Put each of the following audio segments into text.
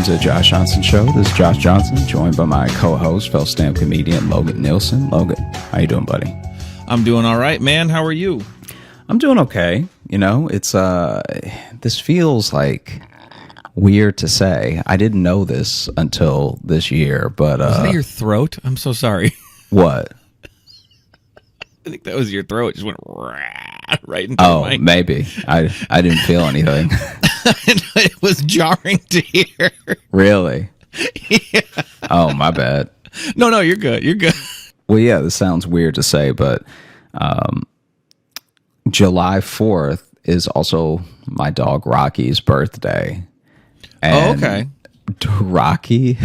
welcome to the Josh Johnson Show. This is Josh Johnson, joined by my co-host, fellow stand-up comedian Logan Nielsen. Logan, how you doing, buddy? I'm doing all right, man. How are you? I'm doing okay. You know, it's this feels like weird to say. I didn't know this until this year, but was that your throat? I'm so sorry. What? I think that was your throat. It just went right into the mic. Maybe. I didn't feel anything. It was jarring to hear. Really? Yeah. Oh, my bad. No, you're good. You're good. Well, yeah, this sounds weird to say, but July 4th is also my dog Rocky's birthday. And okay. Rocky,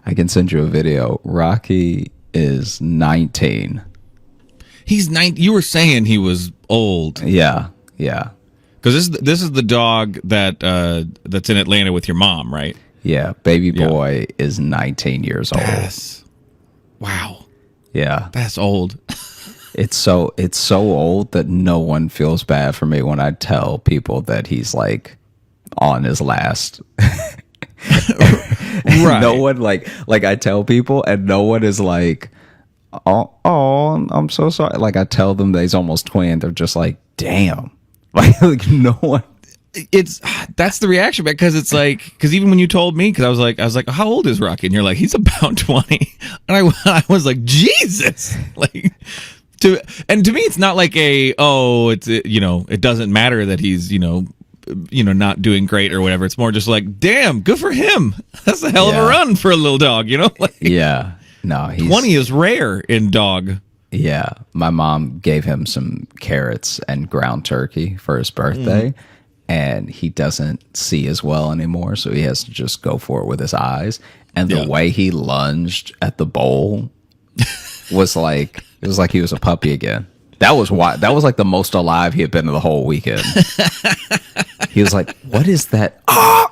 I can send you a video. Rocky is 19. He's 9. You were saying he was old. Yeah. Because this is the dog that's in Atlanta with your mom, right? Yeah, baby boy is 19 years old. Wow. Yeah. That's old. It's so old that no one feels bad for me when I tell people that he's like on his last. Right. No one like I tell people and no one is like, oh, I'm so sorry. Like I tell them that he's almost 20 and they're just like, damn. Like no one. That's the reaction, because it's like, because even when you told me, because I was like, how old is Rocky? And you're like, he's about 20. And I was like, Jesus. Like to me, it's not like it doesn't matter that he's, not doing great or whatever. It's more just like, damn, good for him. That's a hell of a run for a little dog, Like, yeah. No, 20 is rare in dog. Yeah. My mom gave him some carrots and ground turkey for his birthday. And he doesn't see as well anymore, so he has to just go for it with his eyes. And the way he lunged at the bowl was like, it was like he was a puppy again. That was like the most alive he had been the whole weekend. He was like, what is that? Ah!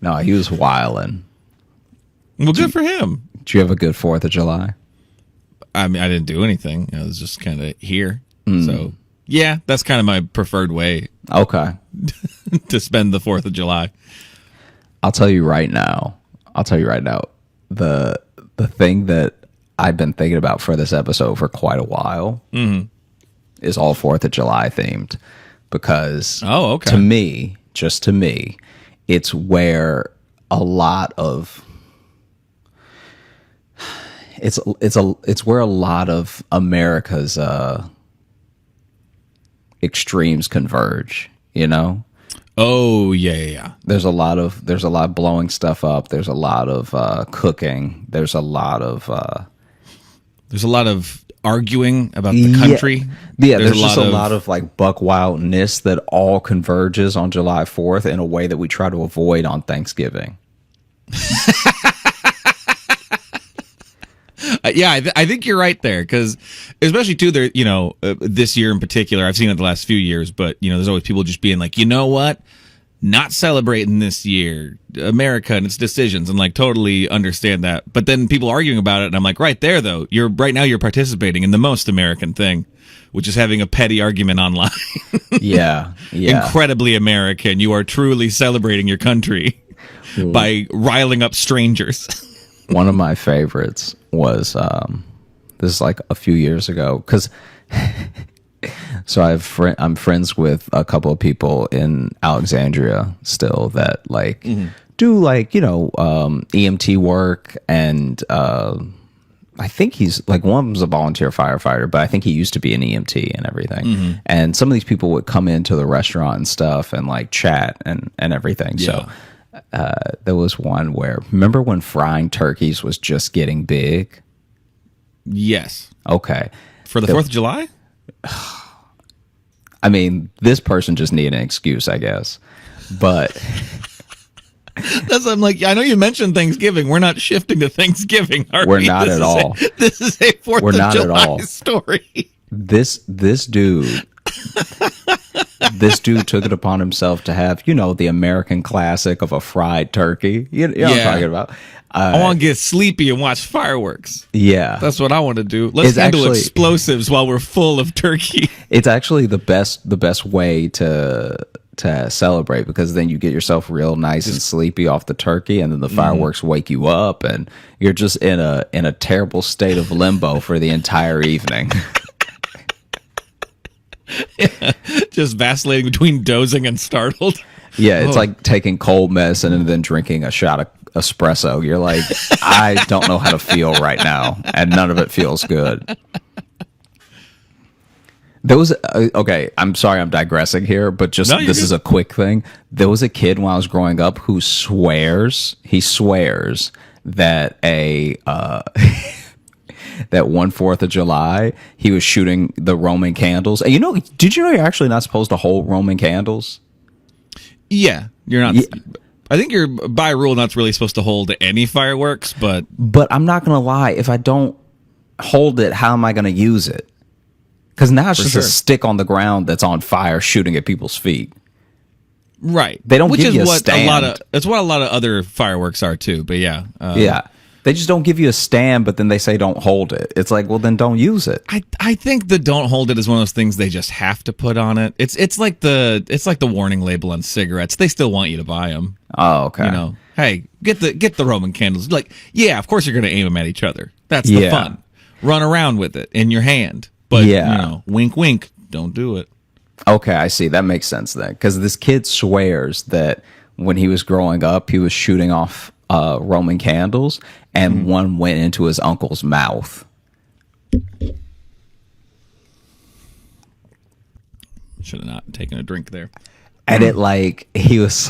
No, he was wilding. Well, good for him. Did you have a good 4th of July? I mean, I didn't do anything. I was just kind of here. So, yeah, that's kind of my preferred way. Okay. To spend the 4th of July. I'll tell you right now. The thing that I've been thinking about for this episode for quite a while is all 4th of July themed, because to me, it's where a lot of it's where a lot of America's extremes converge, Oh yeah. There's a lot of blowing stuff up. There's a lot of cooking. There's a lot of arguing about the country. Yeah, there's just a lot of like buck wildness that all converges on July 4th in a way that we try to avoid on Thanksgiving. I think you're right there, because especially too there, this year in particular, I've seen it the last few years, but there's always people just being like, you know what, not celebrating this year, America and its decisions, and like totally understand that. But then people arguing about it, and I'm like, right there though, you're participating in the most American thing, which is having a petty argument online. Yeah. Incredibly American. You are truly celebrating your country by riling up strangers. One of my favorites was this is like a few years ago, because so I'm friends with a couple of people in Alexandria still that like do like EMT work, and I think he's like, one of them's a volunteer firefighter, but I think he used to be an EMT and everything. And some of these people would come into the restaurant and stuff and like chat and everything. So there was one where, remember when frying turkeys was just getting big? Yes. Okay. For the 4th of July? I mean, this person just needed an excuse, I guess. But that's what I'm like, I know you mentioned Thanksgiving. We're not shifting to Thanksgiving, are we? We're not at all. This is a 4th of July story. This dude this dude took it upon himself to have, the American classic of a fried turkey. You know what I'm talking about? I want to get sleepy and watch fireworks. Yeah. That's what I want to do. Let's handle explosives while we're full of turkey. It's actually the best way to celebrate, because then you get yourself real nice and sleepy off the turkey, and then the fireworks wake you up, and you're just in a terrible state of limbo for the entire evening. Yeah, just vacillating between dozing and startled. Yeah, it's like taking cold medicine and then drinking a shot of espresso. You're like, I don't know how to feel right now, and none of it feels good. There was okay. I'm sorry, I'm digressing here, but this good. Is a quick thing. There was a kid when I was growing up who swears that that 1/4 of July he was shooting the Roman candles. And did you know you're actually not supposed to hold Roman candles? Yeah, you're not. Yeah. I think you're by rule not really supposed to hold any fireworks, but I'm not gonna lie. If I don't hold it, how am I gonna use it? Because now it's just a stick on the ground that's on fire shooting at people's feet. Right. They don't give you a stand. That's what a lot of other fireworks are too, but yeah. Yeah. They just don't give you a stand, but then they say don't hold it. It's like, well, then don't use it. I think the don't hold it is one of those things they just have to put on it. It's like the warning label on cigarettes. They still want you to buy them. Oh, okay. Hey, get the Roman candles. Like, yeah, of course you're going to aim them at each other. That's the fun. Run around with it in your hand. But, wink, wink, don't do it. Okay, I see. That makes sense then. Because this kid swears that when he was growing up, he was shooting off Roman candles, and one went into his uncle's mouth. Should have not taken a drink there. And it he was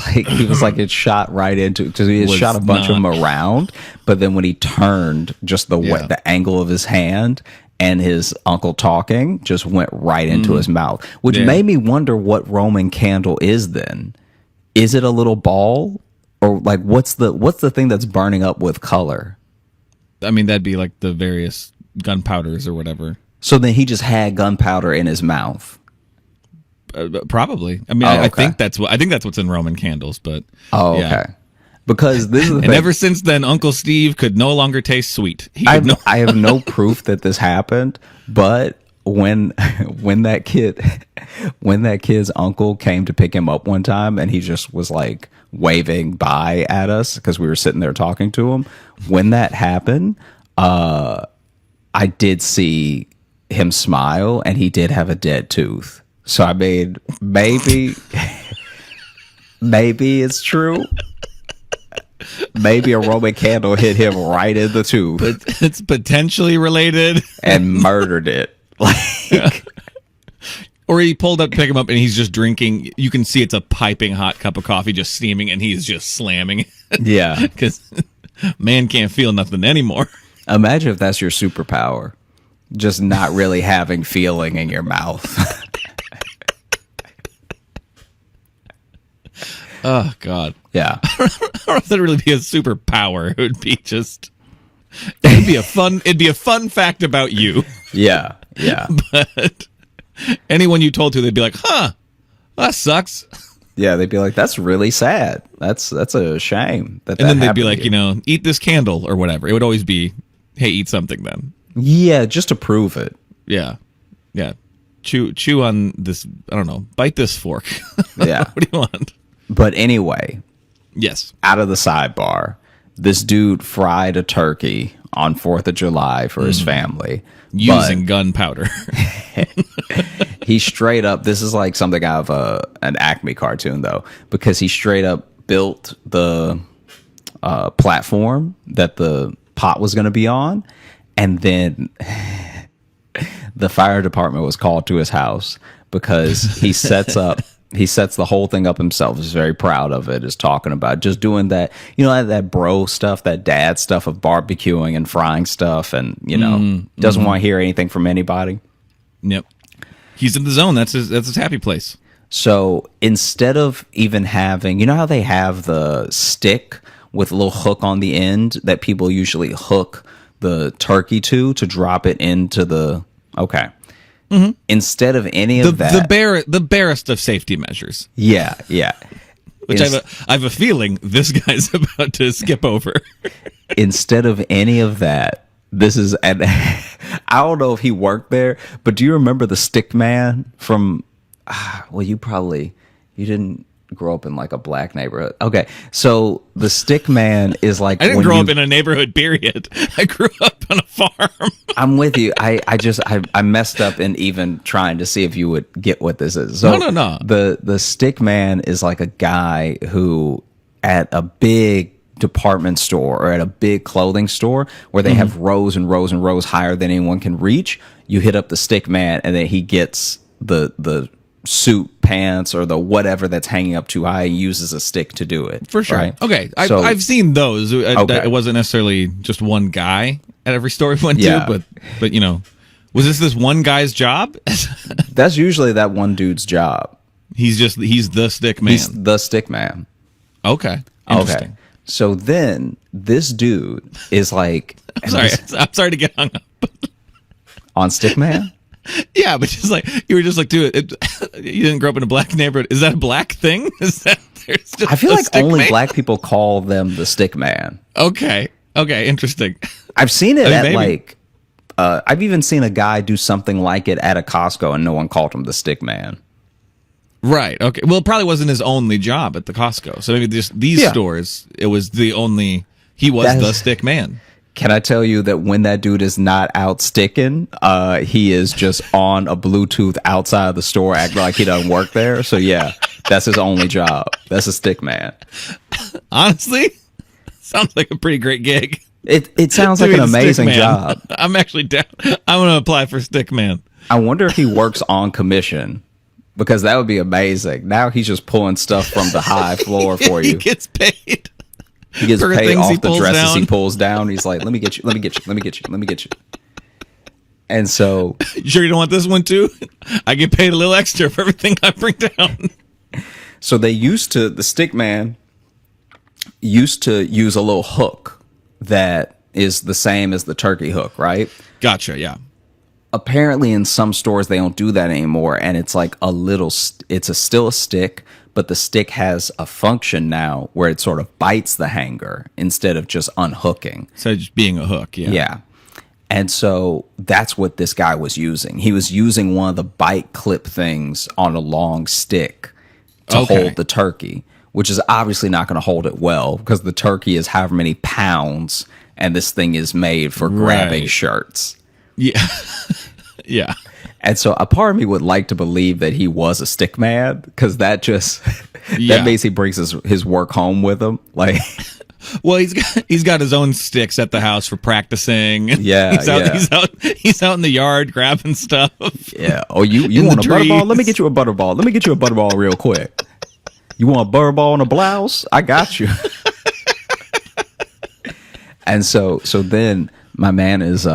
like it shot right into, because he had shot a bunch of them around, but then when he turned, just the angle of his hand and his uncle talking just went right into his mouth, which made me wonder what Roman candle is then. Is it a little ball, or what's the thing that's burning up with color? I mean, that'd be like the various gunpowders or whatever. So then he just had gunpowder in his mouth. Probably. I mean, I think that's what's in Roman candles. But okay. Because this is the thing. And ever since then, Uncle Steve could no longer taste sweet. I have no proof that this happened, but when that kid's uncle came to pick him up one time, and he just was like waving bye at us because we were sitting there talking to him. When that happened, I did see him smile, and he did have a dead tooth. So I mean, maybe it's true. Maybe a Roman candle hit him right in the tooth. But it's potentially related. And murdered it. Or he pulled up to pick him up, and he's just drinking. You can see it's a piping hot cup of coffee just steaming, and he's just slamming it. Yeah. Because man can't feel nothing anymore. Imagine if that's your superpower. Just not really having feeling in your mouth. Oh God. Yeah. I don't know if that'd really be a superpower. It would be it'd be a fun fact about you. Yeah. Yeah. But anyone you told to, they'd be like, huh, that sucks. Yeah, they'd be like, that's really sad. That's a shame. And then they'd be like, eat this candle or whatever. It would always be, hey, eat something then. Yeah, just to prove it. Yeah. Yeah. Chew on this, I don't know, bite this fork. Yeah. What do you want? But anyway, yes. Out of the sidebar, this dude fried a turkey on 4th of July for his family. Using gunpowder. He straight up, this is like something out of an Acme cartoon, though, because he straight up built the platform that the pot was going to be on, and then the fire department was called to his house because he sets the whole thing up himself. Is very proud of it. Is talking about just doing that, that bro stuff, that dad stuff of barbecuing and frying stuff, and doesn't want to hear anything from anybody. Yep, he's in the zone. That's his happy place. So instead of even having, how they have the stick with a little hook on the end that people usually hook the turkey to drop it into the Instead of any of that, the barest of safety measures. yeah. Which I have a feeling this guy's about to skip over. Instead of any of that, this is, and I don't know if he worked there, but do you remember the stick man from, well, you didn't grow up in like a black neighborhood. Okay, so the stick man is like, I didn't grow up in a neighborhood, period. I grew up on a farm. I'm with you. I messed up in even trying to see if you would get what this is. So No. The stick man is like a guy who at a big department store or at a big clothing store where they have rows and rows and rows higher than anyone can reach. You hit up the stick man and then he gets the suit, pants, or the whatever that's hanging up too high. He uses a stick to do it. For sure. Right? Okay. I've seen those. Okay. It wasn't necessarily just one guy at every store we went to, but was this one guy's job? That's usually that one dude's job. He's the stick man. He's the stick man. Okay. Interesting. Okay. So then this dude is like, I'm sorry to get hung up on stick man. Yeah, but just like you were just like, dude, you didn't grow up in a black neighborhood. Is that a black thing? Is that there's just I feel like only man? Black people call them the stick man. Okay, interesting. I've seen it at maybe. like, I've even seen a guy do something like it at a Costco, and no one called him the stick man. Right. Okay. Well, it probably wasn't his only job at the Costco. So maybe just these stores, it was the only. He was the stick man. Can I tell you that when that dude is not out sticking, he is just on a Bluetooth outside of the store acting like he doesn't work there. So yeah, that's his only job. That's a stick man. Honestly, sounds like a pretty great gig. It sounds like an amazing job. I'm actually down. I'm going to apply for stick man. I wonder if he works on commission, because that would be amazing. Now he's just pulling stuff from the high floor for you. He gets paid. He gets paid off the dresses down. he pulls down. He's like, let me get you. And so, you sure you don't want this one too? I get paid a little extra for everything I bring down. So the stick man used to use a little hook that is the same as the turkey hook, right? Gotcha, yeah. Apparently in some stores they don't do that anymore, and it's like still a stick, but the stick has a function now where it sort of bites the hanger instead of just unhooking. So just being a hook, yeah. Yeah. And so that's what this guy was using. He was using one of the bite clip things on a long stick to hold the turkey, which is obviously not going to hold it well because the turkey is however many pounds, and this thing is made for grabbing shirts. Yeah. Yeah. And so a part of me would like to believe that he was a stick man, because that just that basically brings his work home with him. Like, well, he's got his own sticks at the house for practicing. Yeah, he's out in the yard grabbing stuff. Yeah. Oh, you want a butterball? Let me get you a butterball real quick. You want a butterball and a blouse? I got you. And so then my man is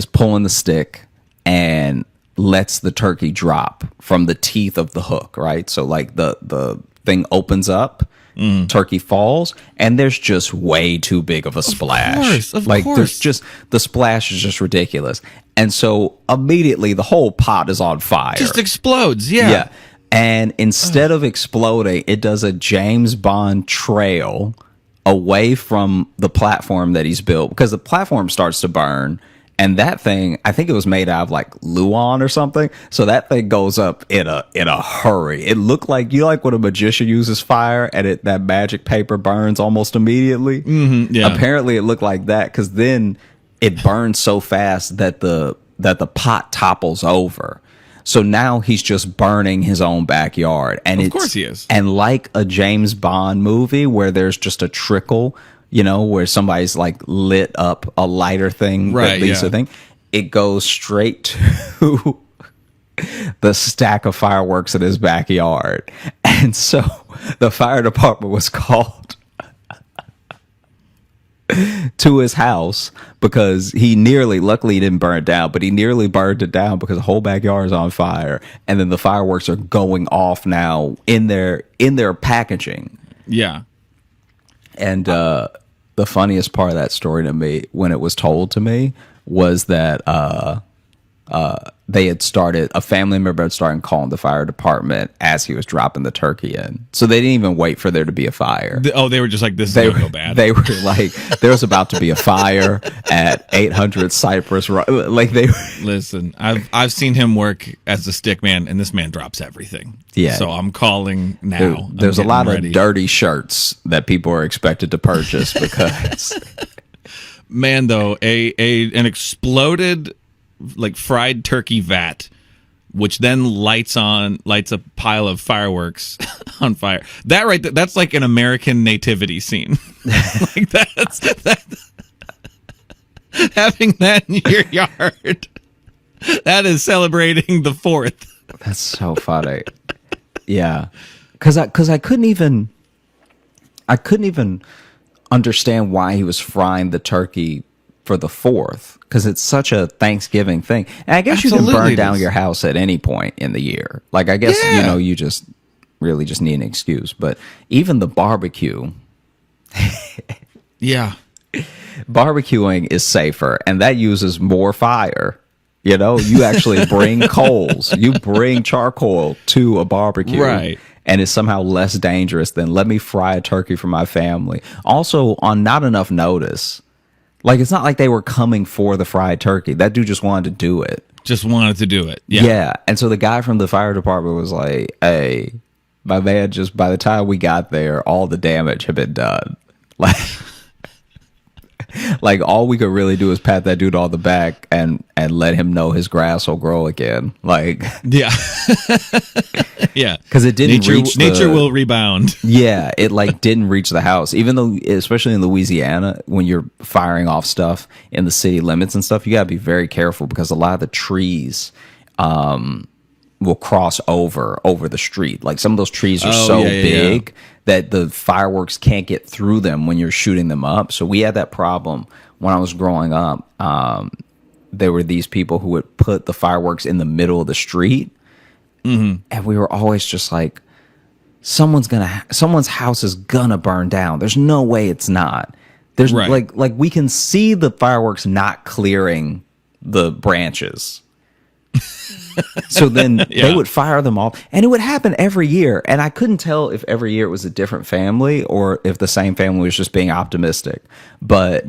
pulling the stick and lets the turkey drop from the teeth of the hook, right? So like the thing opens up, turkey falls, and there's just way too big of a splash. Of course. There's just, the splash is just ridiculous. And so immediately the whole pot is on fire. Just explodes, yeah. Yeah. And instead of exploding, it does a James Bond trail away from the platform that he's built, because the platform starts to burn. And that thing, I think it was made out of like Luan or something. So that thing goes up in a hurry. It looked like, you like when a magician uses fire and that magic paper burns almost immediately. Mm-hmm, yeah. Apparently it looked like that, because then it burns so fast that the pot topples over. So now he's just burning his own backyard. And of course he is. And like a James Bond movie where there's just a trickle, where somebody's like lit up a lighter thing, right? Yeah. A thing. It goes straight to the stack of fireworks in his backyard, and so the fire department was called to his house because luckily he didn't burn it down, but he nearly burned it down because the whole backyard is on fire, and then the fireworks are going off now in their packaging. Yeah. And the funniest part of that story to me, when it was told to me, was that a family member had started calling the fire department as he was dropping the turkey in. So they didn't even wait for there to be a fire. They were just like, this is going to go bad. They were like, there was about to be a fire at 800 Cypress Road. Like Listen, I've seen him work as a stick man, and this man drops everything. Yeah. So I'm calling now. There's a lot of dirty shirts that people are expected to purchase because... Man, though, an exploded like fried turkey vat, which then lights a pile of fireworks on fire. That's like an American nativity scene. Like that. Having that in your yard, that is celebrating the 4th. That's so funny. Yeah, because I couldn't even understand why he was frying the turkey for the 4th, because it's such a Thanksgiving thing. And I guess Absolutely you can burn down your house at any point in the year. Like, I guess, you just really just need an excuse. But even the barbecue. Yeah. Barbecuing is safer, and that uses more fire. You actually bring coals. You bring charcoal to a barbecue. Right. And it's somehow less dangerous than let me fry a turkey for my family. Also, on not enough notice. Like, it's not like they were coming for the fried turkey. That dude just wanted to do it. Just wanted to do it. Yeah. Yeah. And so the guy from the fire department was like, hey, my man, just by the time we got there, all the damage had been done. Like all we could really do is pat that dude on the back and let him know his grass will grow again. Like, yeah. Yeah. Because it didn't nature will rebound. Yeah, it like didn't reach the house. Even though, especially in Louisiana, when you're firing off stuff in the city limits and stuff, you gotta be very careful because a lot of the trees will cross over the street. Like some of those trees are big that the fireworks can't get through them when you're shooting them up. So we had that problem when I was growing up. There were these people who would put the fireworks in the middle of the street. Mm-hmm. And we were always just like, someone's house is gonna burn down. There's no way it's not. There's like we can see the fireworks not clearing the branches. So then they would fire them off, and it would happen every year. And I couldn't tell if every year it was a different family or if the same family was just being optimistic. But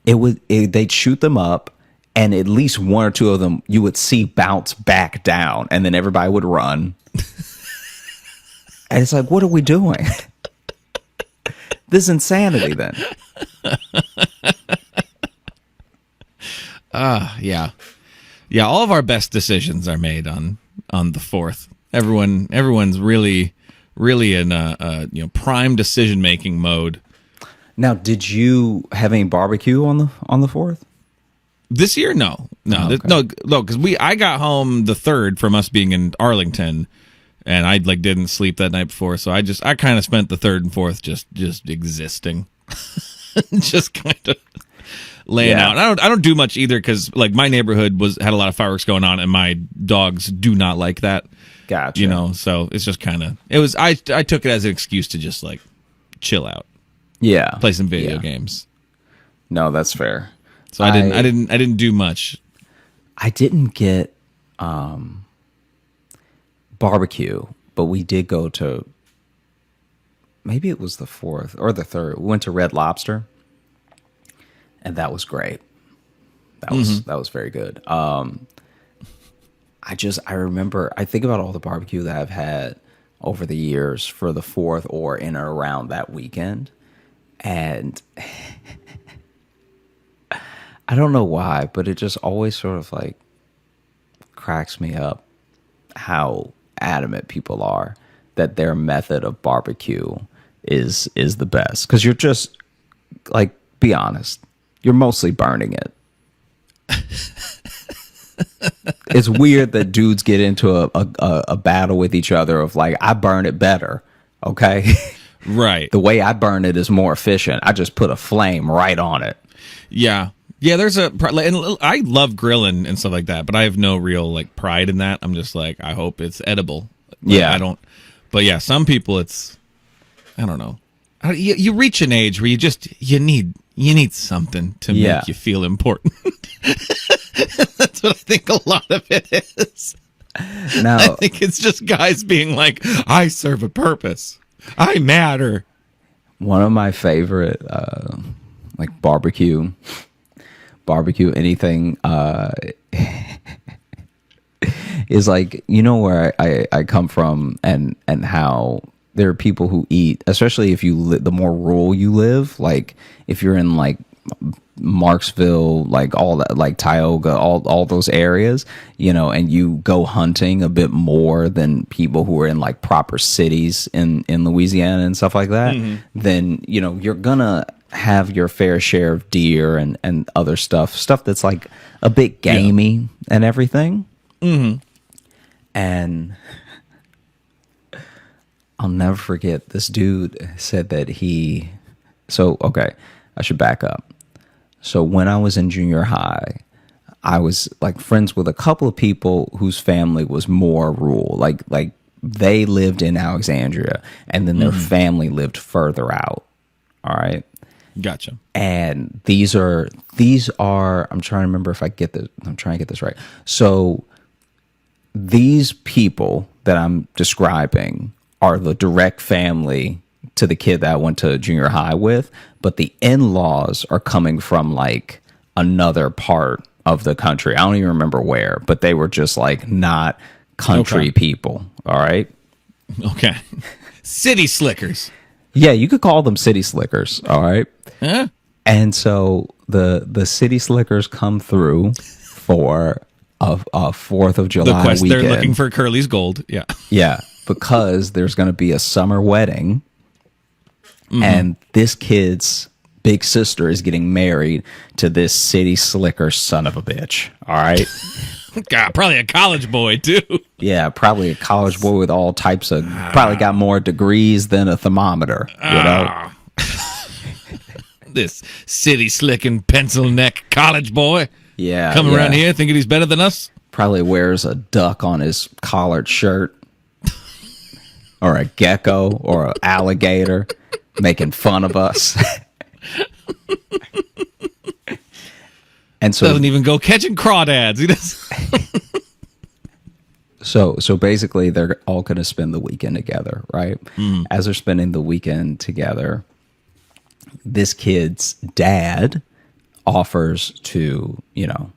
they'd shoot them up, and at least one or two of them you would see bounce back down, and then everybody would run. And it's like, what are we doing? This is insanity then. Yeah. Yeah, all of our best decisions are made on the 4th. Everyone's really in prime decision making mode. Now, did you have any barbecue on the 4th? This year, no, because I got home the 3rd from us being in Arlington, and I didn't sleep that night before, so I kind of spent the 3rd and 4th just existing, just kind of laying out. I don't do much either because my neighborhood had a lot of fireworks going on, and my dogs do not like that. Gotcha. So it's just kind of I took it as an excuse to just chill out. Yeah. Play some video games. No, that's fair. So I didn't do much. I didn't get barbecue, but we did go to, maybe it was the 4th or the 3rd. We went to Red Lobster, and that was great. That was very good. I remember, I think about all the barbecue that I've had over the years for the 4th or in or around that weekend, and I don't know why, but it just always sort of cracks me up how adamant people are that their method of barbecue is the best. Because you're just, be honest, you're mostly burning it. It's weird that dudes get into a battle with each other of I burn it better, okay? Right. The way I burn it is more efficient. I just put a flame right on it. Yeah. Yeah, and I love grilling and stuff like that, but I have no real pride in that. I'm just I hope it's edible. I don't. But yeah, some people I don't know. You reach an age where you need something to make you feel important. That's what I think a lot of it is. Now, I think it's just guys being like, I serve a purpose. I matter. one of my favorite, like barbecue anything, is like, you know, where I come from, and how there are people who eat, especially if you the more rural you live, like if you're in like Marksville, like all that, like Tioga, all those areas, you know, and you go hunting a bit more than people who are in like proper cities in Louisiana and stuff like that, then, you know, you're gonna have your fair share of deer and other stuff that's like a bit gamey and everything. And I'll never forget, this dude said that okay, I should back up. So when I was in junior high, I was like friends with a couple of people whose family was more rural. Like they lived in Alexandria, and then their family lived further out. All right. Gotcha. And these are I'm trying to remember if I'm trying to get this right. So these people that I'm describing are the direct family to the kid that I went to junior high with, but the in-laws are coming from like another part of the country. I don't even remember where, but they were just like not country people. All right. Okay. City slickers. Yeah, you could call them city slickers. All right. Huh? And so the city slickers come through for a 4th of July The quest, weekend. they're looking for Curly's gold. Yeah. Yeah, because there's going to be a summer wedding, and this kid's big sister is getting married to this city slicker son of a bitch. All right. God, probably a college boy too. Yeah, probably a college boy with all types of, probably got more degrees than a thermometer, you know? This city slicking pencil neck college boy. Yeah. Coming around here thinking he's better than us. Probably wears a duck on his collared shirt, or a gecko, or an alligator, making fun of us. And so Doesn't even go catching crawdads. He does. So basically, they're all going to spend the weekend together, right? As they're spending the weekend together, this kid's dad offers to, you know,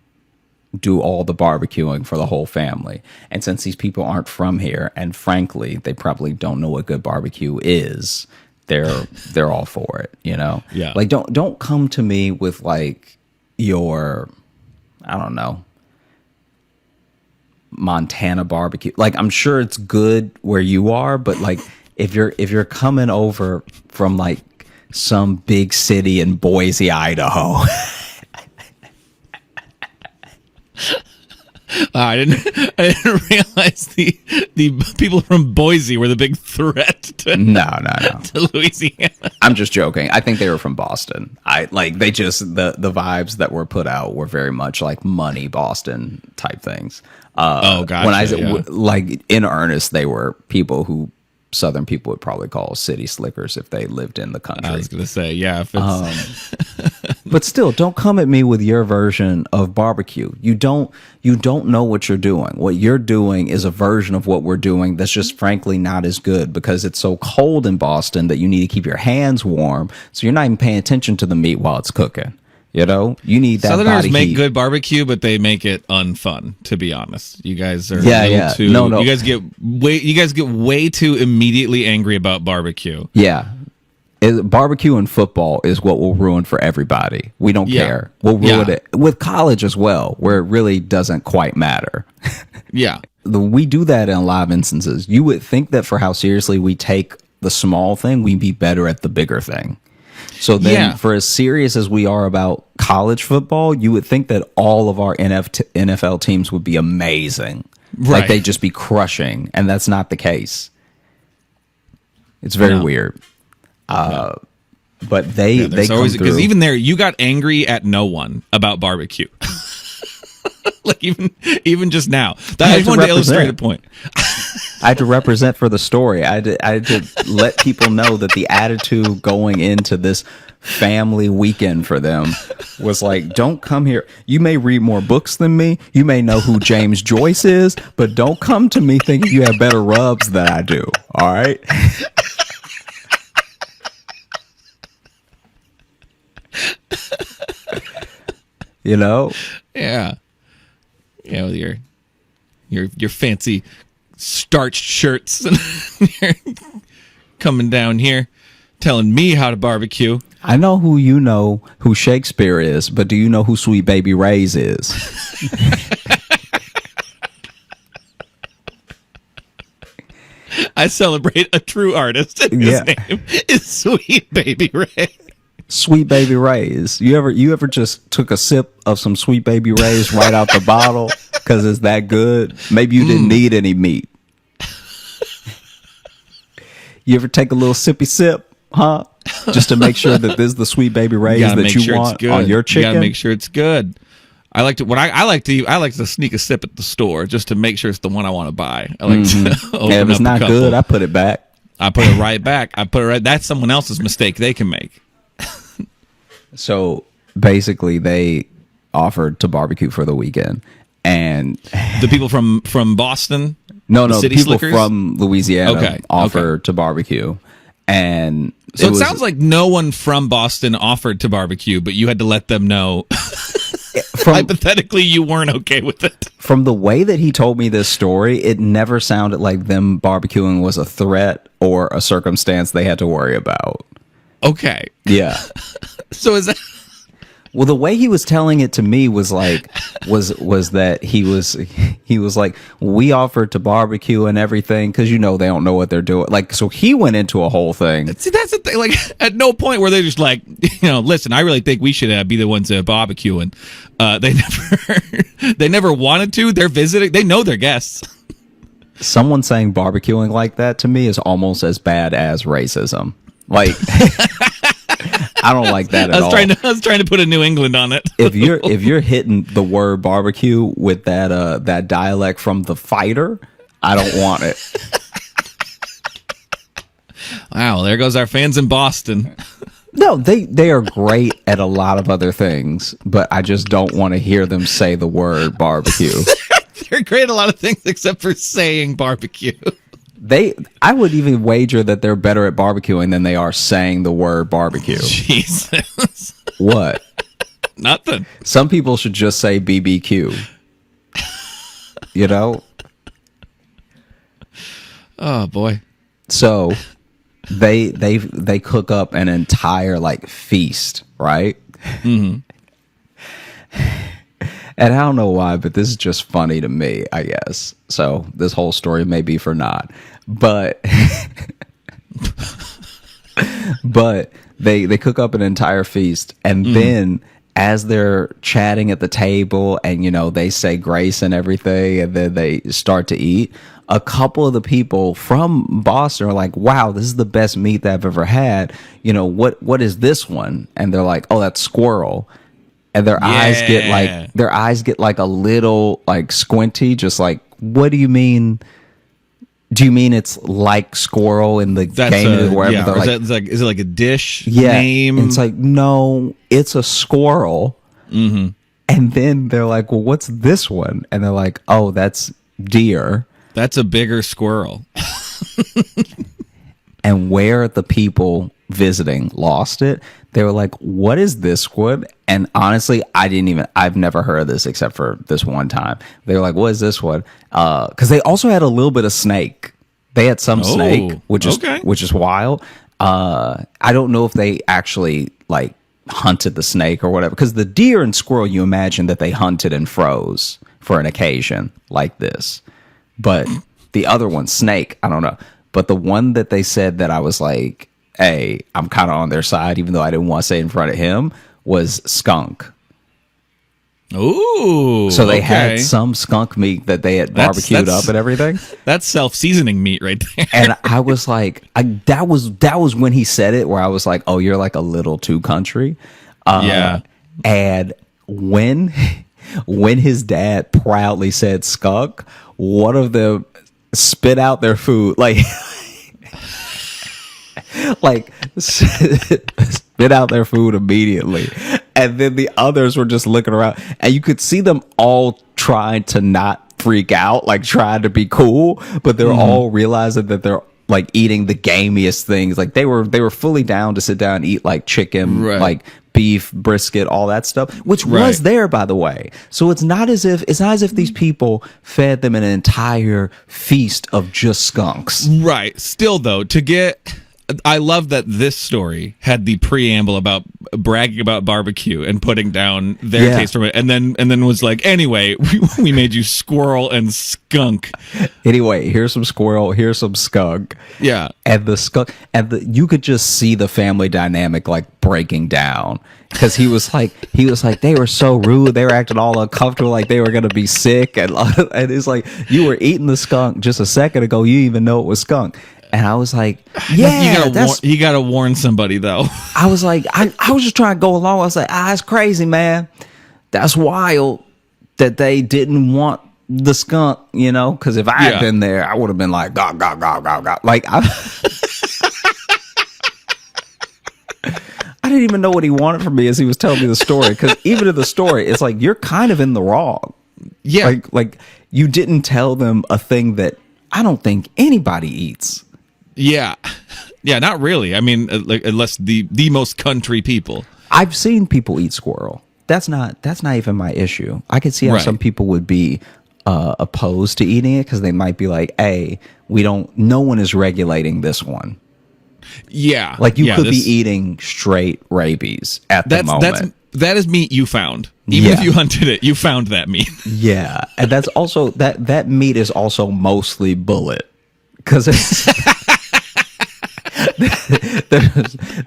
do all the barbecuing for the whole family. And since these people aren't from here, and frankly, they probably don't know what good barbecue is, they're all for it, you know? Yeah. Like, don't come to me with like your, I don't know, Montana barbecue. Like, I'm sure it's good where you are, but like if you're coming over from like some big city in Boise, Idaho. I didn't realize the people from Boise were the big threat to, No. to Louisiana. I'm just joking. I think they were from Boston. They just, the vibes that were put out were very much like money Boston type things. Gotcha. When I said, like, in earnest, they were people who Southern people would probably call city slickers if they lived in the country. I was gonna say, yeah. If it's, But still, don't come at me with your version of barbecue. You don't know what you're doing. What you're doing is a version of what we're doing that's just frankly not as good, because it's so cold in Boston that you need to keep your hands warm, so you're not even paying attention to the meat while it's cooking. You know, you need that Southerners body make heat. good barbecue, but they make it unfun. To be honest, you guys are too. No. You guys get way too immediately angry about barbecue. Yeah. Barbecue and football is what will ruin for everybody. We don't care. We'll ruin it with college as well, where it really doesn't quite matter. Yeah. We do that in a lot of instances. You would think that for how seriously we take the small thing, we'd be better at the bigger thing. So then for as serious as we are about college football, you would think that all of our NFL teams would be amazing. Right. Like they'd just be crushing. And that's not the case. It's very weird. But they come through. Because even there, you got angry at no one about barbecue. Like even just now. I just wanted to illustrate a point. I had to represent for the story. I had to let people know that the attitude going into this family weekend for them was like, don't come here. You may read more books than me. You may know who James Joyce is, but don't come to me thinking you have better rubs than I do. All right. You know? Yeah. Yeah, with your fancy starched shirts and you're coming down here telling me how to barbecue. I know who Shakespeare is, but do you know who Sweet Baby Ray's is? I celebrate a true artist. And his name is Sweet Baby Ray. Sweet Baby Ray's. You ever just took a sip of some Sweet Baby Ray's right out the bottle because it's that good? Maybe you didn't need any meat. You ever take a little sippy sip, huh? Just to make sure that this is the Sweet Baby Ray's that you want on your chicken. You gotta make sure it's good. I like to sneak a sip at the store just to make sure it's the one I want to buy. I like to open if it's up not good, I put it back. I put it right back. That's someone else's mistake they can make. So basically, they offered to barbecue for the weekend, and the people from Boston, no, City people Slickers? from Louisiana offered to barbecue, and so it sounds like no one from Boston offered to barbecue, but you had to let them know. Hypothetically, you weren't okay with it. From the way that he told me this story, it never sounded like them barbecuing was a threat or a circumstance they had to worry about. Okay. Yeah. So is that... Well, the way he was telling it to me was like, was that he was like, we offered to barbecue and everything because they don't know what they're doing. Like, so he went into a whole thing. See, that's the thing. Like, at no point were they just like, listen, I really think we should be the ones barbecuing. They never wanted to. They're visiting. They know their guests. Someone saying barbecuing like that to me is almost as bad as racism. Like. I don't like that at all. I was trying to put a New England on it. if you're hitting the word barbecue with that dialect from The Fighter, I don't want it. Wow, there goes our fans in Boston. No, they are great at a lot of other things, but I just don't want to hear them say the word barbecue. They're great at a lot of things except for saying barbecue. I would even wager that they're better at barbecuing than they are saying the word barbecue. Jesus. What? Nothing. Some people should just say BBQ. Oh boy. So they cook up an entire feast, right? Mm-hmm. And I don't know why, but this is just funny to me, I guess. So this whole story may be for naught. But but they cook up an entire feast, and then as they're chatting at the table and they say grace and everything, and then they start to eat, a couple of the people from Boston are like, wow, this is the best meat that I've ever had. What is this one? And they're like, oh, that's squirrel. And their eyes get like a little squinty, just like, what do you mean? Do you mean it's like squirrel in the game or whatever? Yeah. Is it like a dish name? And it's like, no, it's a squirrel. Mm-hmm. And then they're like, well, what's this one? And they're like, oh, that's deer. That's a bigger squirrel. And where the people visiting lost it, they were like, what is this one? And honestly, I've never heard of this except for this one time. They were like, what is this one? Because they also had a little bit of snake. They had some snake, which is wild. I don't know if they actually hunted the snake or whatever, because the deer and squirrel, you imagine that they hunted and froze for an occasion like this. But the other one, snake, I don't know. But the one that they said that I was like, hey, I'm kind of on their side, even though I didn't want to say it in front of him, was skunk. Ooh. So they had some skunk meat that they had barbecued up and everything. That's self-seasoning meat right there. And I was like, that was when he said it, where I was like, oh, you're like a little too country. Yeah. And when his dad proudly said skunk, one of them spit out their food, like spit out their food immediately. And then the others were just looking around, and you could see them all trying to not freak out, like trying to be cool, but they're all realizing that they're like eating the gamiest things. Like they were fully down to sit down and eat like chicken, like beef, brisket, all that stuff, which was there, by the way. So it's not as if these people fed them an entire feast of just skunks. Right. Still, though, I love that this story had the preamble about bragging about barbecue and putting down their taste from it, and then was like, anyway, we made you squirrel and skunk. Anyway, here's some squirrel, here's some skunk. Yeah, and the skunk, you could just see the family dynamic like breaking down, because he was like they were so rude, they were acting all uncomfortable, like they were gonna be sick, and it's like, you were eating the skunk just a second ago, you didn't even know it was skunk. And I was like, yeah, you gotta warn somebody, though. I was like, I was just trying to go along. I was like, it's crazy, man. That's wild that they didn't want the skunk, because if I had been there, I would have been like, gah, gah, gah, gah, gah. Like, I didn't even know what he wanted from me as he was telling me the story. Because even in the story, it's like, you're kind of in the wrong. Yeah. Like you didn't tell them a thing that I don't think anybody eats. Yeah, not really. I mean, unless the most country people. I've seen people eat squirrel. That's not even my issue. I could see how some people would be opposed to eating it, because they might be like, "Hey, no one is regulating this one." Yeah, like you could be eating straight rabies at the moment. That is meat you found. Even if you hunted it, you found that meat. Yeah, and that's also that meat is also mostly bullet, because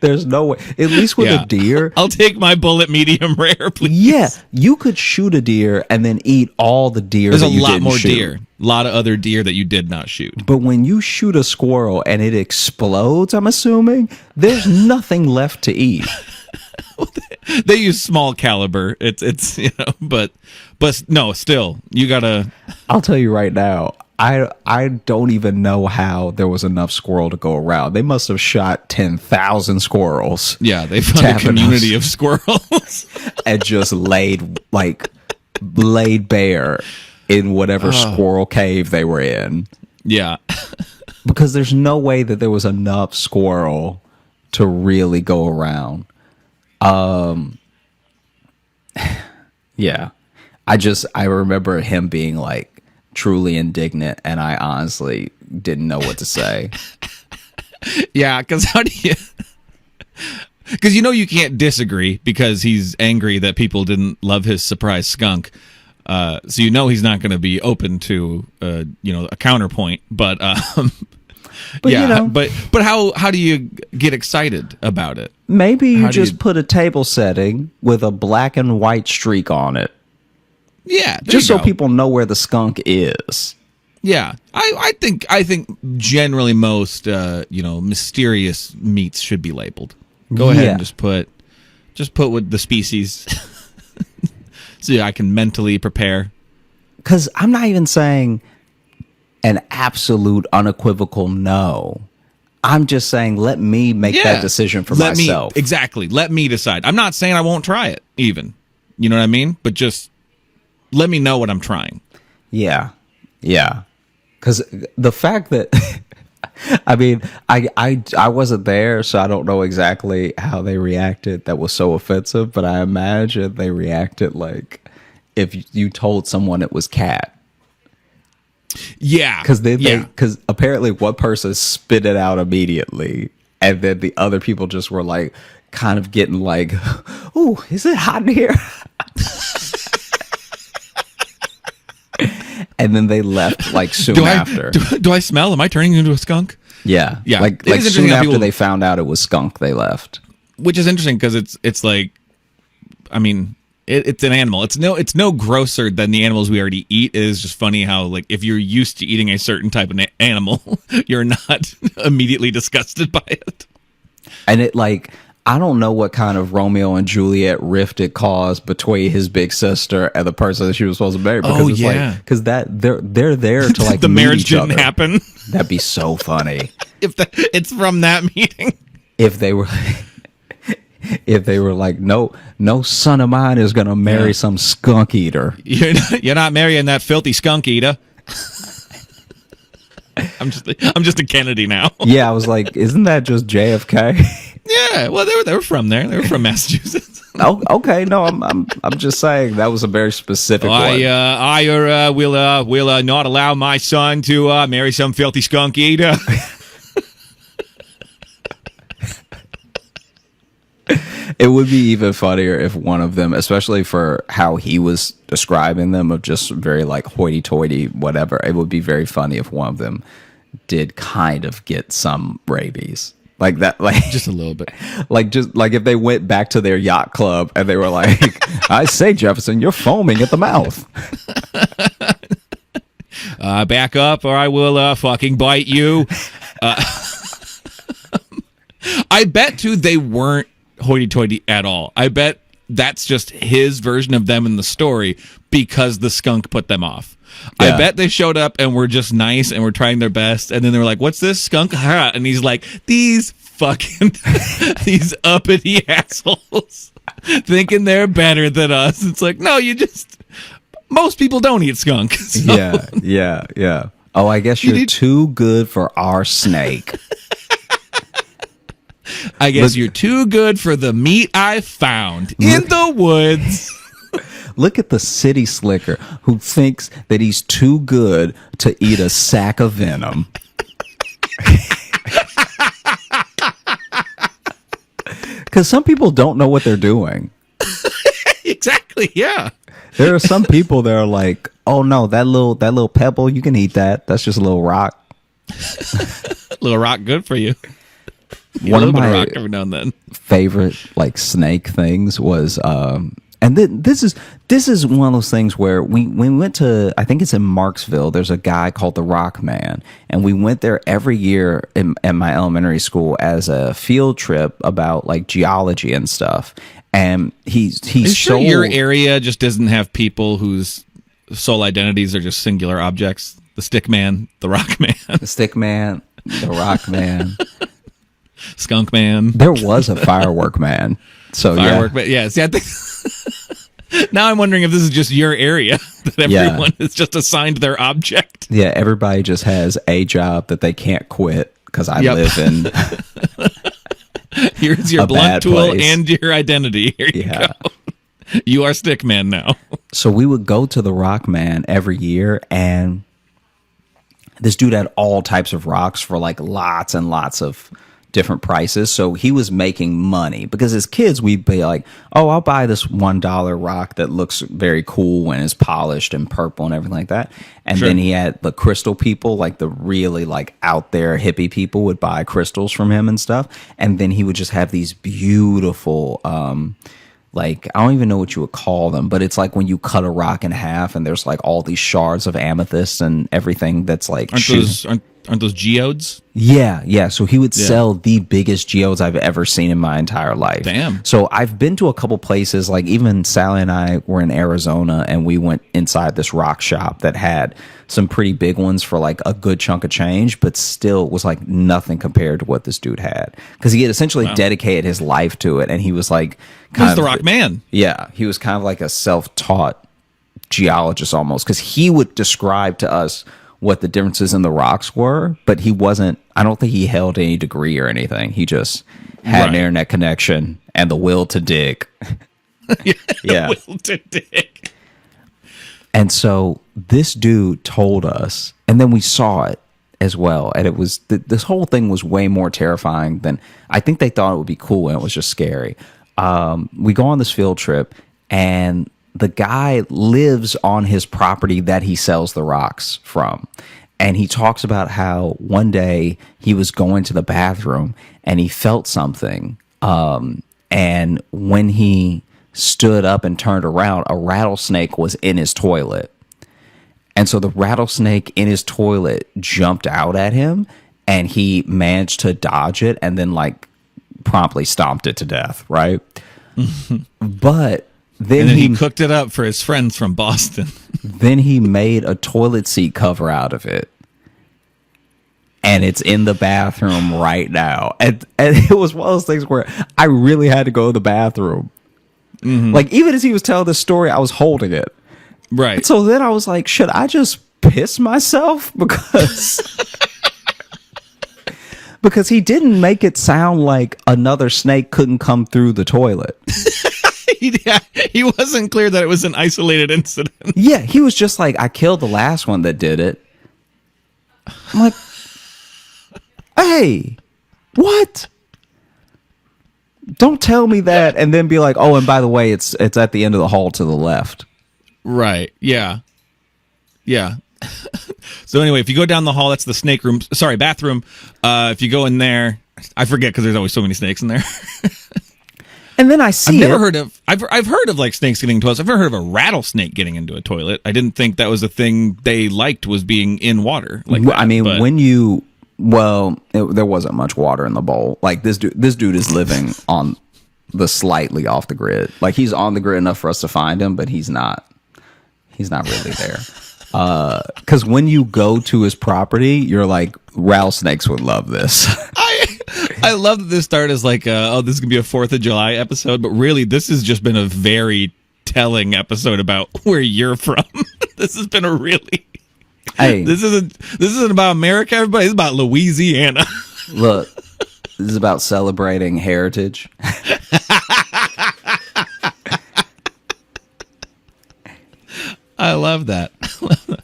there's no way. At least with a deer, I'll take my bullet medium rare, please. Yeah, you could shoot a deer and then eat all the deer. There's a lot more deer, a lot of other deer that you did not shoot. But when you shoot a squirrel and it explodes, I'm assuming there's nothing left to eat. They use small caliber. It's but no, still you gotta. I'll tell you right now, I don't even know how there was enough squirrel to go around. They must have shot 10,000 squirrels. Yeah, they found a community of squirrels and just laid bare in whatever squirrel cave they were in. Yeah, because there's no way that there was enough squirrel to really go around. Yeah, I remember him being like truly indignant, and I honestly didn't know what to say. Yeah, because how do you? Because you can't disagree, because he's angry that people didn't love his surprise skunk. So he's not going to be open to a counterpoint. But but how do you get excited about it? Maybe you just put a table setting with a black and white streak on it. Yeah, just so people know where the skunk is. Yeah, I think generally most mysterious meats should be labeled. Go ahead and just put with the species, so I can mentally prepare. Because I'm not even saying an absolute unequivocal no. I'm just saying, let me make that decision for myself. Exactly. Let me decide. I'm not saying I won't try it, even. You know what I mean? But just let me know what I'm trying. Yeah. Yeah. Because the fact that, I mean, I wasn't there, so I don't know exactly how they reacted. That was so offensive, but I imagine they reacted like if you told someone it was cat. Yeah, because apparently one person spit it out immediately, and then the other people just were like, kind of getting like, "Ooh, is it hot in here?" And then they left like soon after. Do I smell? Am I turning into a skunk? Yeah, yeah. Like soon after they found out it was skunk, they left. Which is interesting because it's like, I mean. It's an animal. It's no grosser than the animals we already eat. It is just funny how, like, if you're used to eating a certain type of animal, you're not immediately disgusted by it. And it, like, I don't know what kind of Romeo and Juliet rift it caused between his big sister and the person that she was supposed to marry. Because it's like, because that they're there to like the meet marriage each didn't other. happen. That'd be so funny It's from that meeting. if they were. If they were like, no son of mine is gonna marry some skunk eater. You're not marrying that filthy skunk eater. I'm just a Kennedy now. Yeah, I was like, isn't that just JFK? Yeah, well, they were from there. They were from Massachusetts. Oh, okay, no, I'm just saying that was a very specific one. I will not allow my son to marry some filthy skunk eater. It would be even funnier if one of them, especially for how he was describing them, of just very like hoity-toity, whatever. It would be very funny if one of them did kind of get some rabies. Like that, like Just a little bit. just like if they went back to their yacht club and they were like, "I say, Jefferson, you're foaming at the mouth." Back up, or I will fucking bite you. I bet too they weren't hoity-toity at all. I bet that's just his version of them in the story because the skunk put them off. Yeah. I bet they showed up and were just nice and were trying their best, and then they were like, "What's this skunk?" And he's like, "These fucking these uppity assholes thinking they're better than us." It's like, no, most people don't eat skunk. So. Yeah. Oh, I guess you're too good for our snake. I guess you're too good for the meat I found in the woods. Look at the city slicker who thinks that he's too good to eat a sack of venom. Because some people don't know what they're doing. Exactly, yeah. There are some people that are like, "Oh no, that little pebble, you can eat that. That's just a little rock." Little rock, good for you. One of my rock every now and then. favorite like snake things was and this is one of those things where we went to, I think it's in Marksville, there's a guy called the Rock Man, and we went there every year at my elementary school as a field trip about like geology and stuff. And he's sure your area just doesn't have people whose sole identities are just singular objects? The stick man, the rock man. The stick man, the rock man. Skunk man. There was a firework man. So firework man. Yeah. See, I think now I'm wondering if this is just your area that everyone is just assigned their object. Yeah, everybody just has a job that they can't quit because I live in. Here's your blunt tool and your identity. Here you go. You are stick man now. So we would go to the Rock Man every year, and this dude had all types of rocks for like lots and lots of different prices. So he was making money because as kids we'd be like, "Oh, I'll buy this $1 rock that looks very cool and is polished and purple and everything like that." And then he had the crystal people, like the really like out there hippie people would buy crystals from him and stuff. And then he would just have these beautiful like, I don't even know what you would call them, but it's like when you cut a rock in half and there's like all these shards of amethyst and everything that's like aren't those geodes? Yeah. So he would sell the biggest geodes I've ever seen in my entire life. Damn. So I've been to a couple places, like even Sally and I were in Arizona and we went inside this rock shop that had some pretty big ones for like a good chunk of change, but still was like nothing compared to what this dude had. Because he had essentially dedicated his life to it, and he was like He's the Rock Man. Yeah, he was kind of like a self-taught geologist almost, because he would describe to us what the differences in the rocks were, but he wasn't, I don't think he held any degree or anything. He just had an internet connection and the will to dig. The will to dig. And so this dude told us, and then we saw it as well, and it was, this whole thing was way more terrifying than, I think they thought it would be cool, and it was just scary. We go on this field trip, and the guy lives on his property that he sells the rocks from. And he talks about how one day he was going to the bathroom and he felt something. And when he stood up and turned around, a rattlesnake was in his toilet. And so the rattlesnake in his toilet jumped out at him, and he managed to dodge it and then like promptly stomped it to death, right? But then, And then he cooked it up for his friends from Boston. then he made a toilet seat cover out of it. And it's in the bathroom right now. And it was one of those things where I really had to go to the bathroom. Like, even as he was telling this story, I was holding it. Right. And so then I was like, should I just piss myself? Because he didn't make it sound like another snake couldn't come through the toilet. He wasn't clear that it was an isolated incident. Yeah, he was just like, I killed the last one that did it. I'm like, hey, what? Don't tell me that and then be like, oh, and by the way, it's at the end of the hall to the left. Right. Yeah. Yeah. So anyway, if you go down the hall, that's the snake room. Sorry, bathroom. If you go in there, I forget because there's always so many snakes in there. And then I see I've heard of like snakes getting into toilets. I've never heard of a rattlesnake getting into a toilet. I didn't think that was a thing they liked, was being in water. Like that, I mean, there wasn't much water in the bowl. Like this dude is living on the slightly off the grid. Like he's on the grid enough for us to find him, but he's not really there. Because when you go to his property, you're like, rattlesnakes would love this. I love that this started as like, this is gonna be a 4th of July episode, but really, this has just been a very telling episode about where you're from. This has been a really. Hey, this isn't about America, everybody. It's about Louisiana. Look, this is about celebrating heritage. I love that.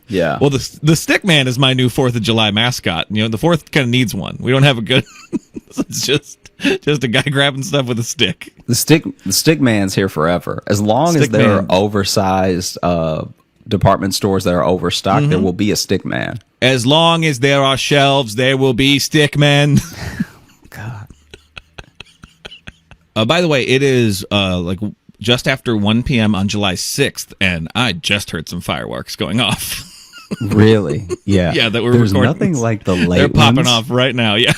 Yeah. Well, the stick man is my new 4th of July mascot. You know, the 4th kind of needs one. We don't have a good. It's just a guy grabbing stuff with a stick. The stick man's here forever. As long as there are oversized department stores that are overstocked, there will be a stick man. As long as there are shelves, there will be stick men. God. By the way, it is like just after 1 p.m. on July 6th, and I just heard some fireworks going off. Really? Yeah. Yeah, that we're There's recording. nothing like the late They're popping ones. off right now, yeah.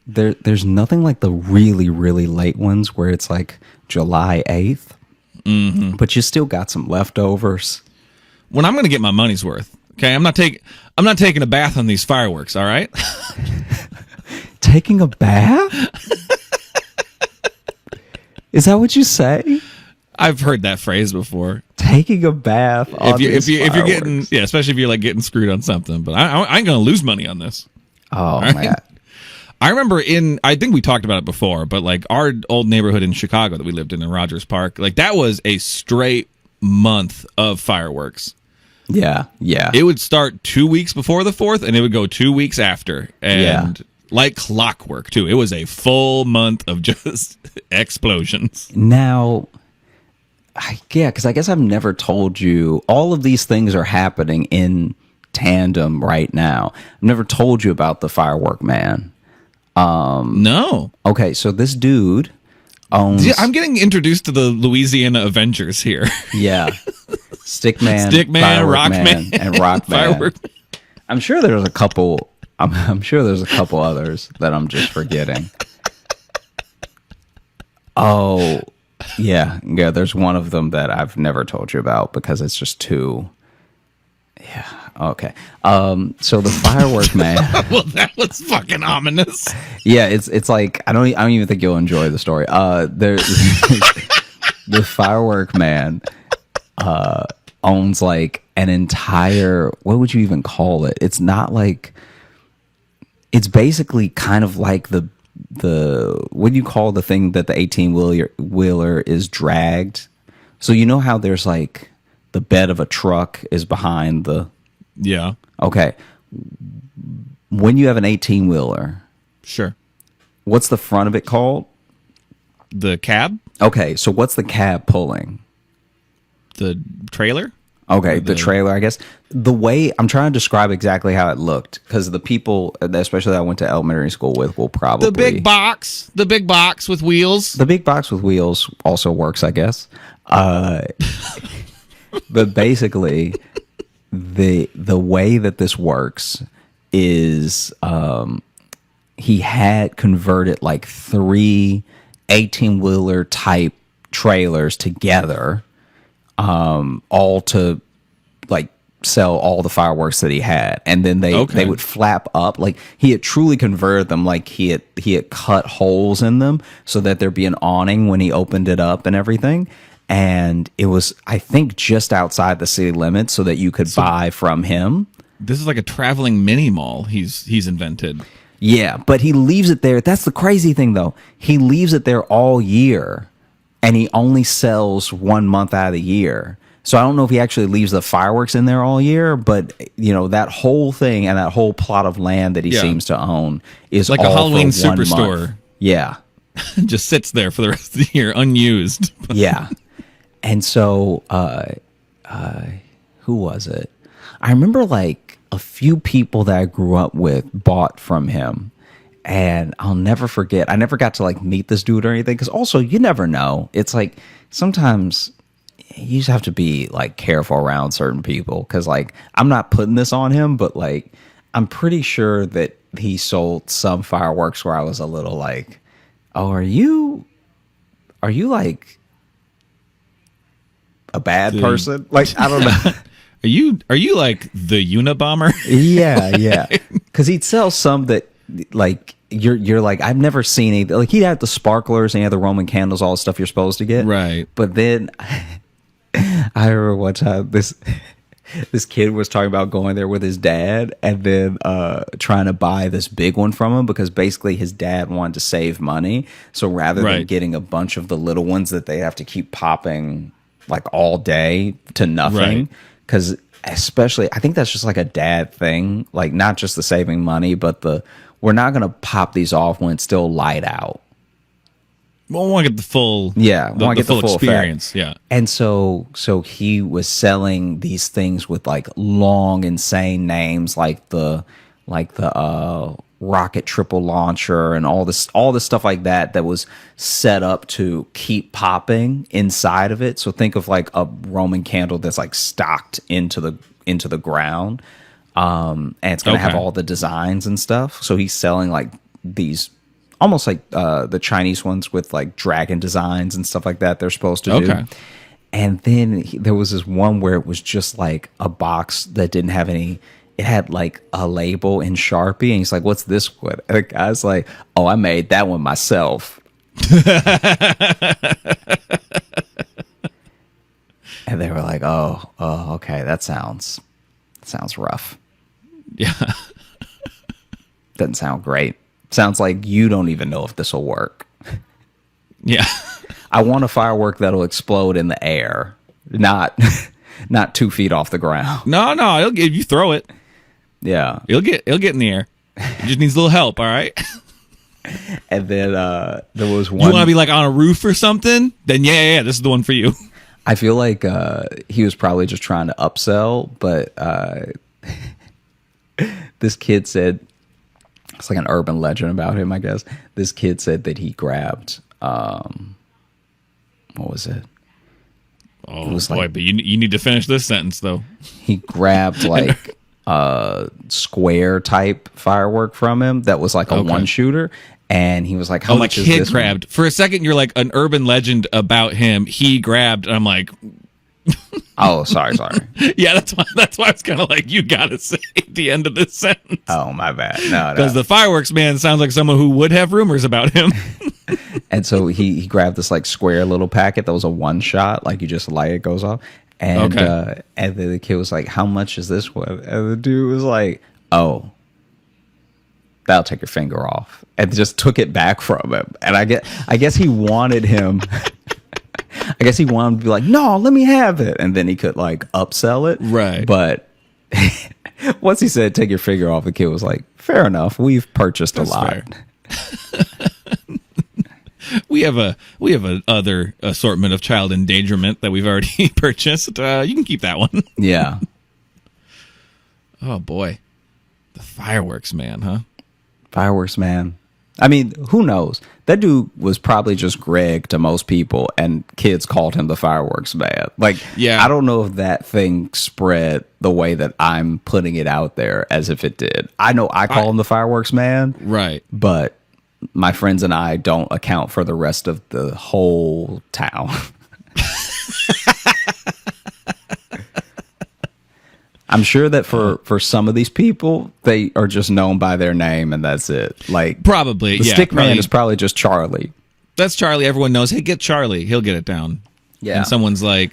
There's nothing like the really, really late ones where it's like July 8th, but you still got some leftovers. When I'm going to get my money's worth, okay? I'm not taking a bath on these fireworks, all right? Taking a bath? Is that what you say? I've heard that phrase before. Taking a bath on If you're fireworks. getting, yeah, especially if you're like getting screwed on something. But I ain't going to lose money on this. Oh, right? man. I remember I think we talked about it before, but like our old neighborhood in Chicago that we lived in Rogers Park, like that was a straight month of fireworks. Yeah. It would start 2 weeks before the 4th, and it would go 2 weeks after. And like clockwork, too. It was a full month of just explosions. Now, because I guess I've never told you, all of these things are happening in tandem right now. I've never told you about the firework man. No. Okay, so this dude owns... Yeah, I'm getting introduced to the Louisiana Avengers here. Yeah. Stickman, Rockman, and Rockman. Firework. I'm sure there's a couple... I'm sure there's a couple others that I'm just forgetting. Oh, yeah. There's one of them that I've never told you about because it's just too... Yeah. Okay. So the firework man... Well, that was fucking ominous. Yeah, it's like I don't even think you'll enjoy the story. There's the firework man owns like an entire, what would you even call it? It's not like, it's basically kind of like the what do you call the thing that the 18 wheeler is dragged? So you know how there's like the bed of a truck is behind the... Yeah. Okay. When you have an 18 wheeler, Sure. what's the front of it called? The cab? Okay, so what's the cab pulling? The trailer? Okay, the trailer, I guess. The way I'm trying to describe exactly how it looked, because the people, especially that I went to elementary school with, will probably... The big box with wheels. The big box with wheels also works, I guess. But basically, the way that this works is he had converted like 3 18-wheeler type trailers together, all to like sell all the fireworks that he had, and then they would flap up. Like he had truly converted them, like he had cut holes in them so that there'd be an awning when he opened it up and everything. And it was, I think, just outside the city limits so that you could buy from him. This is like a traveling mini mall he's invented. Yeah, but he leaves it there. That's the crazy thing, though. He leaves it there all year, and he only sells 1 month out of the year. So I don't know if he actually leaves the fireworks in there all year, but that whole thing and that whole plot of land that he seems to own is like all a Halloween for 1 superstore. month. Yeah, just sits there for the rest of the year unused. yeah. And so, who was it? I remember like a few people that I grew up with bought from him, and I'll never forget. I never got to like meet this dude or anything, because also you never know. It's like sometimes you just have to be like careful around certain people, because like I'm not putting this on him, but like I'm pretty sure that he sold some fireworks where I was a little like, oh, are you like a bad person? Like, I don't know. Are you like the Unabomber? Yeah. Because he'd sell some that like you're like, I've never seen any. Like he'd have the sparklers and he had the Roman candles, all the stuff you're supposed to get. Right. But then I remember one time this kid was talking about going there with his dad and then trying to buy this big one from him, because basically his dad wanted to save money. So rather than getting a bunch of the little ones that they have to keep popping like all day to nothing, because especially I think that's just like a dad thing, like not just the saving money, but we're not going to pop these off when it's still light out. Well, I want to get the full, want to get the full experience. Effect. Yeah. And so he was selling these things with like long, insane names, like the rocket triple launcher and all this stuff like that was set up to keep popping inside of it. So think of like a Roman candle that's like stocked into the ground, and it's gonna have all the designs and stuff. So he's selling like these, almost like the Chinese ones with like dragon designs and stuff like that they're supposed to do. And then there was this one where it was just like a box that didn't have any. It had like a label in Sharpie, and he's like, "What's this one?" And the guy's like, "Oh, I made that one myself." And they were like, "Oh, okay, that sounds rough." Yeah, doesn't sound great. Sounds like you don't even know if this will work. Yeah, I want a firework that'll explode in the air, not 2 feet off the ground. No, if you throw it. Yeah, it'll get in the air. It just needs a little help. All right. And then there was one. You want to be like on a roof or something? Then yeah, this is the one for you. I feel like he was probably just trying to upsell, but this kid said, it's like an urban legend about him, I guess. This kid said that he grabbed, what was it? Oh, it was boy, but you need to finish this sentence, though. He grabbed like a square type firework from him that was like a one shooter. And he was like, how much is this grabbed one? For a second, you're like an urban legend about him. He grabbed, and I'm like, oh, sorry. Yeah, that's why it's kind of like, you gotta say the end of this sentence. Oh, my bad. No, because the fireworks man sounds like someone who would have rumors about him. And so he grabbed this like square little packet that was a one shot, like you just light it, goes off. And and then the kid was like, how much is this one? And the dude was like, oh, that'll take your finger off, and just took it back from him. And I guess he wanted him. I guess he wanted to be like, no, let me have it, and then he could like upsell it. Right. But once he said, take your finger off, the kid was like, fair enough. We've purchased a lot. We have a other assortment of child endangerment that we've already purchased. You can keep that one. Yeah. Oh boy, the fireworks man, huh? Fireworks man. I mean, who knows? That dude was probably just Greg to most people, and kids called him the fireworks man. Like, Yeah. I don't know if that thing spread the way that I'm putting it out there as if it did. I know I call him the fireworks man, Right. but my friends and I don't account for the rest of the whole town. I'm sure that for some of these people, they are just known by their name and that's it. Like, Probably, the yeah. stick man probably- is probably just Charlie. That's Charlie. Everyone knows, hey, get Charlie. He'll get it down. Yeah. And someone's like,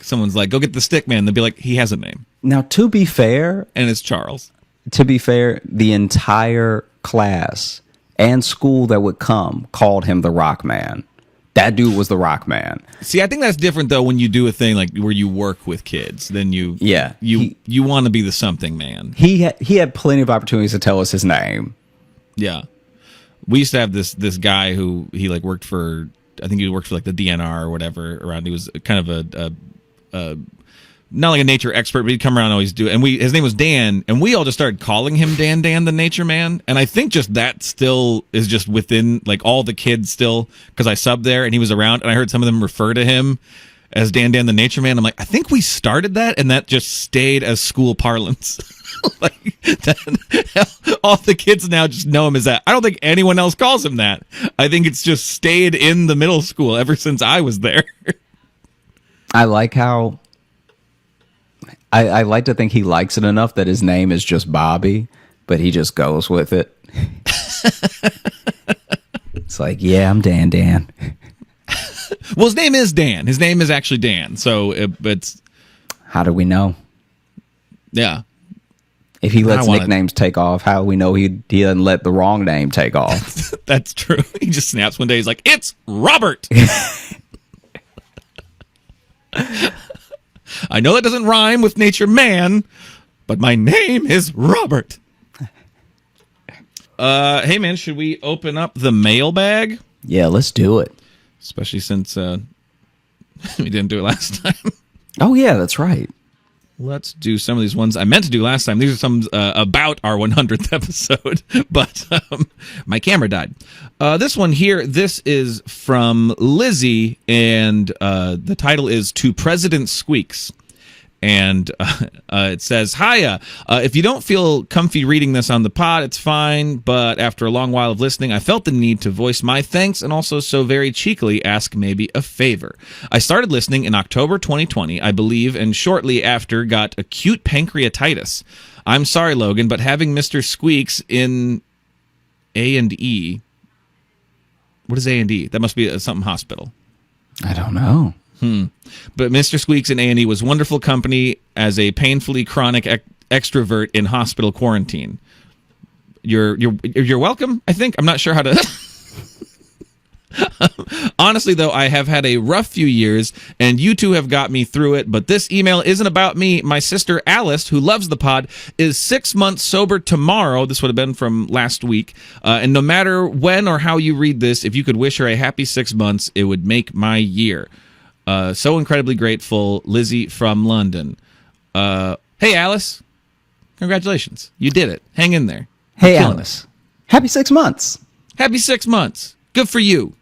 go get the stick man. They'll be like, he has a name. Now, to be fair, And it's Charles. the entire class and school that would come called him the Rock Man. That dude was the Rock Man. See, I think that's different though when you do a thing like where you work with kids. Then you Yeah, you want to be the something man. He had plenty of opportunities to tell us his name. Yeah. We used to have this guy who he like worked for, I think he worked for like the DNR or whatever around. He was kind of a not like a nature expert, but he'd come around and always do it. And his name was Dan, and we all just started calling him Dan the Nature Man. And I think just that still is just within like all the kids still, because I subbed there and he was around, and I heard some of them refer to him as Dan the Nature Man. I'm like, I think we started that, and that just stayed as school parlance. Like all the kids now just know him as that. I don't think anyone else calls him that. I think it's just stayed in the middle school ever since I was there. I like how I like to think he likes it enough that his name is just Bobby, but he just goes with it. It's like, yeah, I'm Dan. Well, his name is Dan. His name is actually Dan. So it's How do we know? yeah. If he lets I wanna- nicknames take off, how do we know he doesn't let the wrong name take off? That's true. He just snaps one day. He's like, "It's Robert." I know that doesn't rhyme with Nature Man, but my name is Robert. Hey man, should we open up the mailbag? Yeah, let's do it. Especially since we didn't do it last time. Oh, yeah, that's right. Let's do some of these ones I meant to do last time. These are some about our 100th episode, but my camera died. This one here, this is from Lizzie, and the title is To President Squeaks. And it says, Hiya, if you don't feel comfy reading this on the pod, it's fine. But after a long while of listening, I felt the need to voice my thanks and also so very cheekily ask maybe a favor. I started listening in October 2020, I believe, and shortly after got acute pancreatitis. I'm sorry, Logan, but having Mr. Squeaks in A&E, what is A&E? That must be something hospital. I don't know. But Mr. Squeaks in A&E was wonderful company as a painfully chronic extrovert in hospital quarantine. You're welcome, I think. I'm not sure how to... Honestly, though, I have had a rough few years, and you two have got me through it, but this email isn't about me. My sister Alice, who loves the pod, is 6 months sober tomorrow. This would have been from last week. And no matter when or how you read this, if you could wish her a happy 6 months, it would make my year. So incredibly grateful, Lizzie from London. Hey, Alice. Congratulations. You did it. Hang in there. Hey, You're killing Alice. Happy 6 months. it. Happy 6 months. Good for you.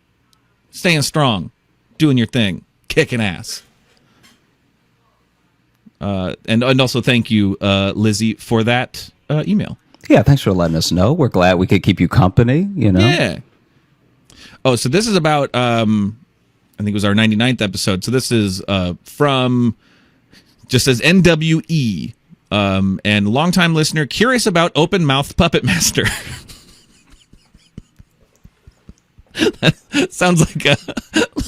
Staying strong. Doing your thing. Kicking ass. And also thank you, Lizzie, for that email. Yeah, thanks for letting us know. We're glad we could keep you company, you know? Yeah. Oh, so this is about... I think it was our 99th episode. So this is from, just says NWE, and longtime listener, curious about open mouth puppet master. That sounds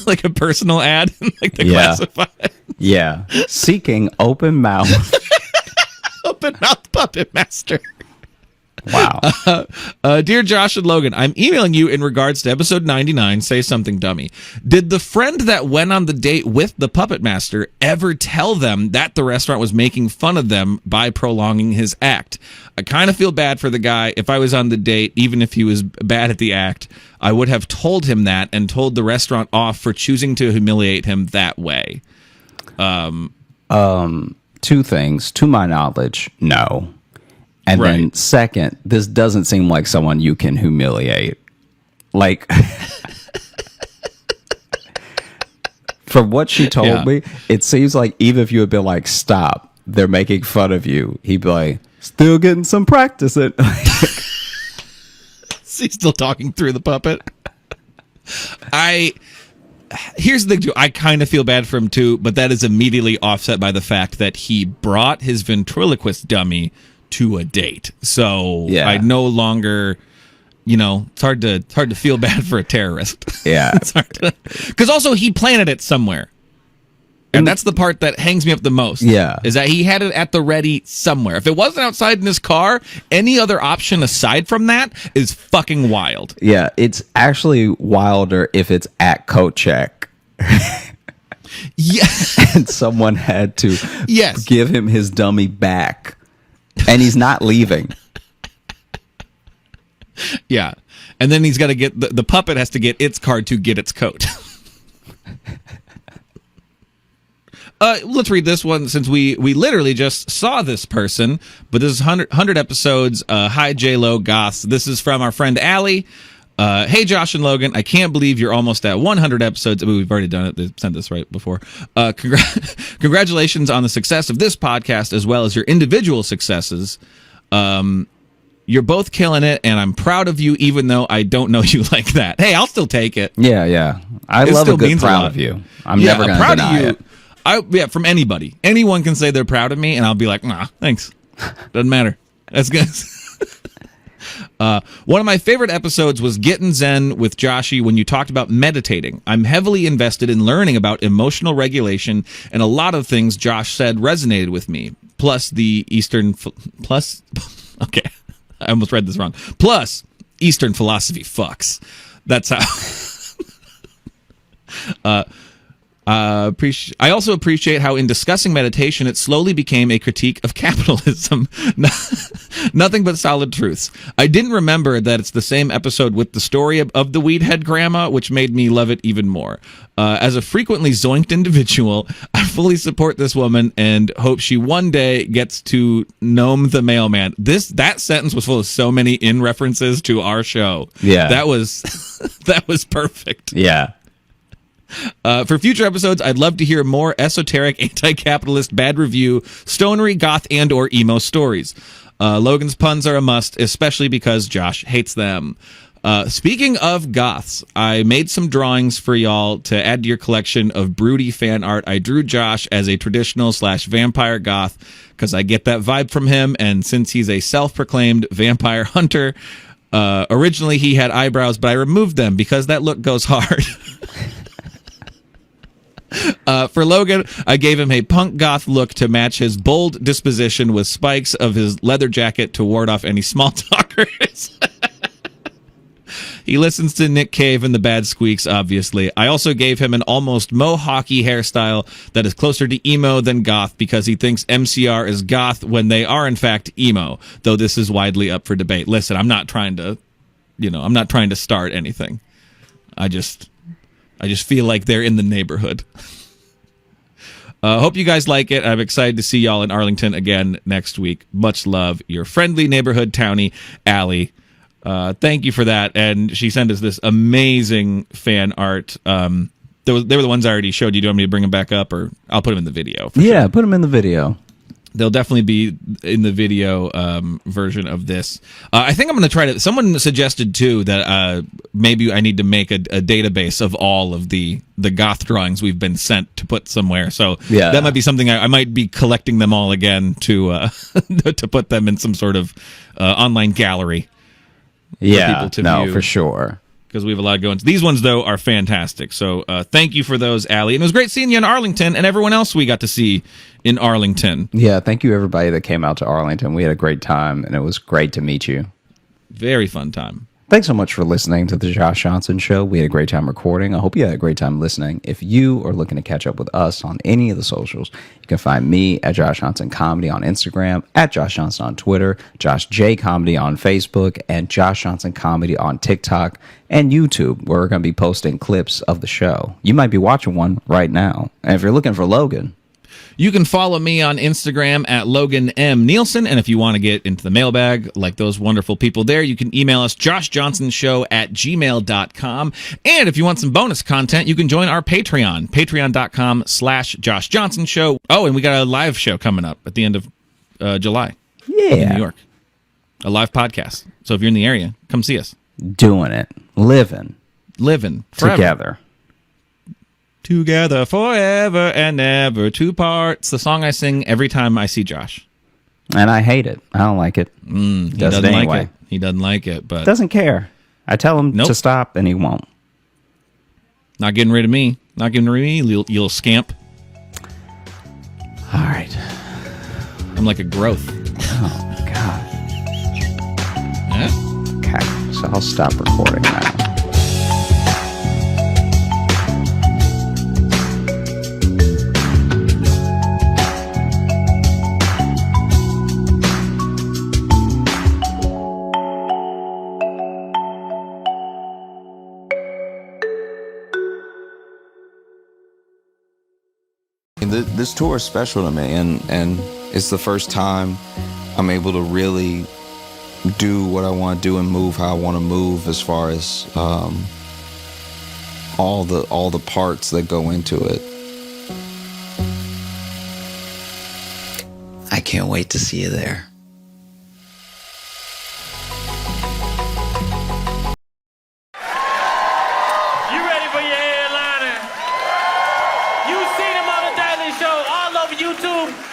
like a personal ad in like the classified. Yeah. Seeking open mouth. Open mouth puppet master. Wow. Dear Josh and Logan, I'm emailing you in regards to episode 99, Say Something Dummy. Did the friend that went on the date with the puppet master ever tell them that the restaurant was making fun of them by prolonging his act? I kind of feel bad for the guy. If I was on the date, even if he was bad at the act, I would have told him that and told the restaurant off for choosing to humiliate him that way. Two things. To my knowledge, no. And then Right. second, this doesn't seem like someone you can humiliate. Like, from what she told me, it seems like even if you had been like, stop, they're making fun of you, he'd be like, still getting some practice in. He's still talking through the puppet. Here's the thing, too. I kind of feel bad for him, too, but that is immediately offset by the fact that he brought his ventriloquist dummy to a date. So I no longer, it's hard to feel bad for a terrorist. Yeah. It's hard to, because also he planted it somewhere. And that's the part that hangs me up the most. Yeah. Is that he had it at the ready somewhere. If it wasn't outside in his car, any other option aside from that is fucking wild. Yeah, it's actually wilder if it's at coat check. Yeah. And someone had to Yes. give him his dummy back. And he's not leaving. Yeah. And then he's got to get, the puppet has to get its card to get its coat. Let's read this one since we literally just saw this person, but this is 100 episodes. Hi, J-Lo Goths. This is from our friend Allie. Hey, Josh and Logan. I can't believe you're almost at 100 episodes. I mean, we've already done it. They sent this right before. Congratulations on the success of this podcast as well as your individual successes. You're both killing it, and I'm proud of you, even though I don't know you like that. Hey, I'll still take it. Yeah. I love a good proud of you. I'm never going to deny it. From anybody. Anyone can say they're proud of me, and I'll be like, nah, thanks. Doesn't matter. That's good. One of my favorite episodes was Getting Zen with Joshy when you talked about meditating. I'm heavily invested in learning about emotional regulation, and a lot of things Josh said resonated with me. Plus the okay, I almost read this wrong. Plus, Eastern philosophy fucks. That's how... I also appreciate how in discussing meditation, it slowly became a critique of capitalism. Nothing but solid truths. I didn't remember that it's the same episode with the story of the weedhead grandma, which made me love it even more. As a frequently zoinked individual, I fully support this woman and hope she one day gets to gnome the mailman. That sentence was full of so many in references to our show. Yeah. That was perfect. Yeah. For future episodes, I'd love to hear more esoteric, anti-capitalist, bad review, stonery, goth, and or emo stories. Logan's puns are a must, especially because Josh hates them. Speaking of goths, I made some drawings for y'all to add to your collection of broody fan art. I drew Josh as a traditional/vampire goth because I get that vibe from him, and since he's a self-proclaimed vampire hunter, originally he had eyebrows, but I removed them because that look goes hard. For Logan, I gave him a punk goth look to match his bold disposition with spikes of his leather jacket to ward off any small talkers. He listens to Nick Cave and the Bad Squeaks, obviously. I also gave him an almost mohawky hairstyle that is closer to emo than goth because he thinks MCR is goth when they are, in fact, emo, though this is widely up for debate. Listen, I'm not trying to start anything. I just feel like they're in the neighborhood. Hope you guys like it. I'm excited to see y'all in Arlington again next week. Much love. Your friendly neighborhood townie, Allie. Thank you for that. And she sent us this amazing fan art. They were the ones I already showed you. Do you want me to bring them back up, or I'll put them in the video? Yeah, put them in the video. They'll definitely be in the video version of this. I think I'm going to try to... Someone suggested, too, that maybe I need to make a database of all of the goth drawings we've been sent to put somewhere. So that might be something I might be collecting them all again to to put them in some sort of online gallery. Yeah, for people to view. For sure. Because we have a lot going. These ones, though, are fantastic. So thank you for those, Allie. And it was great seeing you in Arlington and everyone else we got to see in Arlington. Yeah, thank you, everybody that came out to Arlington. We had a great time, and it was great to meet you. Very fun time. Thanks so much for listening to the Josh Johnson Show. We had a great time recording. I hope you had a great time listening. If you are looking to catch up with us on any of the socials, you can find me at Josh Johnson Comedy on Instagram, at Josh Johnson on Twitter, Josh J Comedy on Facebook, and Josh Johnson Comedy on TikTok and YouTube, where we're going to be posting clips of the show. You might be watching one right now. And if you're looking for Logan... You can follow me on Instagram at Logan M. Nielsen. And if you want to get into the mailbag like those wonderful people there, you can email us joshjohnsonshow@gmail.com. And if you want some bonus content, you can join our Patreon, patreon.com/joshjohnsonshow. Oh, and we got a live show coming up at the end of July in New York. A live podcast. So if you're in the area, come see us. Doing it. Living forever. Together forever and ever to part. It's the song I sing every time I see Josh. And I hate it. I don't like it. He doesn't like it. He doesn't like it, but doesn't care. I tell him to stop, and he won't. Not getting rid of me. Not getting rid of me, you little scamp. All right. I'm like a growth. Oh, God. Yeah? Okay, so I'll stop recording now. This tour is special to me, and it's the first time I'm able to really do what I want to do and move how I want to move, as far as all the parts that go into it. I can't wait to see you there.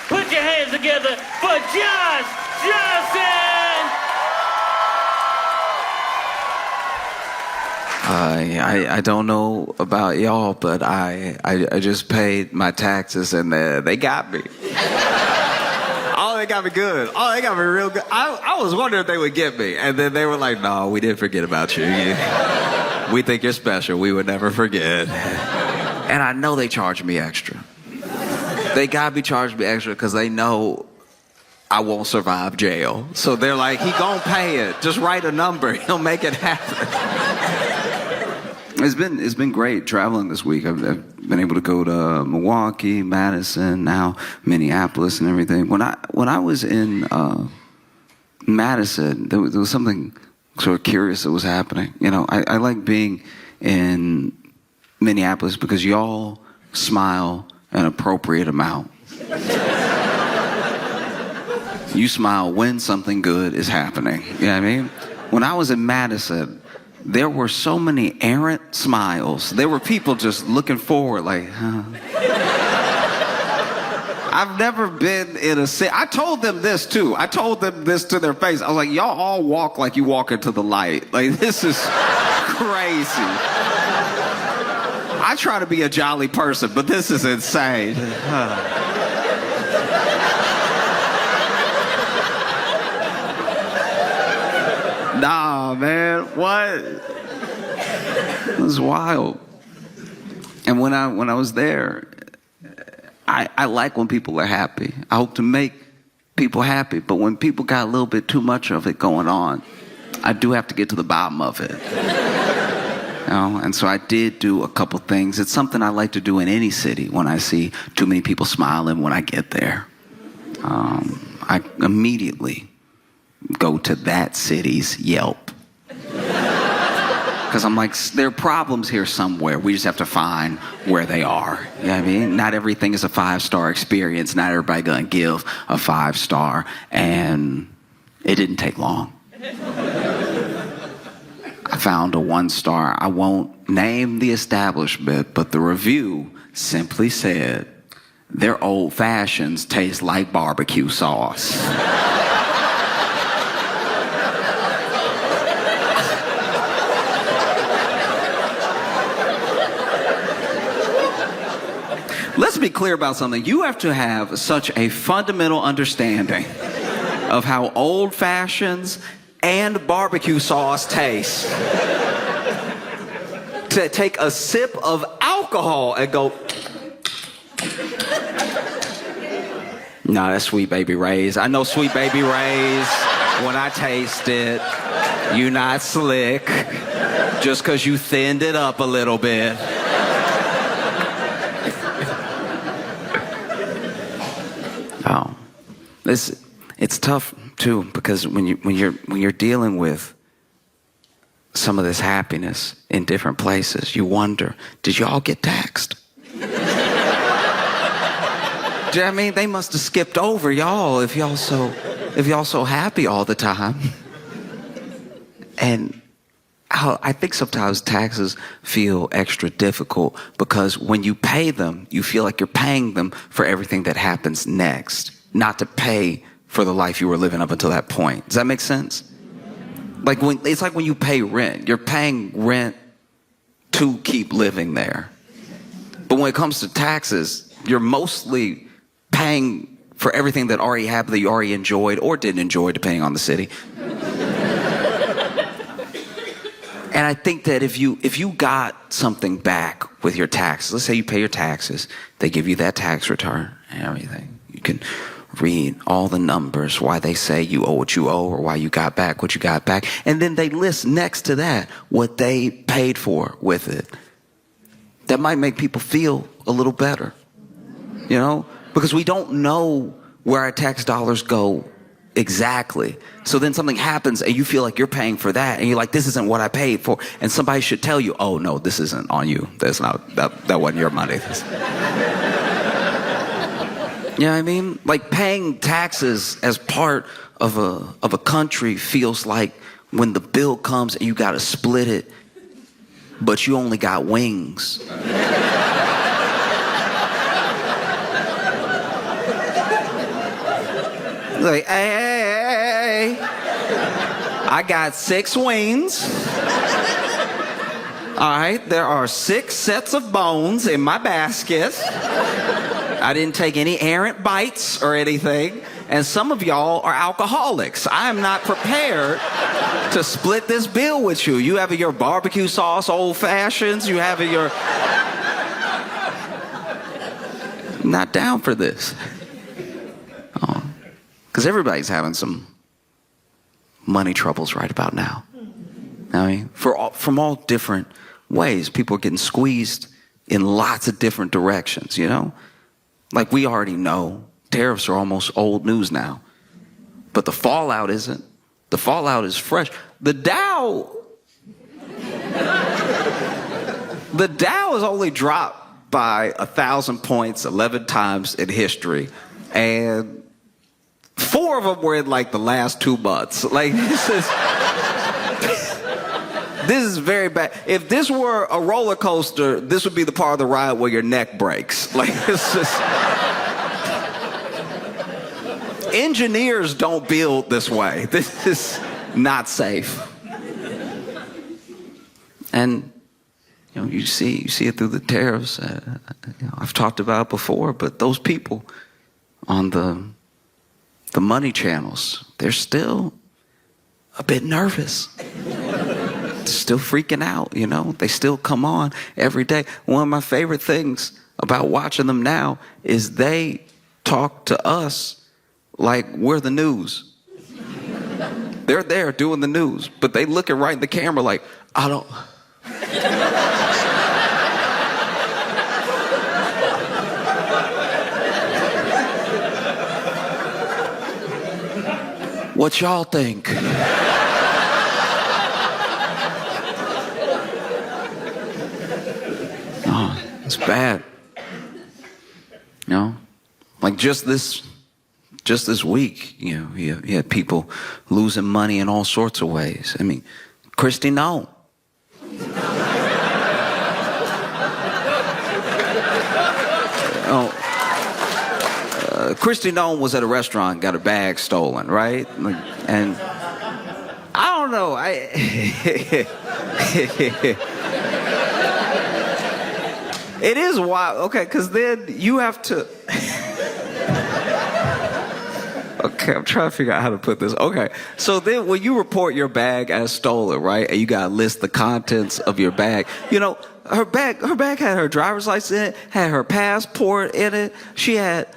Put your hands together for Josh Johnson! I don't know about y'all, but I just paid my taxes, and they got me. Oh, they got me good. Oh, they got me real good. I was wondering if they would get me, and then they were like, "No, we didn't forget about you. We think you're special. We would never forget." And I know they charged me extra. They gotta be charged me extra because they know I won't survive jail. So they're like, he gonna pay it. Just write a number. He'll make it happen. It's been great traveling this week. I've been able to go to Milwaukee, Madison, now Minneapolis and everything. When I was in Madison, there was something sort of curious that was happening. You know, I like being in Minneapolis because y'all smile an appropriate amount. You smile when something good is happening. You know what I mean? When I was in Madison, there were so many errant smiles. There were people just looking forward like, huh. I've never been in a city. I told them this too. I told them this to their face. I was like, y'all all walk like you walk into the light. Like, this is crazy. I try to be a jolly person, but this is insane. Nah, man, what? It was wild. And when I was there, I like when people are happy. I hope to make people happy, but when people got a little bit too much of it going on, I do have to get to the bottom of it. You know, and so I did do a couple things. It's something I like to do in any city when I see too many people smiling when I get there. I immediately go to that city's Yelp. Because I'm like, there are problems here somewhere. We just have to find where they are. You know what I mean? Not everything is a 5-star experience. Not everybody gonna give a 5-star. And it didn't take long. I found a 1-star. I won't name the establishment, but the review simply said, their old fashions taste like barbecue sauce. Let's be clear about something. You have to have such a fundamental understanding of how old fashions and barbecue sauce taste to take a sip of alcohol and go, nah, that's Sweet Baby Ray's. I know Sweet Baby Ray's. When I taste it, you're not slick just because you thinned it up a little bit. it's tough too, because when you're dealing with some of this happiness in different places, you wonder, did y'all get taxed? Do you know what I mean? They must have skipped over y'all if y'all so happy all the time. And I think sometimes taxes feel extra difficult because when you pay them, you feel like you're paying them for everything that happens next, not to pay for the life you were living up until that point. Does that make sense? It's like when you pay rent. You're paying rent to keep living there. But when it comes to taxes, you're mostly paying for everything that already happened, that you already enjoyed or didn't enjoy, depending on the city. And I think that if you got something back with your taxes, let's say you pay your taxes, they give you that tax return and everything. You can read all the numbers, why they say you owe what you owe or why you got back what you got back. And then they list next to that what they paid for with it. That might make people feel a little better, you know, because we don't know where our tax dollars go exactly. So then something happens and you feel like you're paying for that and you're like, this isn't what I paid for. And somebody should tell you, oh no, this isn't on you. That's not, that wasn't your money. You know what I mean? Like paying taxes as part of a country feels like when the bill comes and you got to split it, but you only got wings. Like, hey, I got 6 wings. All right, there are 6 sets of bones in my basket. I didn't take any errant bites or anything. And some of y'all are alcoholics. I am not prepared to split this bill with you. You have your barbecue sauce old fashions. You have your... I'm not down for this. Because everybody's having some money troubles right about now. I mean, from all different ways. People are getting squeezed in lots of different directions, you know? Like we already know, tariffs are almost old news now. But the fallout isn't. The fallout is fresh. The Dow has only dropped by 1,000 points 11 times in history. And 4 of them were in like the last 2 months. Like this is very bad. If this were a roller coaster, this would be the part of the ride where your neck breaks. Like it's just... Engineers don't build this way. This is not safe. And you know, you see it through the tariffs. I've talked about it before, but those people on the money channels, they're still a bit nervous. They're still freaking out, you know. They still come on every day. One of my favorite things about watching them now is they talk to us like we're the news. They're there doing the news, but they looking right in the camera like, I don't... What y'all think? Oh, it's bad. You know, like just this week, you know, you had people losing money in all sorts of ways. I mean, Christy Noah. Christy Noah was at a restaurant, got her bag stolen, right? And I don't know. It is wild. Okay, because then you have to... Okay, I'm trying to figure out how to put this. Okay, so then when you report your bag as stolen, right, and you got to list the contents of your bag, you know, her bag had her driver's license in it, had her passport in it. She had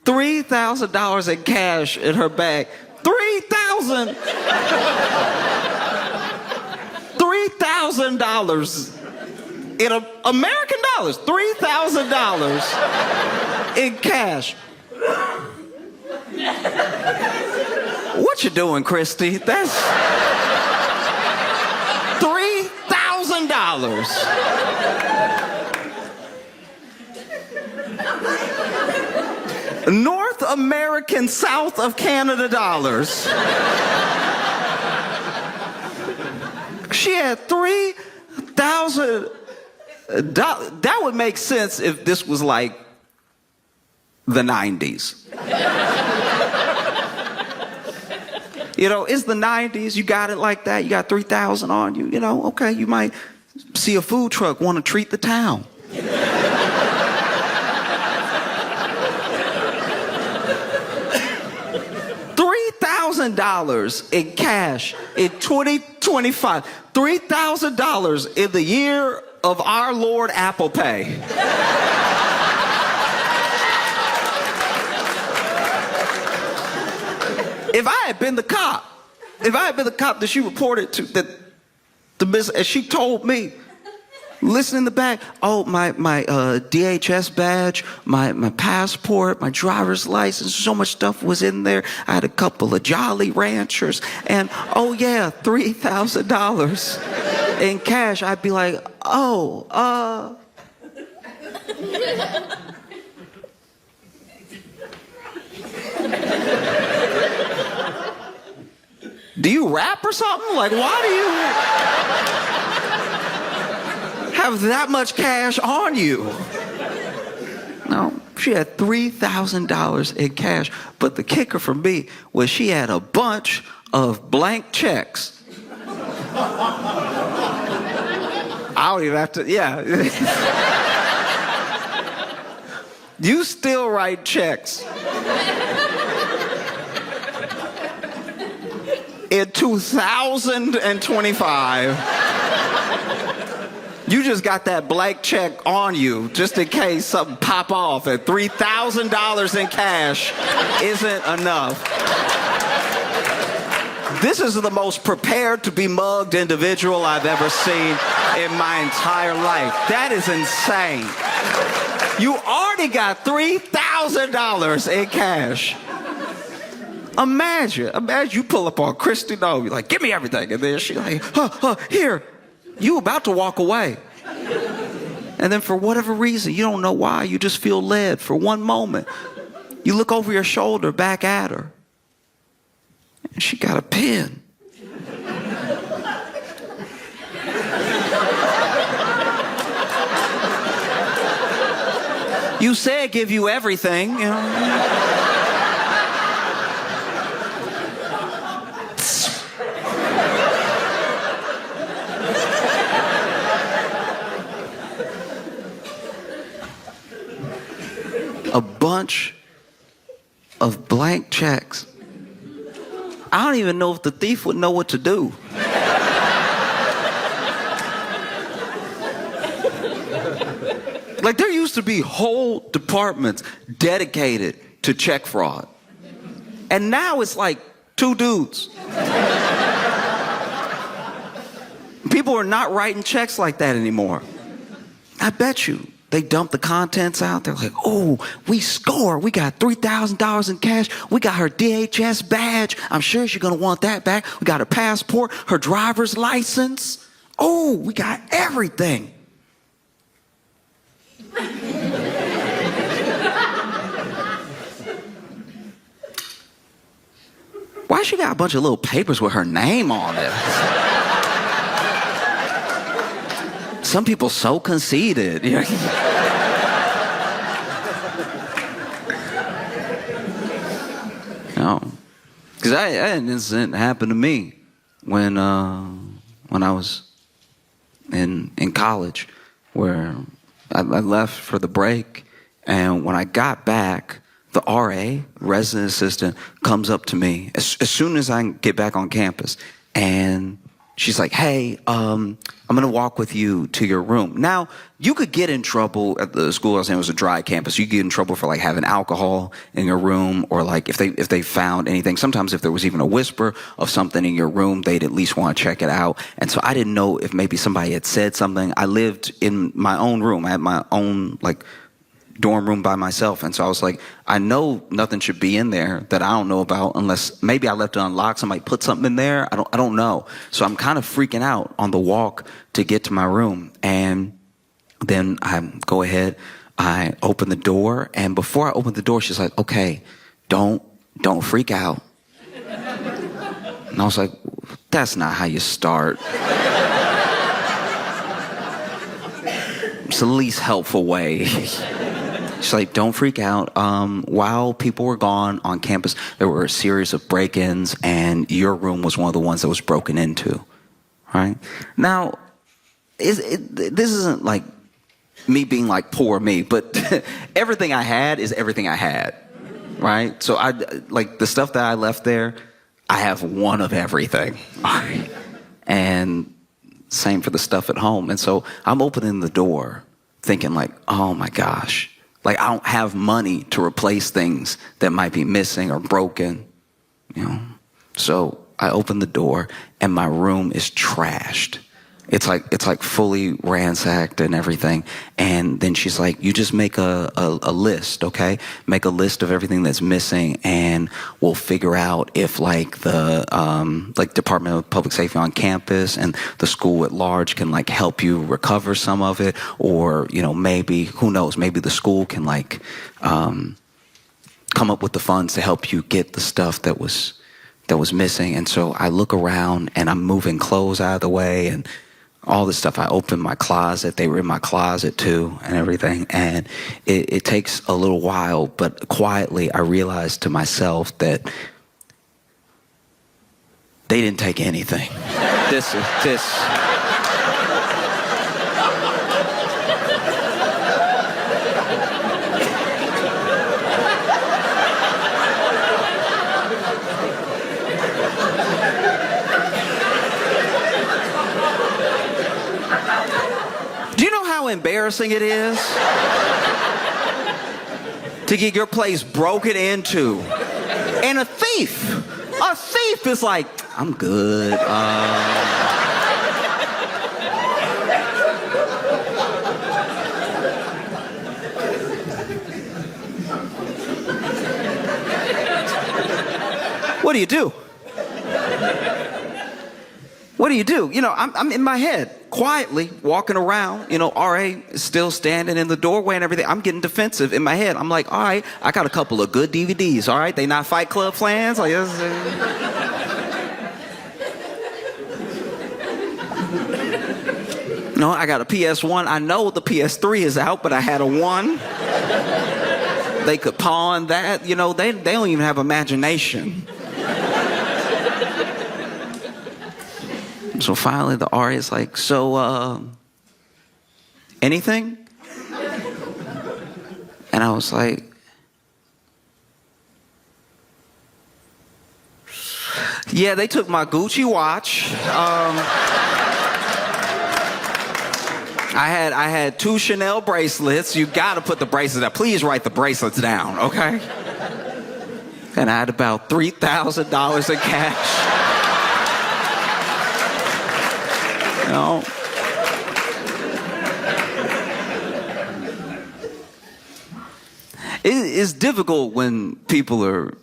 $3,000 in cash in her bag. $3,000 in American dollars. $3,000 in cash. What you doing, Christy? That's $3,000. North American, South of Canada dollars. She had $3,000. That would make sense if this was like the 90s. You know, it's the 90s. You got it like that. You got 3,000 on you. You know, okay, you might see a food truck, want to treat the town. $3,000 in cash in 2025. $3,000 in the year of our Lord Apple Pay. If I had been the cop that she reported to, that the business, and she told me, listen in the back, oh, my DHS badge, my passport, my driver's license, so much stuff was in there. I had a couple of Jolly Ranchers, and oh yeah, $3,000 in cash. I'd be like, oh, do you rap or something? Like, why do you have that much cash on you? No, she had $3,000 in cash. But the kicker for me was she had a bunch of blank checks. I don't even have to, yeah. You still write checks. In 2025, you just got that blank check on you just in case something pop off, and $3,000 in cash isn't enough. This is the most prepared to be mugged individual I've ever seen in my entire life. That is insane. You already got $3,000 in cash. Imagine you pull up on Christy Noah, you're like, give me everything. And then she's like, here, you about to walk away. And then for whatever reason, you don't know why, you just feel led for one moment. You look over your shoulder back at her, and she got a pen. You said give you everything, you know. A bunch of blank checks. I don't even know if the thief would know what to do. Like, there used to be whole departments dedicated to check fraud. And now it's like 2 dudes. People are not writing checks like that anymore. I bet you. They dump the contents out. They're like, oh, we score. We got $3,000 in cash. We got her DHS badge. I'm sure she's going to want that back. We got her passport, her driver's license. Oh, we got everything. Why she got a bunch of little papers with her name on it? Some people so conceited. No, because I had an incident happen to me when I was in college, where I left for the break, and when I got back, the RA, resident assistant, comes up to me as soon as I get back on campus, and she's like, hey, I'm going to walk with you to your room. Now, you could get in trouble at the school I was in. It was a dry campus. You could get in trouble for like having alcohol in your room, or like if they found anything. Sometimes if there was even a whisper of something in your room, they'd at least want to check it out. And so I didn't know if maybe somebody had said something. I lived in my own room. I had my own like dorm room by myself. And so I was like, I know nothing should be in there that I don't know about, unless maybe I left it unlocked. Somebody put something in there. I don't know. So I'm kind of freaking out on the walk to get to my room. And then I go ahead, I open the door. And before I open the door, she's like, okay, don't freak out. And I was like, that's not how you start. It's the least helpful way. She's like, don't freak out. While people were gone on campus, there were a series of break-ins, and your room was one of the ones that was broken into. All right? Now, this isn't like me being like poor me, but everything I had is everything I had. Right? So I like the stuff that I left there, I have one of everything. All right? And same for the stuff at home. And so I'm opening the door thinking like, oh my gosh, like I don't have money to replace things that might be missing or broken, you know? So I open the door and my room is trashed. It's like fully ransacked and everything. And then she's like, you just make a list, okay? Make a list of everything that's missing, and we'll figure out if like the like Department of Public Safety on campus and the school at large can like help you recover some of it, or you know, maybe, who knows, maybe the school can like come up with the funds to help you get the stuff that was missing. And so I look around and I'm moving clothes out of the way and all this stuff. I opened my closet. They were in my closet too and everything. And it takes a little while, but quietly I realized to myself that they didn't take anything. This. How embarrassing it is to get your place broken into, and a thief is like, I'm good. What do you do? What do you do? You know, I'm in my head, quietly walking around. You know, RA is still standing in the doorway and everything. I'm getting defensive in my head. I'm like, all right, I got a couple of good DVDs. All right, they not Fight Club fans. Like, no, I got a PS1. I know the PS3 is out, but I had a 1. They could pawn that. You know, they don't even have imagination. So finally the RA is like, so, anything? And I was like, yeah, they took my Gucci watch. I had 2 Chanel bracelets. You gotta put the bracelets down. Please write the bracelets down, okay? And I had about $3,000 in cash. No. It's difficult when people are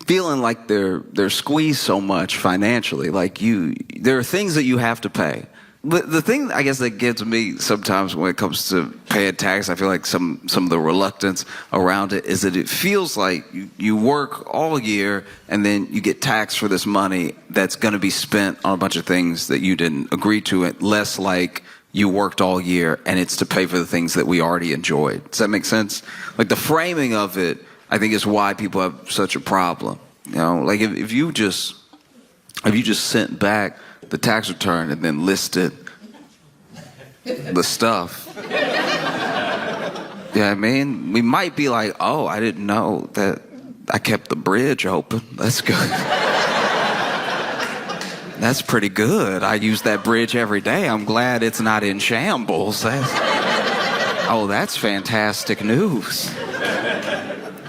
feeling like they're squeezed so much financially. Like there are things that you have to pay. The thing I guess that gets me sometimes when it comes to paying tax, I feel like some of the reluctance around it is that it feels like you work all year and then you get taxed for this money that's going to be spent on a bunch of things that you didn't agree to. It less like you worked all year and it's to pay for the things that we already enjoyed. Does that make sense? Like the framing of it, I think, is why people have such a problem. You know, like if you just sent back the tax return and then listed the stuff. Yeah, I mean, we might be like, oh, I didn't know that I kept the bridge open. That's good. That's pretty good. I use that bridge every day. I'm glad it's not in shambles. That's fantastic news.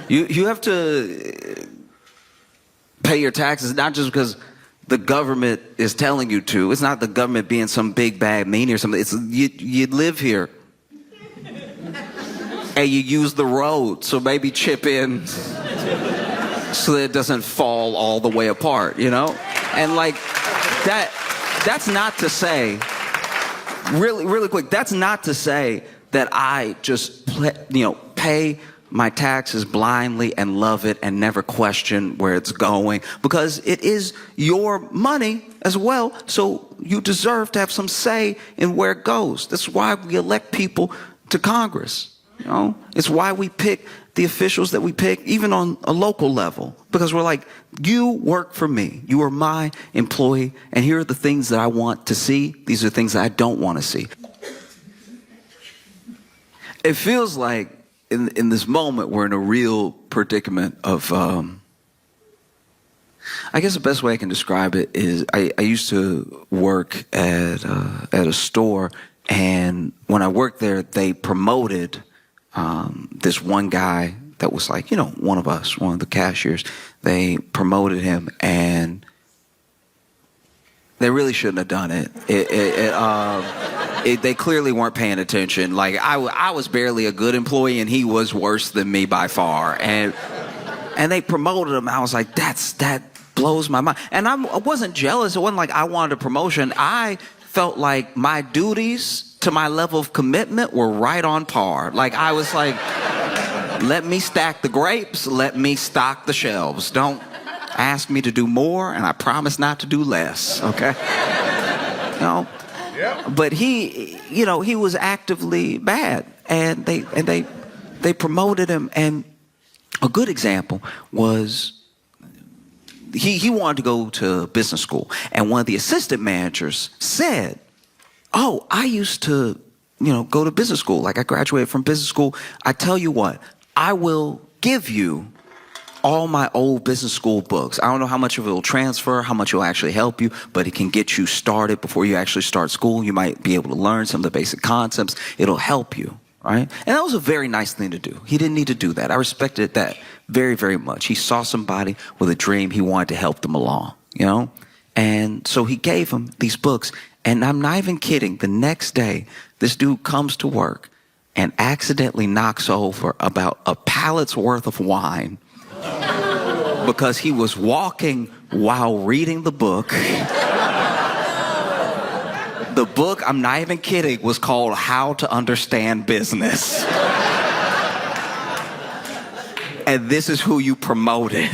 You have to pay your taxes not just because the government is telling you to. It's not the government being some big bad meanie or something. It's you live here. and you use the road, so maybe chip in so that it doesn't fall all the way apart, you know? And like that's not to say, really quick, that's not to say that I just pay my taxes blindly and love it and never question where it's going, because it is your money as well, so you deserve to have some say in where it goes. That's why we elect people to Congress. You know, it's why we pick the officials that we pick, even on a local level, because we're like, you work for me. You are my employee, and here are the things that I want to see. These are the things that I don't want to see. It feels like in this moment we're in a real predicament of, I guess the best way I can describe it is I used to work at a store, and when I worked there, they promoted this one guy that was like, one of us, one of the cashiers. They promoted him, and they really shouldn't have done it. They clearly weren't paying attention. Like I was barely a good employee, and he was worse than me by far. And they promoted him. I was like, that blows my mind. And I wasn't jealous. It wasn't like I wanted a promotion. I felt like my duties to my level of commitment were right on par. Like I was like, let me stack the grapes, let me stock the shelves. Don't ask me to do more, and I promise not to do less, okay? Yep. But he was actively bad, and they promoted him. And a good example was he wanted to go to business school, and one of the assistant managers said, "Oh, I used to, go to business school. Like I graduated from business school. I tell you what, I will give you all my old business school books. I don't know how much of it will transfer, how much it will actually help you, but it can get you started before you actually start school. You might be able to learn some of the basic concepts. It'll help you." Right? And that was a very nice thing to do. He didn't need to do that. I respected that very, very much. He saw somebody with a dream. He wanted to help them along, And so he gave him these books. And I'm not even kidding. The next day, this dude comes to work and accidentally knocks over about a pallet's worth of wine because he was walking while reading the book. The book, I'm not even kidding, was called How to Understand Business. And this is who you promoted.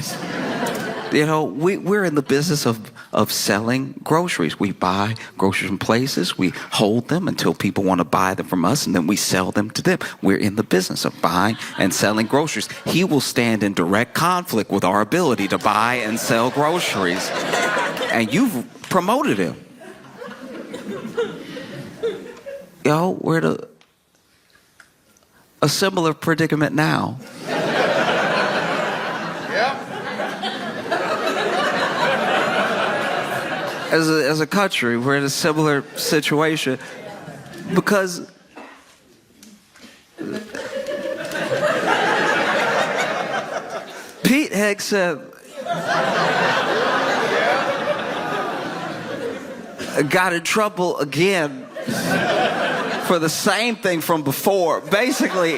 We're in the business of selling groceries. We buy groceries from places, we hold them until people want to buy them from us, and then we sell them to them. We're in the business of buying and selling groceries. He will stand in direct conflict with our ability to buy and sell groceries. And you've promoted him. We're in a similar predicament now. As a country, we're in a similar situation because Pete Hegseth got in trouble again for the same thing from before. Basically,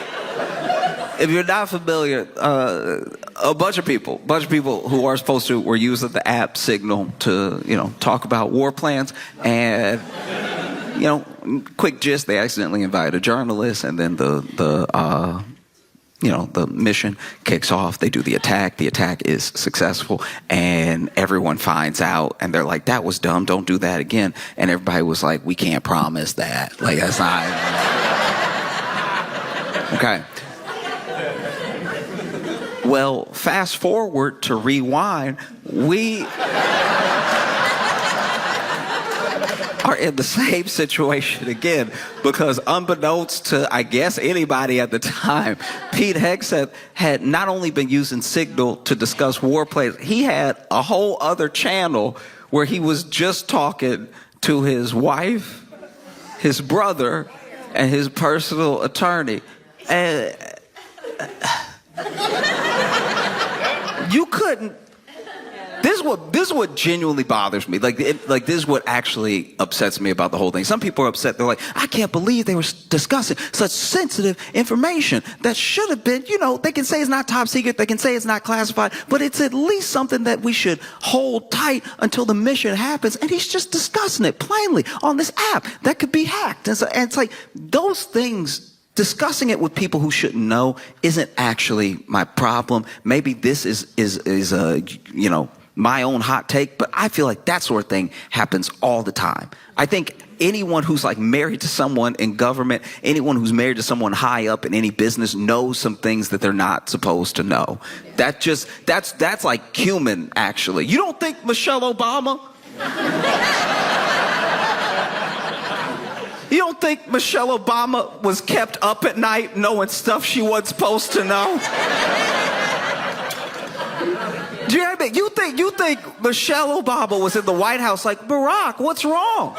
if you're not familiar, a bunch of people who are supposed to were using the app Signal to, talk about war plans. And, quick gist, they accidentally invited a journalist, and then the mission kicks off. They do the attack. The attack is successful, and everyone finds out, and they're like, "That was dumb. Don't do that again." And everybody was like, "We can't promise that. Like, that's not." Okay. Well, fast forward to rewind, we are in the same situation again, because unbeknownst to, I guess, anybody at the time, Pete Hegseth had not only been using Signal to discuss war plays, he had a whole other channel where he was just talking to his wife, his brother, and his personal attorney. And you couldn't. This is what genuinely bothers me. Like this is what actually upsets me about the whole thing. Some people are upset. They're like, I can't believe they were discussing such sensitive information that should have been, they can say it's not top secret. They can say it's not classified, but it's at least something that we should hold tight until the mission happens. And he's just discussing it plainly on this app that could be hacked. And it's like those things, discussing it with people who shouldn't know isn't actually my problem. Maybe this is my own hot take, but I feel like that sort of thing happens all the time. I think anyone who's like married to someone in government, anyone who's married to someone high up in any business knows some things that they're not supposed to know. That's like human, actually. You don't think Michelle Obama? You don't think Michelle Obama was kept up at night knowing stuff she wasn't supposed to know? Do you hear me? You think Michelle Obama was in the White House like, Barack, what's wrong?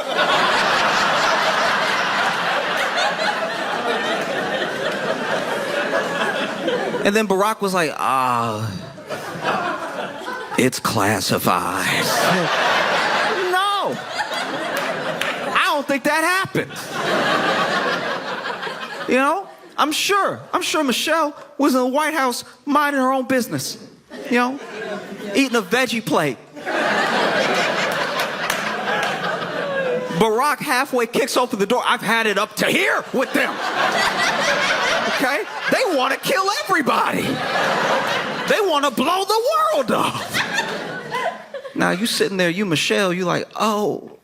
And then Barack was like, it's classified. No. I don't think that happened. I'm sure Michelle was in the White House minding her own business. Eating a veggie plate. Barack halfway kicks open the door. I've had it up to here with them. Okay? They want to kill everybody. They want to blow the world up. Now you sitting there, you Michelle, you like, oh,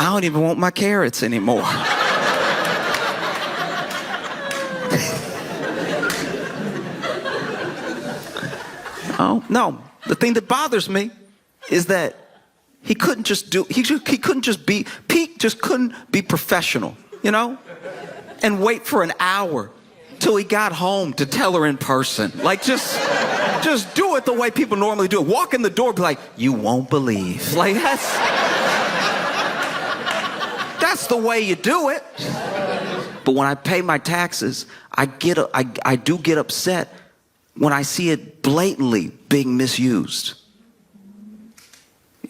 I don't even want my carrots anymore. Oh, no. The thing that bothers me is that Pete just couldn't be professional, and wait for an hour till he got home to tell her in person. Like, just do it the way people normally do it. Walk in the door, be like, you won't believe. Like, that's the way you do it. But when I pay my taxes, I do get upset when I see it blatantly being misused.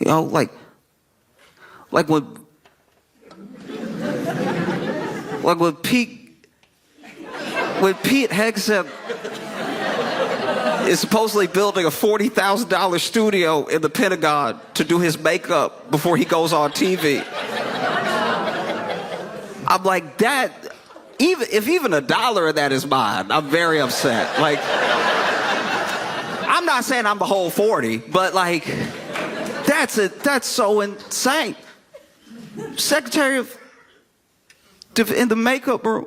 Like when Pete Hegseth is supposedly building a $40,000 studio in the Pentagon to do his makeup before he goes on TV. I'm like, that, if even $1 of that is mine, I'm very upset. Like, I'm not saying I'm the whole 40, but like, that's so insane. Secretary in the makeup room.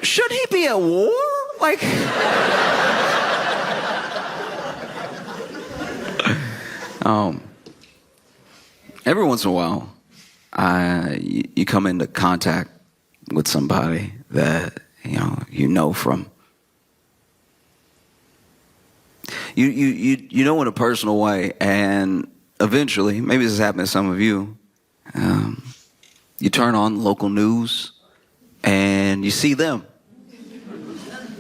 Should he be at war? Like, every once in a while, you come into contact with somebody that from. You know in a personal way, and eventually, maybe this has happened to some of you, you turn on local news and you see them.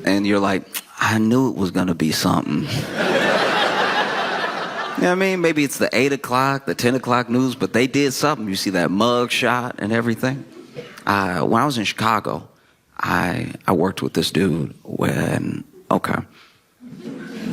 And you're like, I knew it was going to be something. You know what I mean? Maybe it's the 8 o'clock, the 10 o'clock news, but they did something. You see that mug shot and everything. When I was in Chicago, I worked with this dude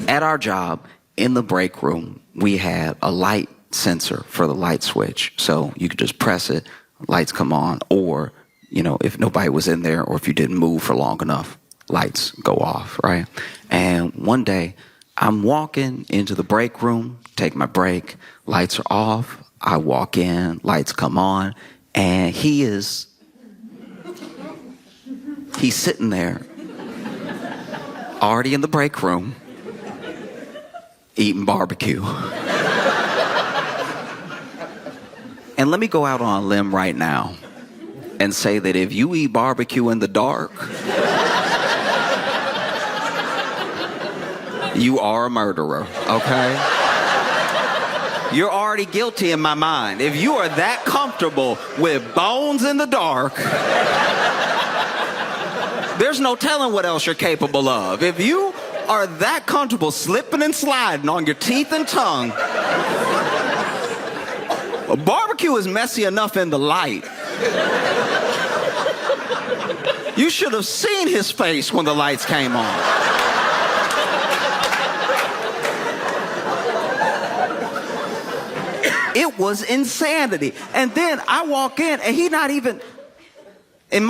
at our job, in the break room, we had a light sensor for the light switch. So you could just press it, lights come on, or, if nobody was in there or if you didn't move for long enough, lights go off, right? And one day, I'm walking into the break room, take my break, lights are off, I walk in, lights come on, and he's sitting there, already in the break room, eating barbecue. And let me go out on a limb right now and say that if you eat barbecue in the dark, you are a murderer, okay? You're already guilty in my mind. If you are that comfortable with bones in the dark, there's no telling what else you're capable of. If you are that comfortable slipping and sliding on your teeth and tongue. A barbecue is messy enough in the light. You should have seen his face when the lights came on. It was insanity. And then I walk in and he not even, if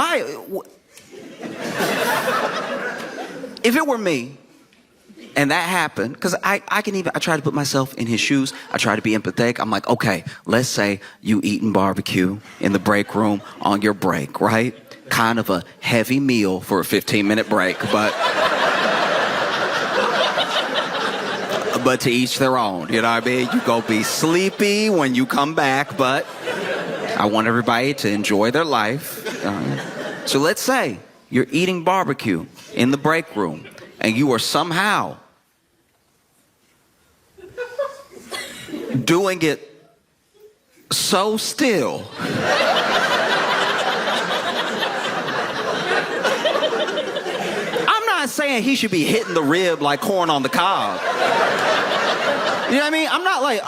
it were me and that happened, because I try to put myself in his shoes. I try to be empathetic. I'm like, okay, let's say you eating barbecue in the break room on your break, right? Kind of a heavy meal for a 15-minute break, but to each their own, you know what I mean? You go be sleepy when you come back, but I want everybody to enjoy their life. So let's say you're eating barbecue in the break room and you are somehow doing it so still I'm not saying he should be hitting the rib like corn on the cob. You know what I mean? I'm not like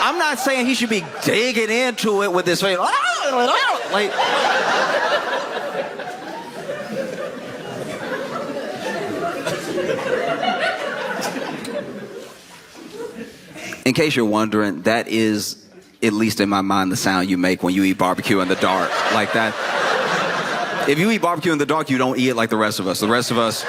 I'm not saying he should be digging into it with his face. Like, in case you're wondering, that is, at least in my mind, the sound you make when you eat barbecue in the dark. Like that. If you eat barbecue in the dark, you don't eat it like the rest of us. The rest of us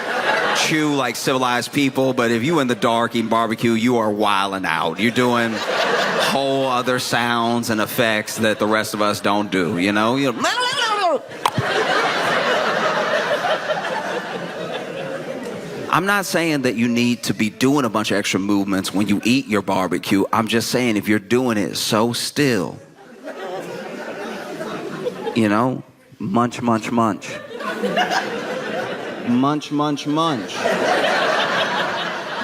chew like civilized people, but if you in the dark eating barbecue, you are wilding out. You're doing whole other sounds and effects that the rest of us don't do, you know? I'm not saying that you need to be doing a bunch of extra movements when you eat your barbecue. I'm just saying if you're doing it so still, you know, munch, munch, munch. Munch, munch, munch.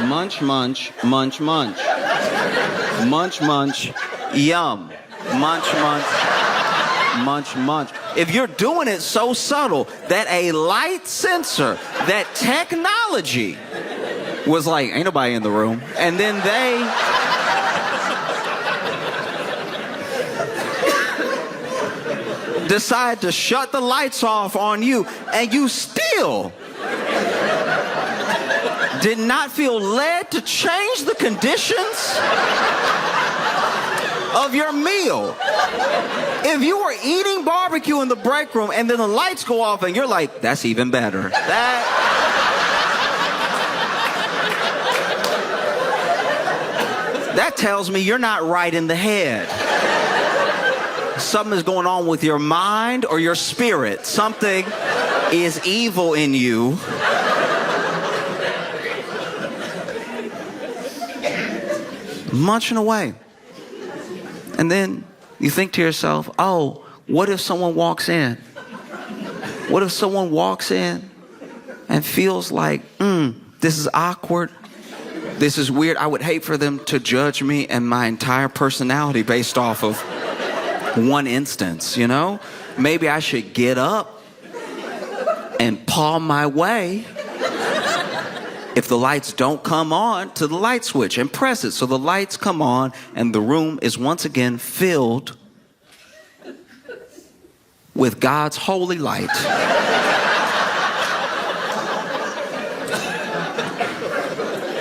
Munch, munch, munch, munch. Munch, munch, yum. Munch, munch, munch, munch. If you're doing it so subtle that a light sensor, that technology was like, ain't nobody in the room. And then they decide to shut the lights off on you, and you still did not feel led to change the conditions of your meal. If you were eating barbecue in the break room and then the lights go off and you're like, that's even better. That tells me you're not right in the head. Something is going on with your mind or your spirit. Something is evil in you. Munching away. And then you think to yourself, oh, what if someone walks in? What if someone walks in and feels like, this is awkward, this is weird. I would hate for them to judge me and my entire personality based off of one instance, you know? Maybe I should get up and paw my way, if the lights don't come on, to the light switch and press it so the lights come on and the room is once again filled with God's holy light.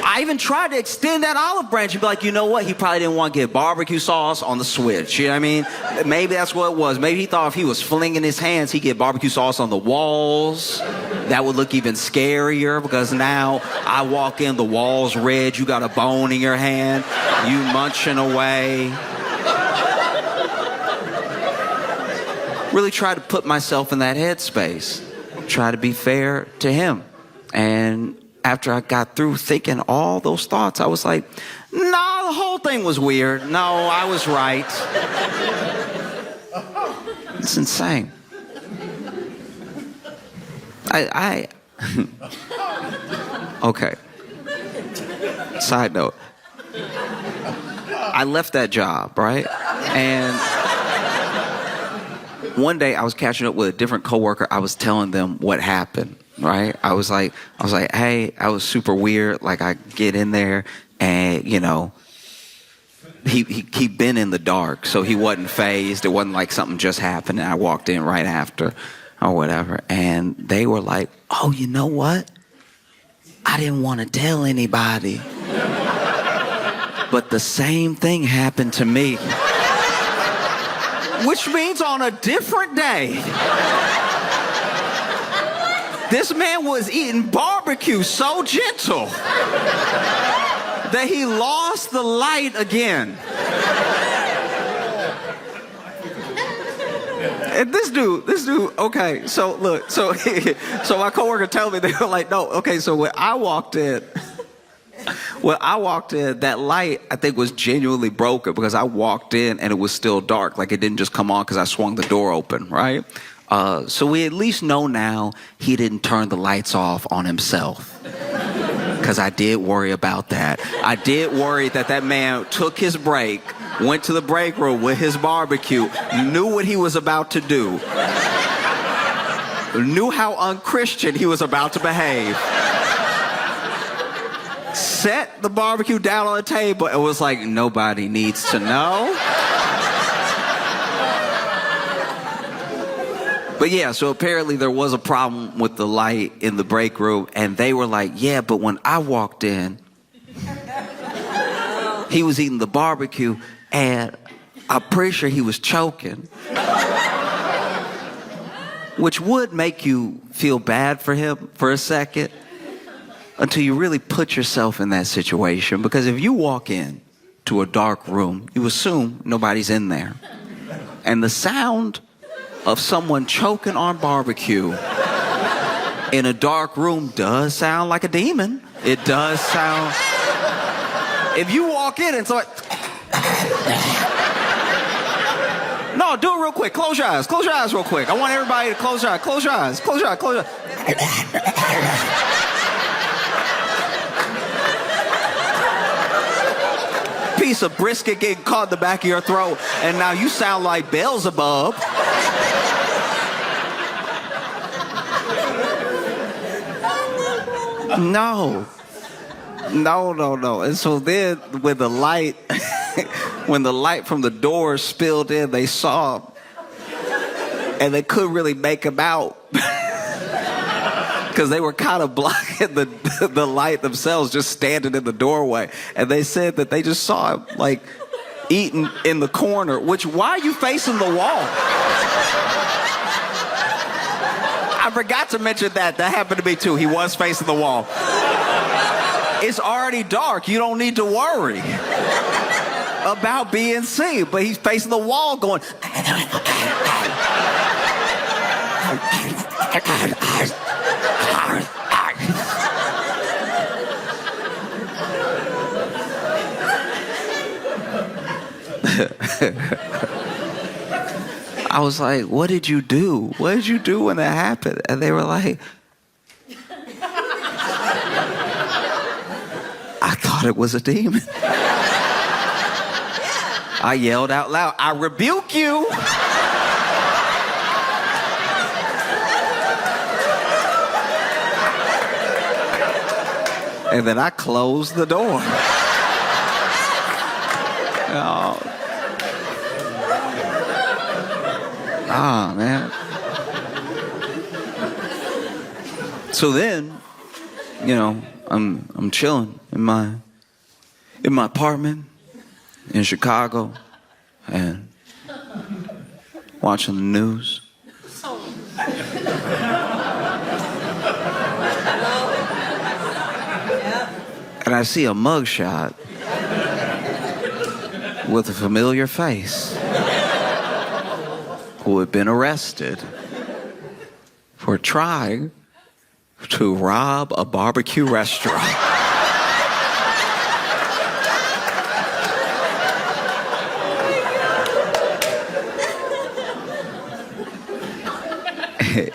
I even tried to extend that olive branch and be like, you know what? He probably didn't want to get barbecue sauce on the switch. You know what I mean? Maybe that's what it was. Maybe he thought if he was flinging his hands, he'd get barbecue sauce on the walls. That would look even scarier because now I walk in, the wall's red, you got a bone in your hand, you munching away. Really try to put myself in that headspace. Try to be fair to him. And after I got through thinking all those thoughts, I was like, nah, the whole thing was weird. No, I was right. It's insane. Okay. Side note. I left that job, right? And one day I was catching up with a different coworker. I was telling them what happened, right? I was like, hey, I was super weird. Like, I get in there and, you know, he'd been in the dark, so he wasn't phased. It wasn't like something just happened and I walked in right after or whatever. And they were like, oh, you know what? I didn't want to tell anybody. But the same thing happened to me. Which means on a different day, this man was eating barbecue so gentle that he lost the light again. And this dude, okay, so look, so my coworker told me, they were like, no, okay, so when I walked in, that light, I think, was genuinely broken because I walked in and it was still dark. Like, it didn't just come on because I swung the door open, right? So we at least know now he didn't turn the lights off on himself. Because I did worry about that. I did worry that man took his break, went to the break room with his barbecue, knew what he was about to do, knew how unchristian he was about to behave, set the barbecue down on the table and was like, nobody needs to know. But yeah, so apparently there was a problem with the light in the break room, and they were like, yeah, but when I walked in, he was eating the barbecue, and I'm pretty sure he was choking. Which would make you feel bad for him for a second, until you really put yourself in that situation. Because if you walk in to a dark room, you assume nobody's in there. And the sound of someone choking on barbecue in a dark room does sound like a demon. It does sound. If you walk in and start. No, do it real quick. Close your eyes. Close your eyes real quick. I want everybody to close your eyes. Close your eyes. Close your eyes. Close your eyes. Piece of brisket getting caught in the back of your throat, and now you sound like Beelzebub. No. And so then when the light from the door spilled in, they saw him. And they couldn't really make him out. Because they were kind of blocking the light themselves, just standing in the doorway. And they said that they just saw him, like, eating in the corner. Which, why are you facing the wall? I forgot to mention that. That happened to me too. He was facing the wall. It's already dark. You don't need to worry about being seen. But he's facing the wall going... I was like, what did you do? What did you do when that happened? And they were like, I thought it was a demon. I yelled out loud, I rebuke you. And then I closed the door. Oh, man. So then, you know, I'm chilling in my apartment in Chicago and watching the news. And I see a mugshot with a familiar face who had been arrested for trying to rob a barbecue restaurant.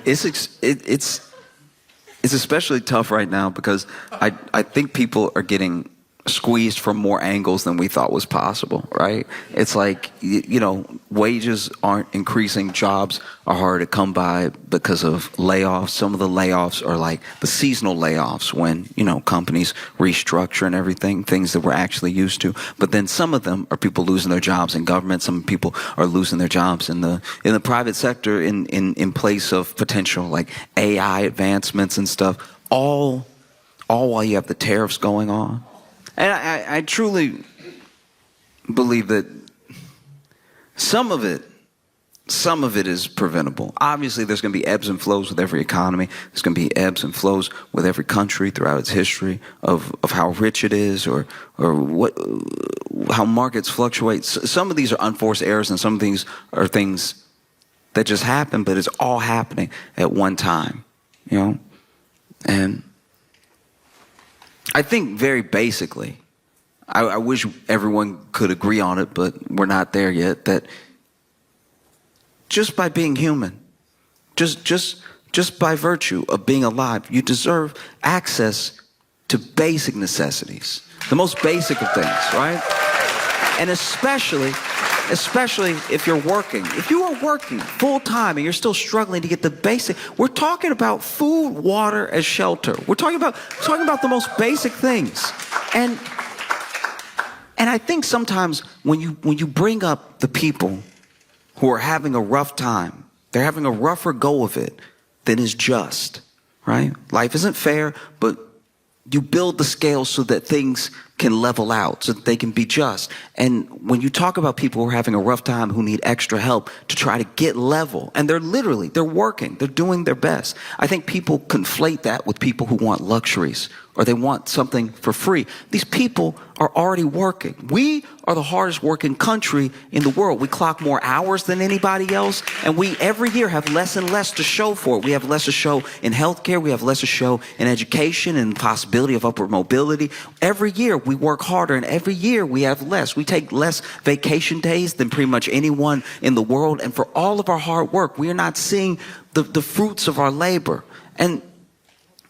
It's especially tough right now because I think people are getting squeezed from more angles than we thought was possible, right? It's like, wages aren't increasing, jobs are hard to come by because of layoffs. Some of the layoffs are like the seasonal layoffs when, companies restructure and everything, things that we're actually used to. But then some of them are people losing their jobs in government. Some people are losing their jobs in the private sector in place of potential like AI advancements and stuff, all while you have the tariffs going on. And I truly believe that some of it is preventable. Obviously, there's going to be ebbs and flows with every economy. There's going to be ebbs and flows with every country throughout its history of how rich it is or how markets fluctuate. Some of these are unforced errors, and some of these are things that just happen, but it's all happening at one time, And I think very basically, I wish everyone could agree on it, but we're not there yet, that just by being human, just by virtue of being alive, you deserve access to basic necessities, the most basic of things, right? And especially if you're working. If you are working full time and you're still struggling to get the basic, we're talking about food, water, and shelter. We're talking about the most basic things. And I think sometimes when you bring up the people who are having a rough time, they're having a rougher go of it than is just, right? Life isn't fair, but you build the scale so that things can level out, so that they can be just. And when you talk about people who are having a rough time, who need extra help to try to get level, and they're working, they're doing their best. I think people conflate that with people who want luxuries or they want something for free. These people are already working. We are the hardest working country in the world. We clock more hours than anybody else, and we every year have less and less to show for it. We have less to show in healthcare. We have less to show in education and possibility of upward mobility. Every year we work harder, and every year we have less. We take less vacation days than pretty much anyone in the world, and for all of our hard work, we are not seeing the fruits of our labor.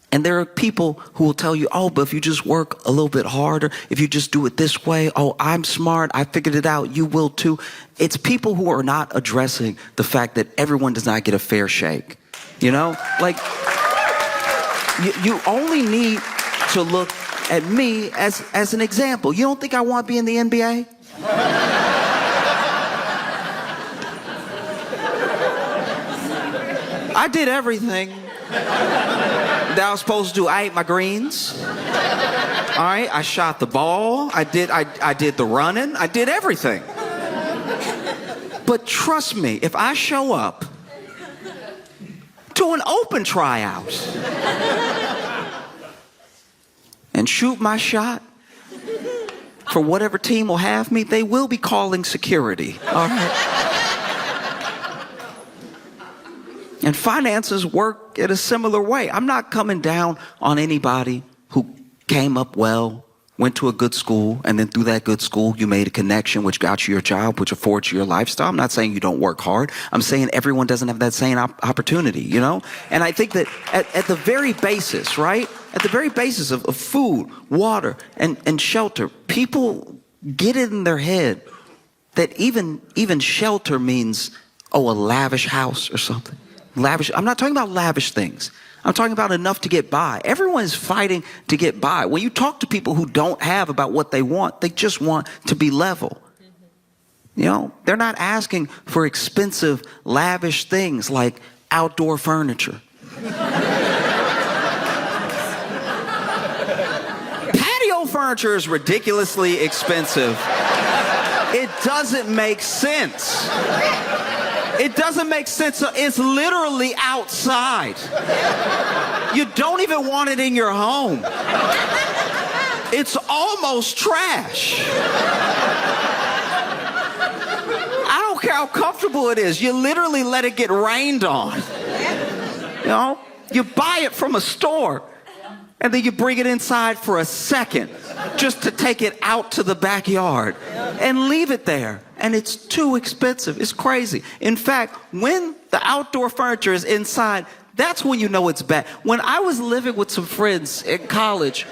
And there are people who will tell you, oh, but if you just work a little bit harder, if you just do it this way, oh, I'm smart, I figured it out, you will too. It's people who are not addressing the fact that everyone does not get a fair shake. Like, you only need to look at me as an example. You don't think I want to be in the NBA? I did everything that I was supposed to do. I ate my greens. All right, I shot the ball. I did the running. I did everything. But trust me, if I show up to an open tryout and shoot my shot for whatever team will have me, they will be calling security. All right. And finances work in a similar way. I'm not coming down on anybody who came up well, went to a good school, and then through that good school, you made a connection which got you your job, which affords you your lifestyle. I'm not saying you don't work hard. I'm saying everyone doesn't have that same opportunity, And I think that at the very basis, right? At the very basis of food, water, and shelter, people get it in their head that even shelter means, a lavish house or something. Lavish. I'm not talking about lavish things. I'm talking about enough to get by. Everyone is fighting to get by. When you talk to people who don't have about what they want, they just want to be level. They're not asking for expensive, lavish things like outdoor furniture. Patio furniture is ridiculously expensive. It doesn't make sense. It doesn't make sense. It's literally outside. You don't even want it in your home. It's almost trash. I don't care how comfortable it is. You literally let it get rained on. You buy it from a store, and then you bring it inside for a second just to take it out to the backyard and leave it there. And it's too expensive. It's crazy. In fact, when the outdoor furniture is inside, that's when you know it's bad. When I was living with some friends in college,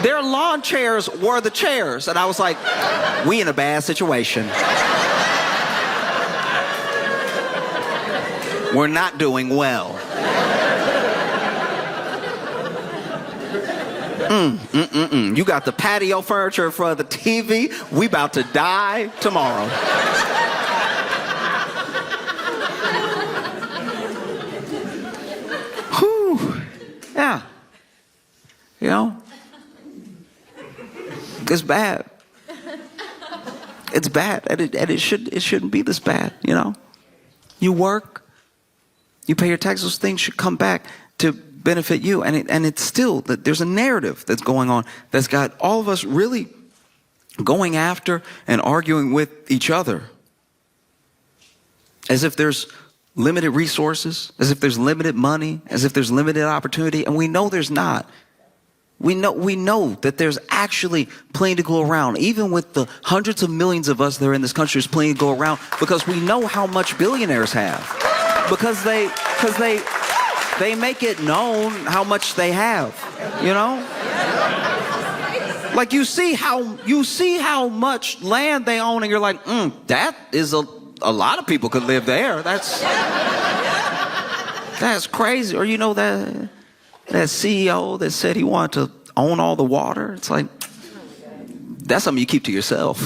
Their lawn chairs were the chairs. And I was like, we in a bad situation. We're not doing well. You got the patio furniture in front of the TV. We about to die tomorrow. Whew. Yeah. You know? It's bad. It's bad. And it shouldn't be this bad, you know? You work, you pay your taxes, those things should come back to benefit you. And it's still, there's a narrative that's going on that's got all of us really going after and arguing with each other. As if there's limited resources, as if there's limited money, as if there's limited opportunity, and we know there's not. We know that there's actually plenty to go around. Even with the hundreds of millions of us that are in this country, there's plenty to go around because we know how much billionaires have. Because they make it known how much they have, you know? Like you see how much land they own and you're like, that is a lot of people could live there. That's crazy. Or you know that CEO that said he wanted to own all the water. It's like, that's something you keep to yourself.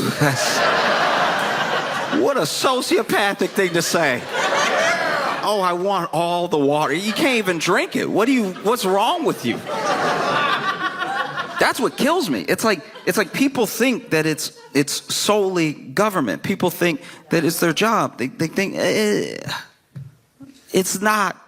What a sociopathic thing to say. Oh, I want all the water. You can't even drink it. What's wrong with you? That's what kills me. It's like people think that it's solely government. People think that it's their job. They think it's not.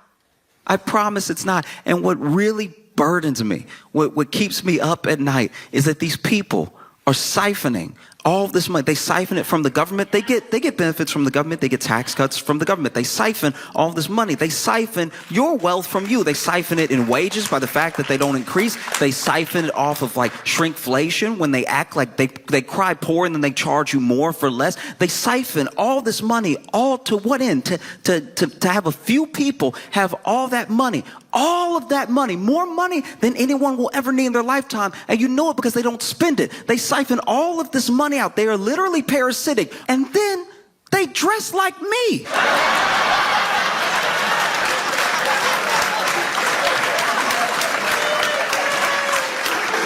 I promise it's not. And what really burdens me, what keeps me up at night is that these people are siphoning all of this money. They siphon it from the government. They get benefits from the government. They get tax cuts from the government. They siphon all of this money. They siphon your wealth from you. They siphon it in wages by the fact that they don't increase. They siphon it off of like shrinkflation when they act like they cry poor and then they charge you more for less. They siphon all this money, all to what end? To have a few people have all that money. All of that money, more money than anyone will ever need in their lifetime. And you know it because they don't spend it. They siphon all of this money out. They are literally parasitic. And then they dress like me.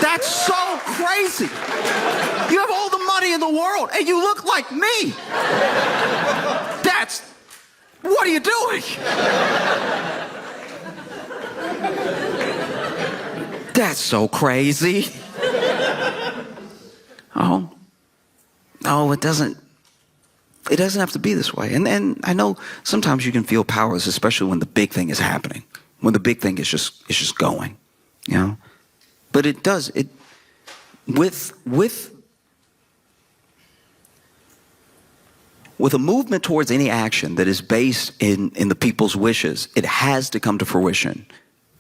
That's so crazy. You have all the money in the world and you look like me. What are you doing? That's so crazy. Oh, it doesn't have to be this way. And I know sometimes you can feel powerless, especially when the big thing is happening, when the big thing is just going, you know. But it does with a movement towards any action that is based in the people's wishes, it has to come to fruition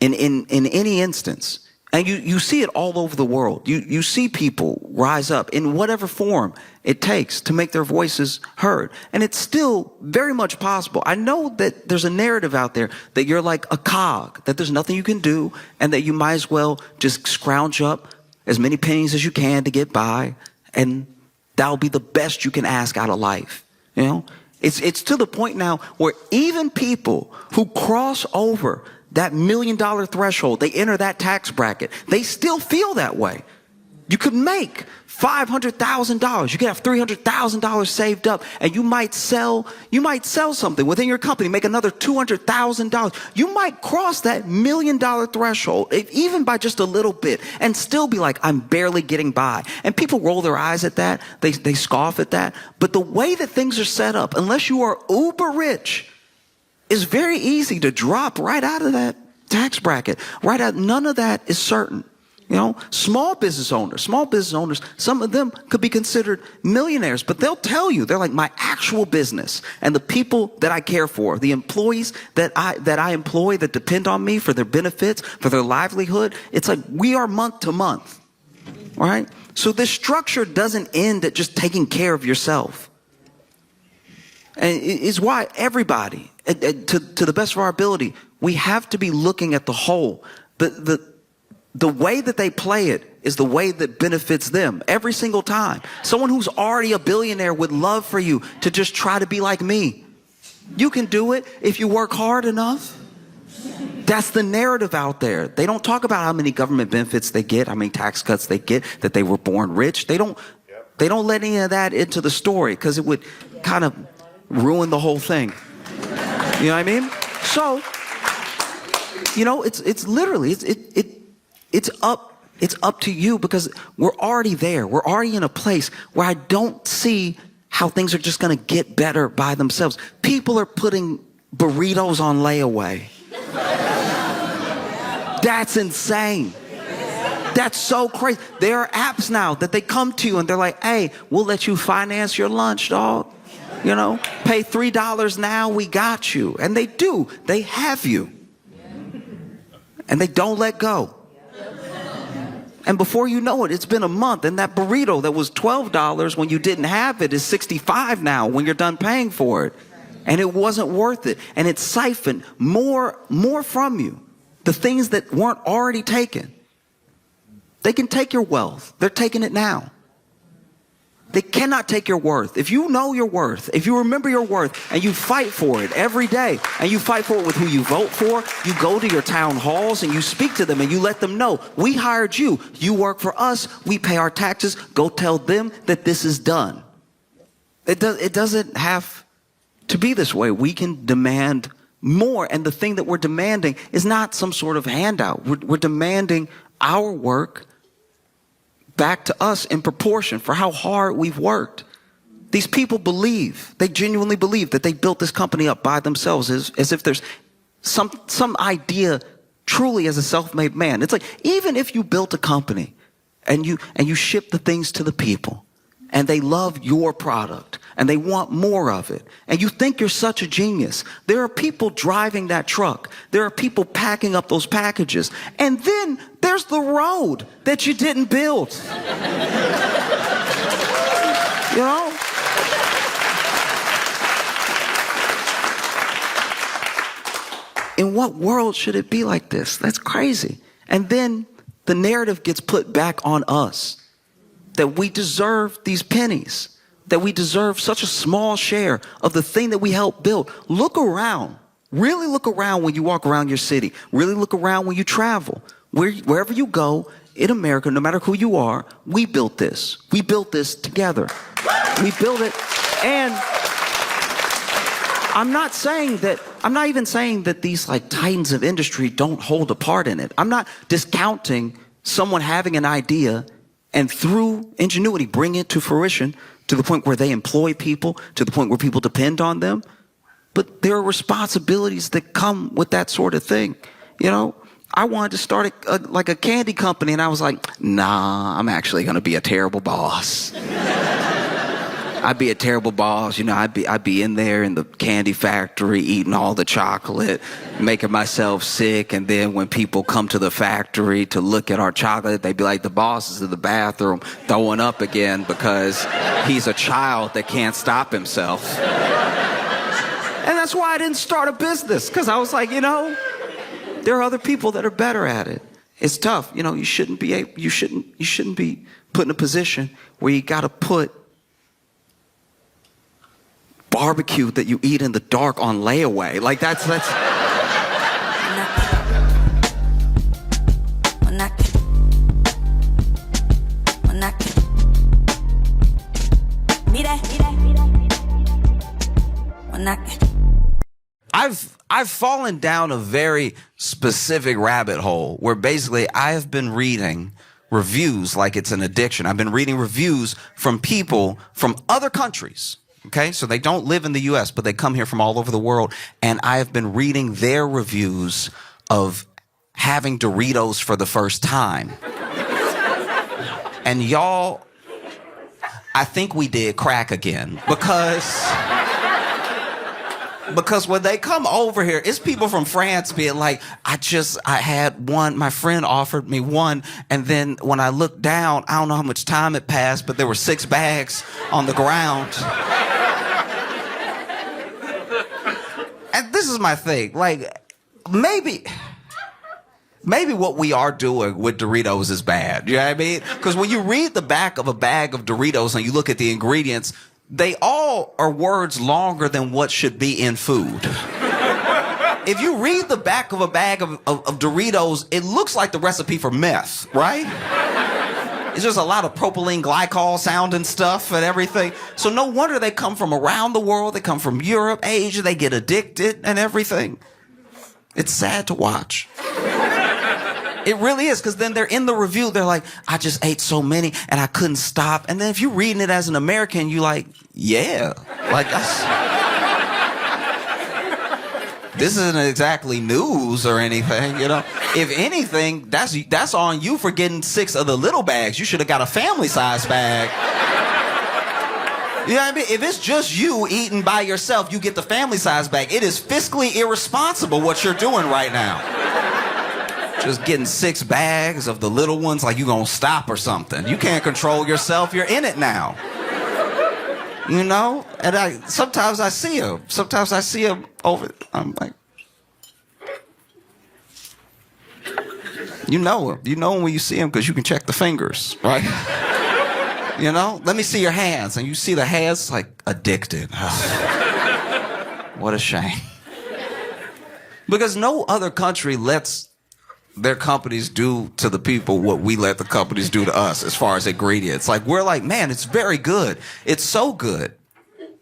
in any instance. And you see it all over the world. You see people rise up in whatever form it takes to make their voices heard. And it's still very much possible. I know that there's a narrative out there that you're like a cog, that there's nothing you can do, and that you might as well just scrounge up as many pennies as you can to get by, and that'll be the best you can ask out of life. You know? It's to the point now where even people who cross over that $1 million threshold, they enter that tax bracket, they still feel that way. You could make $500,000. You could have $300,000 saved up, and you might sell something within your company, make another $200,000. You might cross that $1 million threshold, even by just a little bit, and still be like, I'm barely getting by. And people roll their eyes at that. They scoff at that. But the way that things are set up, unless you are uber rich, it's very easy to drop right out of that tax bracket. Right out, none of that is certain. You know, small business owners, some of them could be considered millionaires, but they'll tell you, they're like, my actual business and the people that I care for, the employees that I employ that depend on me for their benefits, for their livelihood, it's like we are month to month, right? So this structure doesn't end at just taking care of yourself. And it's why everybody, to the best of our ability, we have to be looking at the whole. The way that they play it is the way that benefits them every single time. Someone who's already a billionaire would love for you to just try to be like me. You can do it if you work hard enough. That's the narrative out there. They don't talk about how many government benefits they get, how many tax cuts they get, that they were born rich. They don't let any of that into the story because it would kind of ruin the whole thing. You know what I mean? So, you know, it's literally it's up to you, because we're already there. We're already in a place where I don't see how things are just going to get better by themselves. People are putting burritos on layaway. That's insane. That's so crazy. There are apps now that they come to you and they're like, hey, we'll let you finance your lunch, dog. You know, pay $3 now, we got you. And they do. They have you. And they don't let go. And before you know it, it's been a month, and that burrito that was $12 when you didn't have it is $65 now when you're done paying for it. And it wasn't worth it. And it siphoned more from you. The things that weren't already taken. They can take your wealth. They're taking it now. They cannot take your worth. If you know your worth, if you remember your worth, and you fight for it every day, and you fight for it with who you vote for, you go to your town halls and you speak to them and you let them know, we hired you. You work for us. We pay our taxes. Go tell them that this is done. It doesn't have to be this way. We can demand more, and the thing that we're demanding is not some sort of handout. We're demanding our work back to us in proportion for how hard we've worked. These people believe, they genuinely believe that they built this company up by themselves, as if there's some idea truly as a self-made man. It's like, even if you built a company and you ship the things to the people and they love your product and they want more of it, and you think you're such a genius, there are people driving that truck. There are people packing up those packages. And then there's the road that you didn't build. You know? In what world should it be like this? That's crazy. And then the narrative gets put back on us that we deserve these pennies, that we deserve such a small share of the thing that we helped build. Look around. Really look around when you walk around your city. Really look around when you travel. Wherever you go in America, no matter who you are, we built this. We built this together. We built it. And I'm not even saying that these like titans of industry don't hold a part in it. I'm not discounting someone having an idea and through ingenuity bring it to fruition to the point where they employ people, to the point where people depend on them. But there are responsibilities that come with that sort of thing. You know, I wanted to start a candy company, and I was like, nah, I'm actually going to be a terrible boss. I'd be a terrible boss. You know, I'd be in there in the candy factory eating all the chocolate, making myself sick. And then when people come to the factory to look at our chocolate, they'd be like, the boss is in the bathroom throwing up again because he's a child that can't stop himself. And that's why I didn't start a business, because I was like, you know, there are other people that are better at it. It's tough. You know, you shouldn't be put in a position where you got to put barbecue that you eat in the dark on layaway. Like that's I've fallen down a very specific rabbit hole where basically I have been reading reviews like it's an addiction. I've been reading reviews from people from other countries. Okay, so they don't live in the U.S., but they come here from all over the world. And I have been reading their reviews of having Doritos for the first time. And y'all, I think we did crack again, because when they come over here, it's people from France being like, I had one, my friend offered me one, and then when I looked down, I don't know how much time it passed, but there were 6 bags on the ground. And this is my thing, like, maybe maybe what we are doing with Doritos is bad. You know what I mean? Because when you read the back of a bag of Doritos and you look at the ingredients, they all are words longer than what should be in food. If you read the back of a bag of Doritos, it looks like the recipe for meth, right? It's just a lot of propylene glycol sounding stuff and everything. So no wonder they come from around the world. They come from Europe, Asia. They get addicted and everything. It's sad to watch. It really is, because then they're in the review. They're like, I just ate so many and I couldn't stop. And then if you're reading it as an American, you like, yeah. Like, this isn't exactly news or anything, you know. If anything, that's on you for getting 6 of the little bags. You should have got a family size bag. You know what I mean? If it's just you eating by yourself, you get the family size bag. It is fiscally irresponsible what you're doing right now. Just getting 6 bags of the little ones like you gonna stop or something. You can't control yourself. You're in it now. You know? And sometimes I see him. Sometimes I see him over. I'm like, you know him. You know him when you see him because you can check the fingers, right? You know? Let me see your hands. And you see the hands like addicted. What a shame. Because no other country lets their companies do to the people what we let the companies do to us as far as ingredients. Like, we're like, man, it's very good. It's so good.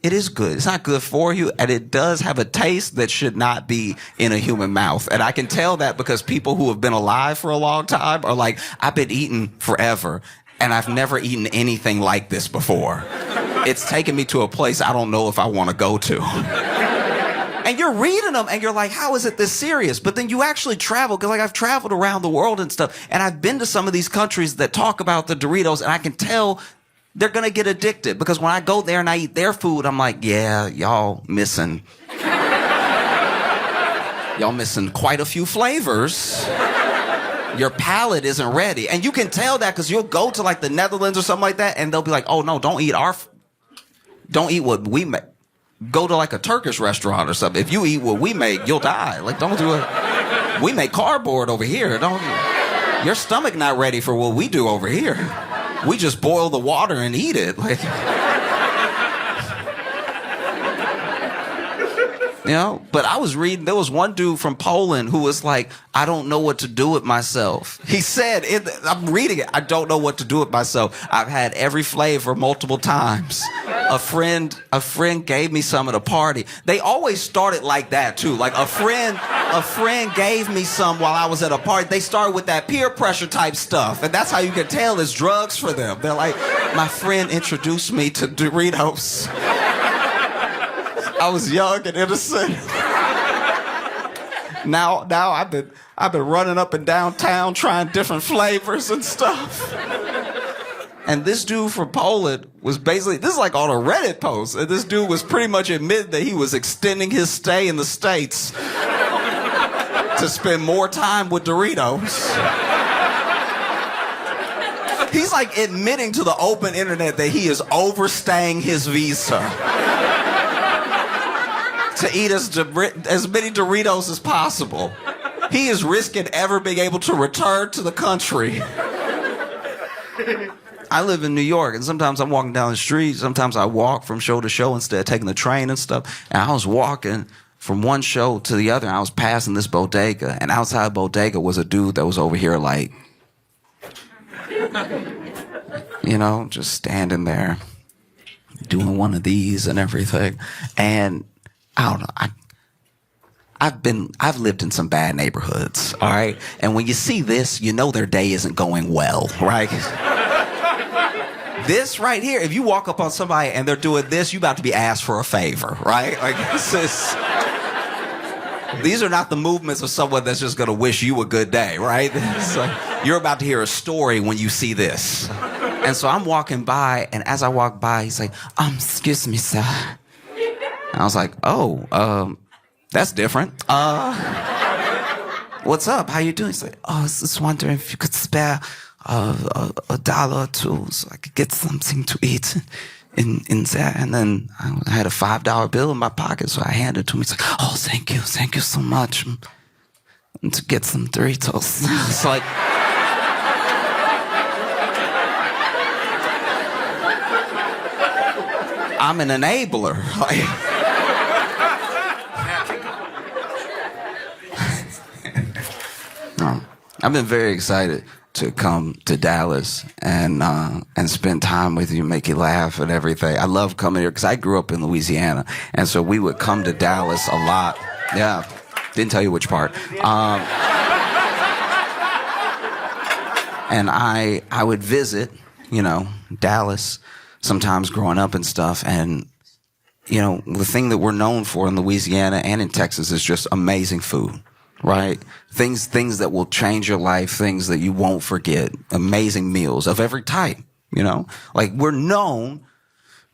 It is good. It's not good for you, and it does have a taste that should not be in a human mouth. And I can tell that because people who have been alive for a long time are like, I've been eating forever, and I've never eaten anything like this before. It's taken me to a place I don't know if I want to go to. And you're reading them and you're like, how is it this serious? But then you actually travel, because like I've traveled around the world and stuff, and I've been to some of these countries that talk about the Doritos, and I can tell they're going to get addicted, because when I go there and I eat their food, I'm like, yeah, y'all missing quite a few flavors. Your palate isn't ready. And you can tell that because you'll go to like the Netherlands or something like that, and they'll be like, oh no, don't eat what we make. Go to like a Turkish restaurant or something. If you eat what we make, you'll die. Like, don't do it. We make cardboard over here. Your stomach not ready for what we do over here. We just boil the water and eat it. Like, you know, but I was reading, there was one dude from Poland who was like, I don't know what to do with myself. He said, I'm reading it, I don't know what to do with myself. I've had every flavor multiple times. A friend gave me some at a party. They always started like that too. Like a friend gave me some while I was at a party. They started with that peer pressure type stuff. And that's how you can tell it's drugs for them. They're like, my friend introduced me to Doritos. I was young and innocent. Now I've been running up and down town trying different flavors and stuff. And this dude from Poland was basically, this is like on a Reddit post, and this dude was pretty much admitting that he was extending his stay in the States to spend more time with Doritos. He's like admitting to the open internet that he is overstaying his visa to eat as many Doritos as possible. He is risking ever being able to return to the country. I live in New York, and sometimes I'm walking down the street. Sometimes I walk from show to show instead of taking the train and stuff. And I was walking from one show to the other, and I was passing this bodega. And outside the bodega was a dude that was over here like, you know, just standing there doing one of these and everything. And I don't know, I've lived in some bad neighborhoods, all right? And when you see this, you know their day isn't going well, right? This right here, if you walk up on somebody and they're doing this, you about to be asked for a favor, right? Like, these are not the movements of someone that's just gonna wish you a good day, right? You're about to hear a story when you see this. And so I'm walking by, and as I walk by, he's like, excuse me, sir. And I was like, oh, that's different. What's up? How you doing? He's like, I was just wondering if you could spare $1 or $2 so I could get something to eat in there. And then I had a $5 bill in my pocket, so I handed it to him. He's like, oh, thank you so much. to get some Doritos. It's like, I'm an enabler. I've been very excited to come to Dallas and spend time with you, make you laugh and everything. I love coming here because I grew up in Louisiana, and so we would come to Dallas a lot. Yeah, didn't tell you which part. And I would visit, Dallas sometimes growing up and stuff, and the thing that we're known for in Louisiana and in Texas is just amazing food. Right? Things that will change your life, things that you won't forget, amazing meals of every type, Like we're known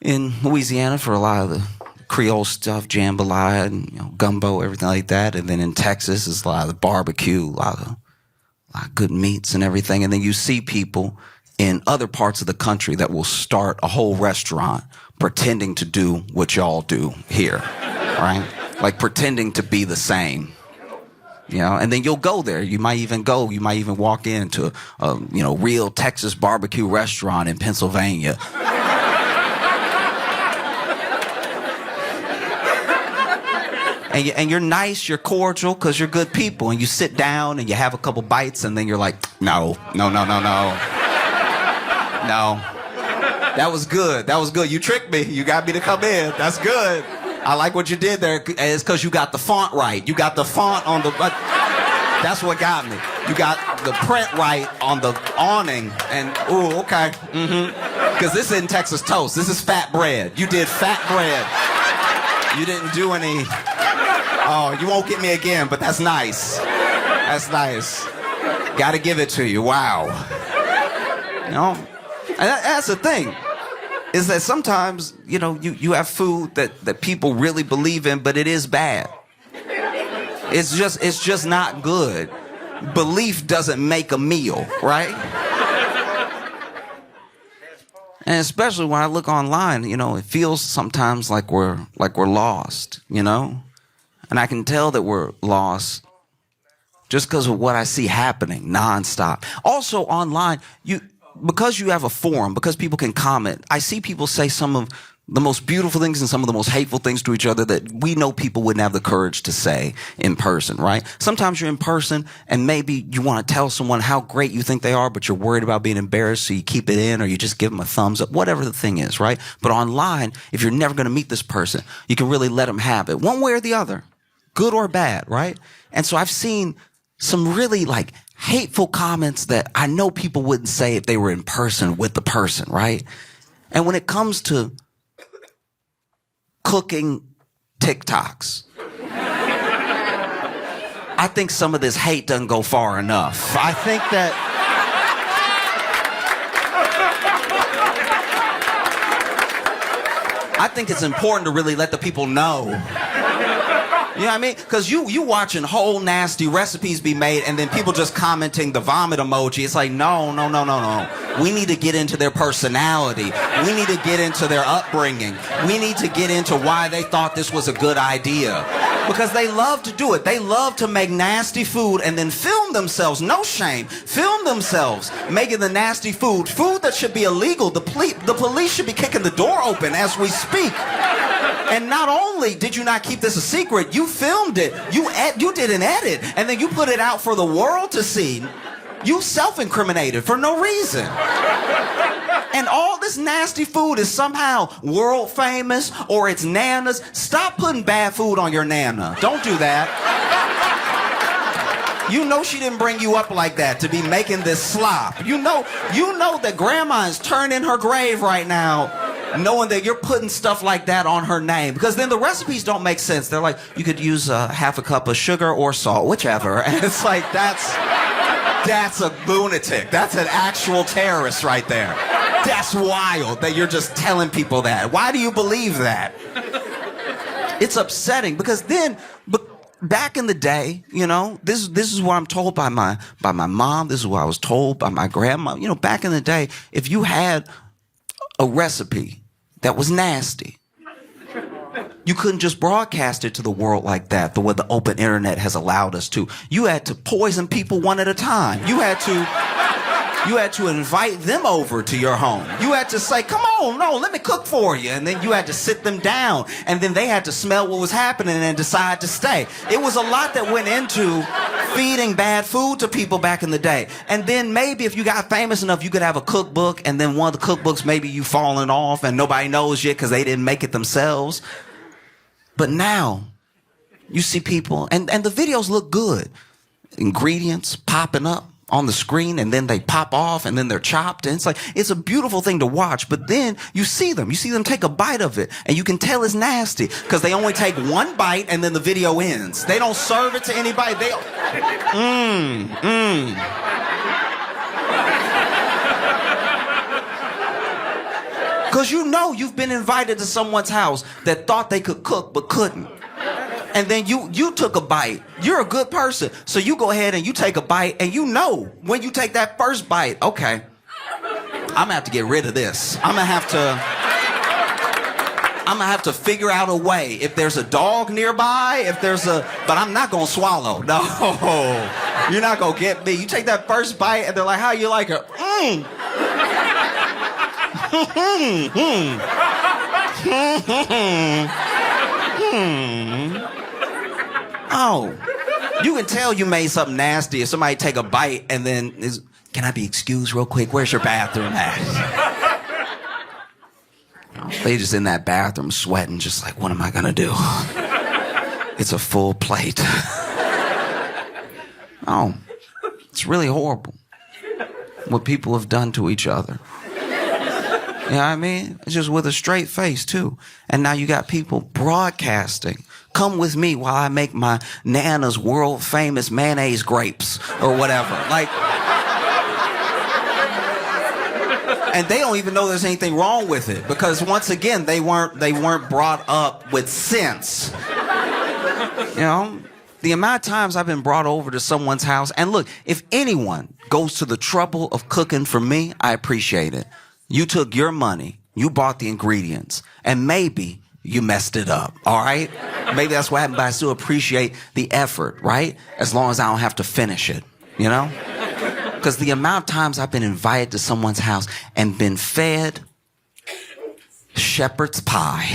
in Louisiana for a lot of the Creole stuff, jambalaya and gumbo, everything like that. And then in Texas is a lot of the barbecue, a lot of good meats and everything. And then you see people in other parts of the country that will start a whole restaurant pretending to do what y'all do here, right? Like pretending to be the same. And then you'll go there. You might even walk into a, real Texas barbecue restaurant in Pennsylvania. And you're nice, you're cordial, because you're good people. And you sit down and you have a couple bites, and then you're like, no. No. That was good. You tricked me. You got me to come in. That's good. I like what you did there. It's because you got the font right. You got the font on the... That's what got me. You got the print right on the awning. And, ooh, okay. Because this isn't Texas toast. This is fat bread. You did fat bread. You didn't do any... Oh, you won't get me again, but that's nice. That's nice. Got to give it to you. Wow. And that's the thing. Is that sometimes, you have food that people really believe in, but it is bad. It's just not good. Belief doesn't make a meal, right? And especially when I look online, it feels sometimes like we're lost, And I can tell that we're lost just because of what I see happening nonstop. Also online, because you have a forum, because people can comment, I see people say some of the most beautiful things and some of the most hateful things to each other that we know people wouldn't have the courage to say in person, right? Sometimes you're in person and maybe you want to tell someone how great you think they are, but you're worried about being embarrassed, so you keep it in or you just give them a thumbs up, whatever the thing is, right? But online, if you're never going to meet this person, you can really let them have it one way or the other, good or bad, right? And so I've seen some really hateful comments that I know people wouldn't say if they were in person with the person, right? And when it comes to cooking TikToks, I think some of this hate doesn't go far enough. I think that it's important to really let the people know. You know what I mean? Because you watching whole nasty recipes be made and then people just commenting the vomit emoji. It's like, no. We need to get into their personality. We need to get into their upbringing. We need to get into why they thought this was a good idea. Because they love to do it. They love to make nasty food and then film themselves, no shame, film themselves making the nasty food that should be illegal. The police should be kicking the door open as we speak. And not only did you not keep this a secret, you filmed it. You did an edit, and then you put it out for the world to see. You self-incriminated for no reason. And all this nasty food is somehow world famous, or it's Nana's. Stop putting bad food on your Nana. Don't do that. You know she didn't bring you up like that to be making this slop. You know that grandma is turning her grave right now, knowing that you're putting stuff like that on her name. Because then the recipes don't make sense. They're like, you could use half a cup of sugar or salt, whichever. And it's like, that's a lunatic. That's an actual terrorist right there. That's wild that you're just telling people that. Why do you believe that? It's upsetting because then... Back in the day, this is what I'm told by my mom. This is what I was told by my grandma. Back in the day, if you had a recipe that was nasty, You couldn't just broadcast it to the world like that, the way the open internet has allowed us to. You had to poison people one at a time. You had to invite them over to your home. You had to say, come on, no, let me cook for you. And then you had to sit them down. And then they had to smell what was happening and decide to stay. It was a lot that went into feeding bad food to people back in the day. And then maybe if you got famous enough, you could have a cookbook, and then one of the cookbooks, maybe you falling off and nobody knows yet because they didn't make it themselves. But now, you see people, and the videos look good. Ingredients popping up on the screen, and then they pop off, and then they're chopped. And it's a beautiful thing to watch. But then you see them take a bite of it, and you can tell it's nasty because they only take one bite, and then the video ends. They don't serve it to anybody. Because you've been invited to someone's house that thought they could cook but couldn't. And then you took a bite. You're a good person. So you go ahead and you take a bite, and when you take that first bite, okay, I'm gonna have to get rid of this. I'm gonna have to figure out a way. If there's a dog nearby, but I'm not gonna swallow. No, you're not gonna get me. You take that first bite, and they're like, how you like it? Oh, you can tell you made something nasty if somebody take a bite and then can I be excused real quick? Where's your bathroom at? They just in that bathroom sweating, just like, what am I gonna do? It's a full plate. Oh, it's really horrible what people have done to each other. You know what I mean? It's just with a straight face, too. And now you got people broadcasting. Come with me while I make my Nana's world-famous mayonnaise grapes or whatever. And they don't even know there's anything wrong with it because, once again, they weren't brought up with sense. You know? The amount of times I've been brought over to someone's house, and look, if anyone goes to the trouble of cooking for me, I appreciate it. You took your money, you bought the ingredients, and maybe you messed it up, all right? Maybe that's what happened, but I still appreciate the effort, right? As long as I don't have to finish it, you know? Because the amount of times I've been invited to someone's house and been fed shepherd's pie.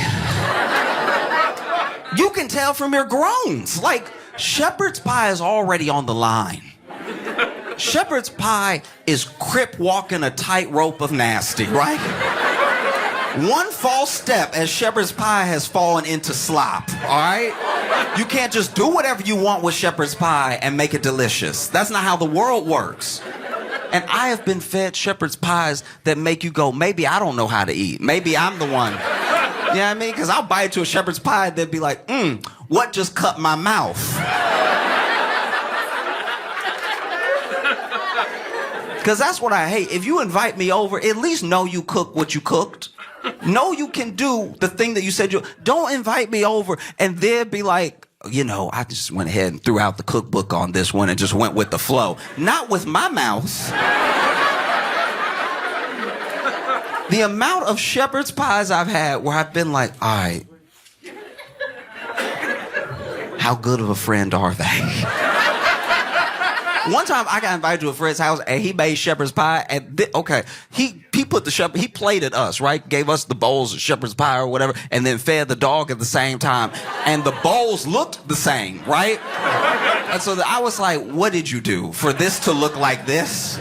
You can tell from your groans. Like, shepherd's pie is already on the line. Shepherd's pie is crip walking a tightrope of nasty, right? One false step and shepherd's pie has fallen into slop, all right? You can't just do whatever you want with shepherd's pie and make it delicious. That's not how the world works. And I have been fed shepherd's pies that make you go, maybe I don't know how to eat. Maybe I'm the one. You know what I mean? Because I'll bite into a shepherd's pie that'd be like, what just cut my mouth? Because that's what I hate. If you invite me over, at least know you cook what you cooked. Know you can do the thing that you said you... Don't invite me over and then be like, I just went ahead and threw out the cookbook on this one and just went with the flow. Not with my mouth. The amount of shepherd's pies I've had where I've been like, all right, how good of a friend are they? One time I got invited to a friend's house and he made shepherd's pie and he put he plated us, right? Gave us the bowls of shepherd's pie or whatever and then fed the dog at the same time. And the bowls looked the same, right? And so I was like, what did you do for this to look like this?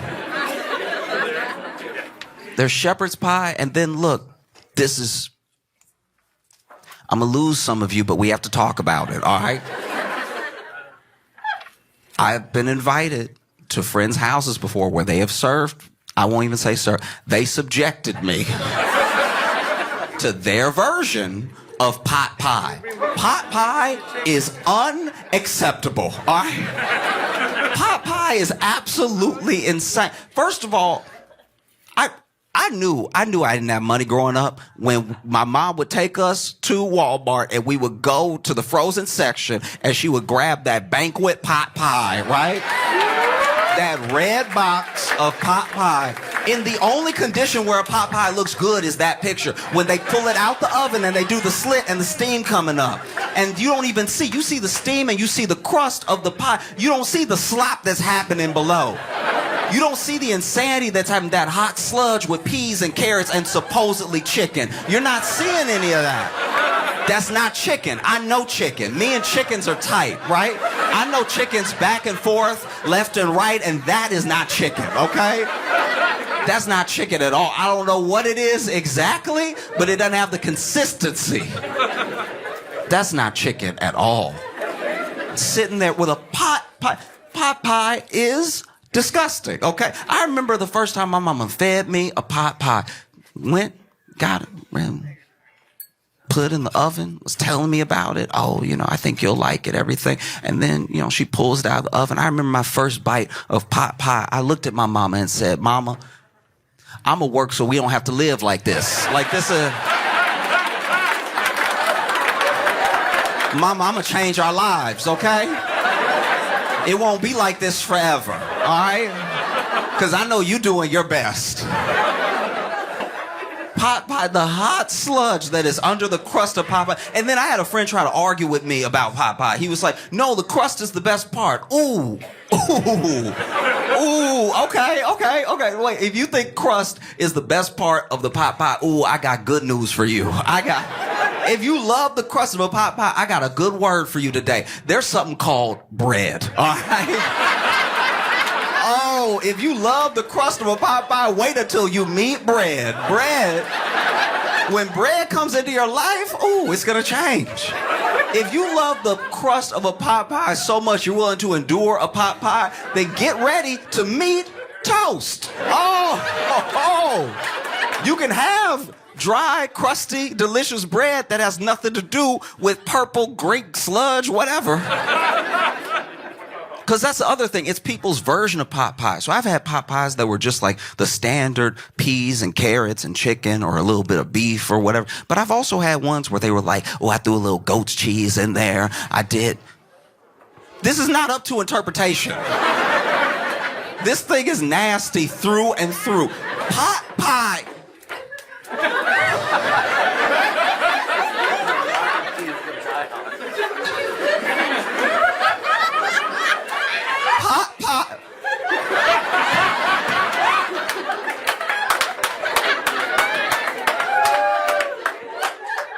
There's shepherd's pie and then look, I'm gonna lose some of you, but we have to talk about it, all right? I've been invited to friends' houses before where they have served. I won't even say served. They subjected me to their version of pot pie. Pot pie is unacceptable. All right? Pot pie is absolutely insane. First of all, I knew I didn't have money growing up when my mom would take us to Walmart and we would go to the frozen section and she would grab that banquet pot pie, right? That red box of pot pie. In the only condition where a pot pie looks good is that picture. When they pull it out the oven and they do the slit and the steam coming up. And you don't even see. You see the steam and you see the crust of the pie. You don't see the slop that's happening below. You don't see the insanity that's having that hot sludge with peas and carrots and supposedly chicken. You're not seeing any of that. That's not chicken. I know chicken. Me and chickens are tight, right? I know chickens back and forth, left and right, and that is not chicken, okay? That's not chicken at all. I don't know what it is exactly, but it doesn't have the consistency. That's not chicken at all. Sitting there with a pot pie. Pot pie is disgusting, okay? I remember the first time my mama fed me a pot pie. Went, got it, put it in the oven, was telling me about it. Oh, I think you'll like it, everything. And then, she pulls it out of the oven. I remember my first bite of pot pie. I looked at my mama and said, Mama, I'm gonna work so we don't have to live like this. Like this, Mama, I'm gonna change our lives, okay? It won't be like this forever, all right? Because I know you're doing your best. Pot pie, the hot sludge that is under the crust of pot pie. And then I had a friend try to argue with me about pot pie. He was like, no, the crust is the best part. Ooh, okay. Wait, if you think crust is the best part of the pot pie, I got good news for you. If you love the crust of a pot pie, I got a good word for you today. There's something called bread, all right? Oh, if you love the crust of a pot pie, wait until you meet bread. Bread, when bread comes into your life, it's gonna change. If you love the crust of a pot pie so much you're willing to endure a pot pie, then get ready to meet toast. You can have dry, crusty, delicious bread that has nothing to do with purple, Greek sludge, whatever. Because that's the other thing. It's people's version of pot pie. So I've had pot pies that were just like the standard peas and carrots and chicken or a little bit of beef or whatever. But I've also had ones where they were like, I threw a little goat's cheese in there. I did. This is not up to interpretation. This thing is nasty through and through. Pot pie.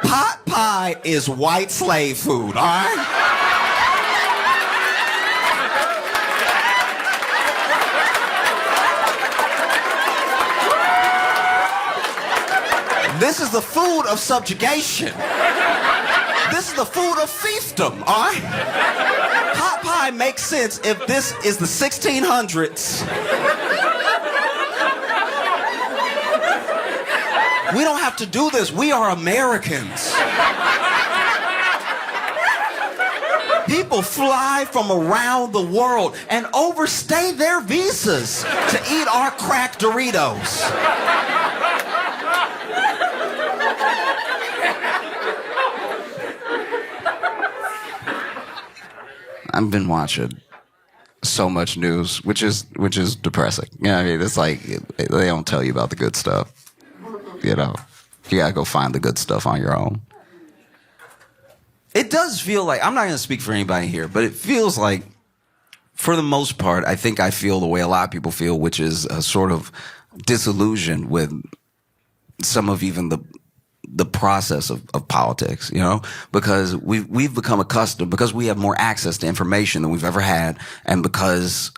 Pot pie is white slave food, all right? This is the food of subjugation. This is the food of fiefdom, all right? Pot pie makes sense if this is the 1600s. We don't have to do this. We are Americans. People fly from around the world and overstay their visas to eat our cracked Doritos. I've been watching so much news, which is depressing. It's like they don't tell you about the good stuff. You gotta go find the good stuff on your own. It does feel like, I'm not gonna speak for anybody here, but it feels like, for the most part, I think I feel the way a lot of people feel, which is a sort of disillusion with some of even the process of politics, because we've become accustomed, because we have more access to information than we've ever had, and because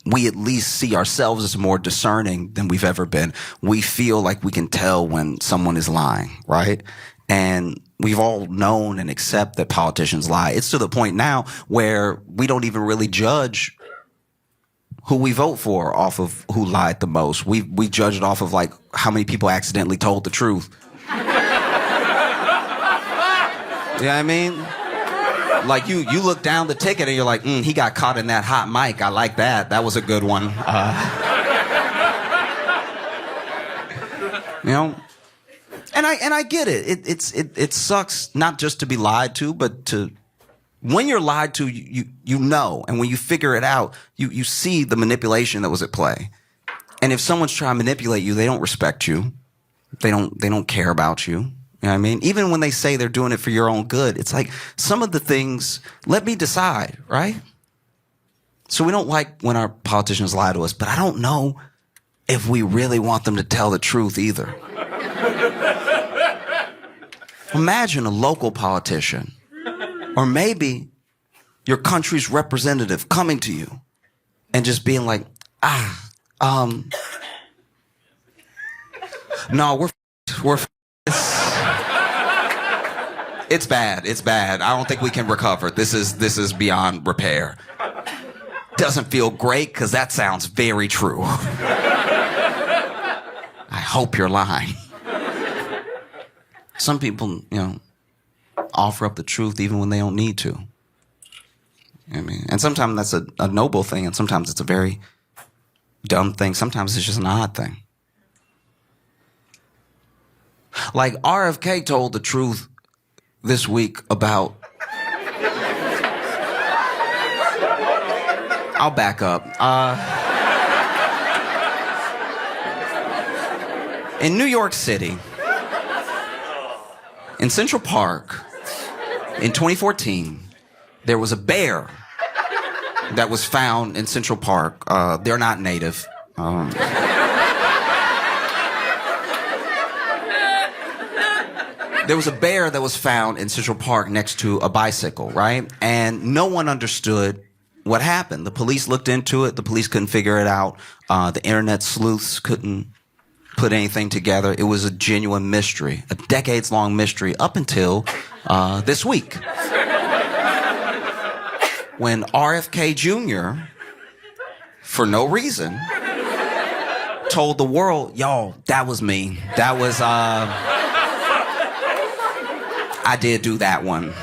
we at least see ourselves as more discerning than we've ever been. We feel like we can tell when someone is lying, right? And we've all known and accept that politicians lie. It's to the point now where we don't even really judge who we vote for off of who lied the most. We judge it off of like how many people accidentally told the truth. You know what I mean? Like you look down the ticket and you're like, he got caught in that hot mic. I like that. That was a good one. And I get it. It sucks not just to be lied to, but when you're lied to, you know, and when you figure it out, you see the manipulation that was at play. And if someone's trying to manipulate you, they don't respect you. They don't care about you. You know what I mean? Even when they say they're doing it for your own good, it's like some of the things, let me decide, right? So we don't like when our politicians lie to us, but I don't know if we really want them to tell the truth either. Imagine a local politician, or maybe your country's representative coming to you and just being like, no, we're it's bad. It's bad. I don't think we can recover. This is beyond repair. Doesn't feel great because that sounds very true. I hope you're lying. Some people, offer up the truth even when they don't need to. I mean, and sometimes that's a noble thing, and sometimes it's a very dumb thing. Sometimes it's just an odd thing. Like RFK told the truth this week about... I'll back up. In New York City, in Central Park, in 2014, there was a bear that was found in Central Park. They're not native. There was a bear that was found in Central Park next to a bicycle, right? And no one understood what happened. The police looked into it. The police couldn't figure it out. The internet sleuths couldn't put anything together. It was a genuine mystery, a decades-long mystery up until this week. When RFK Jr., for no reason, told the world, yo, that was me. That was, I did do that one.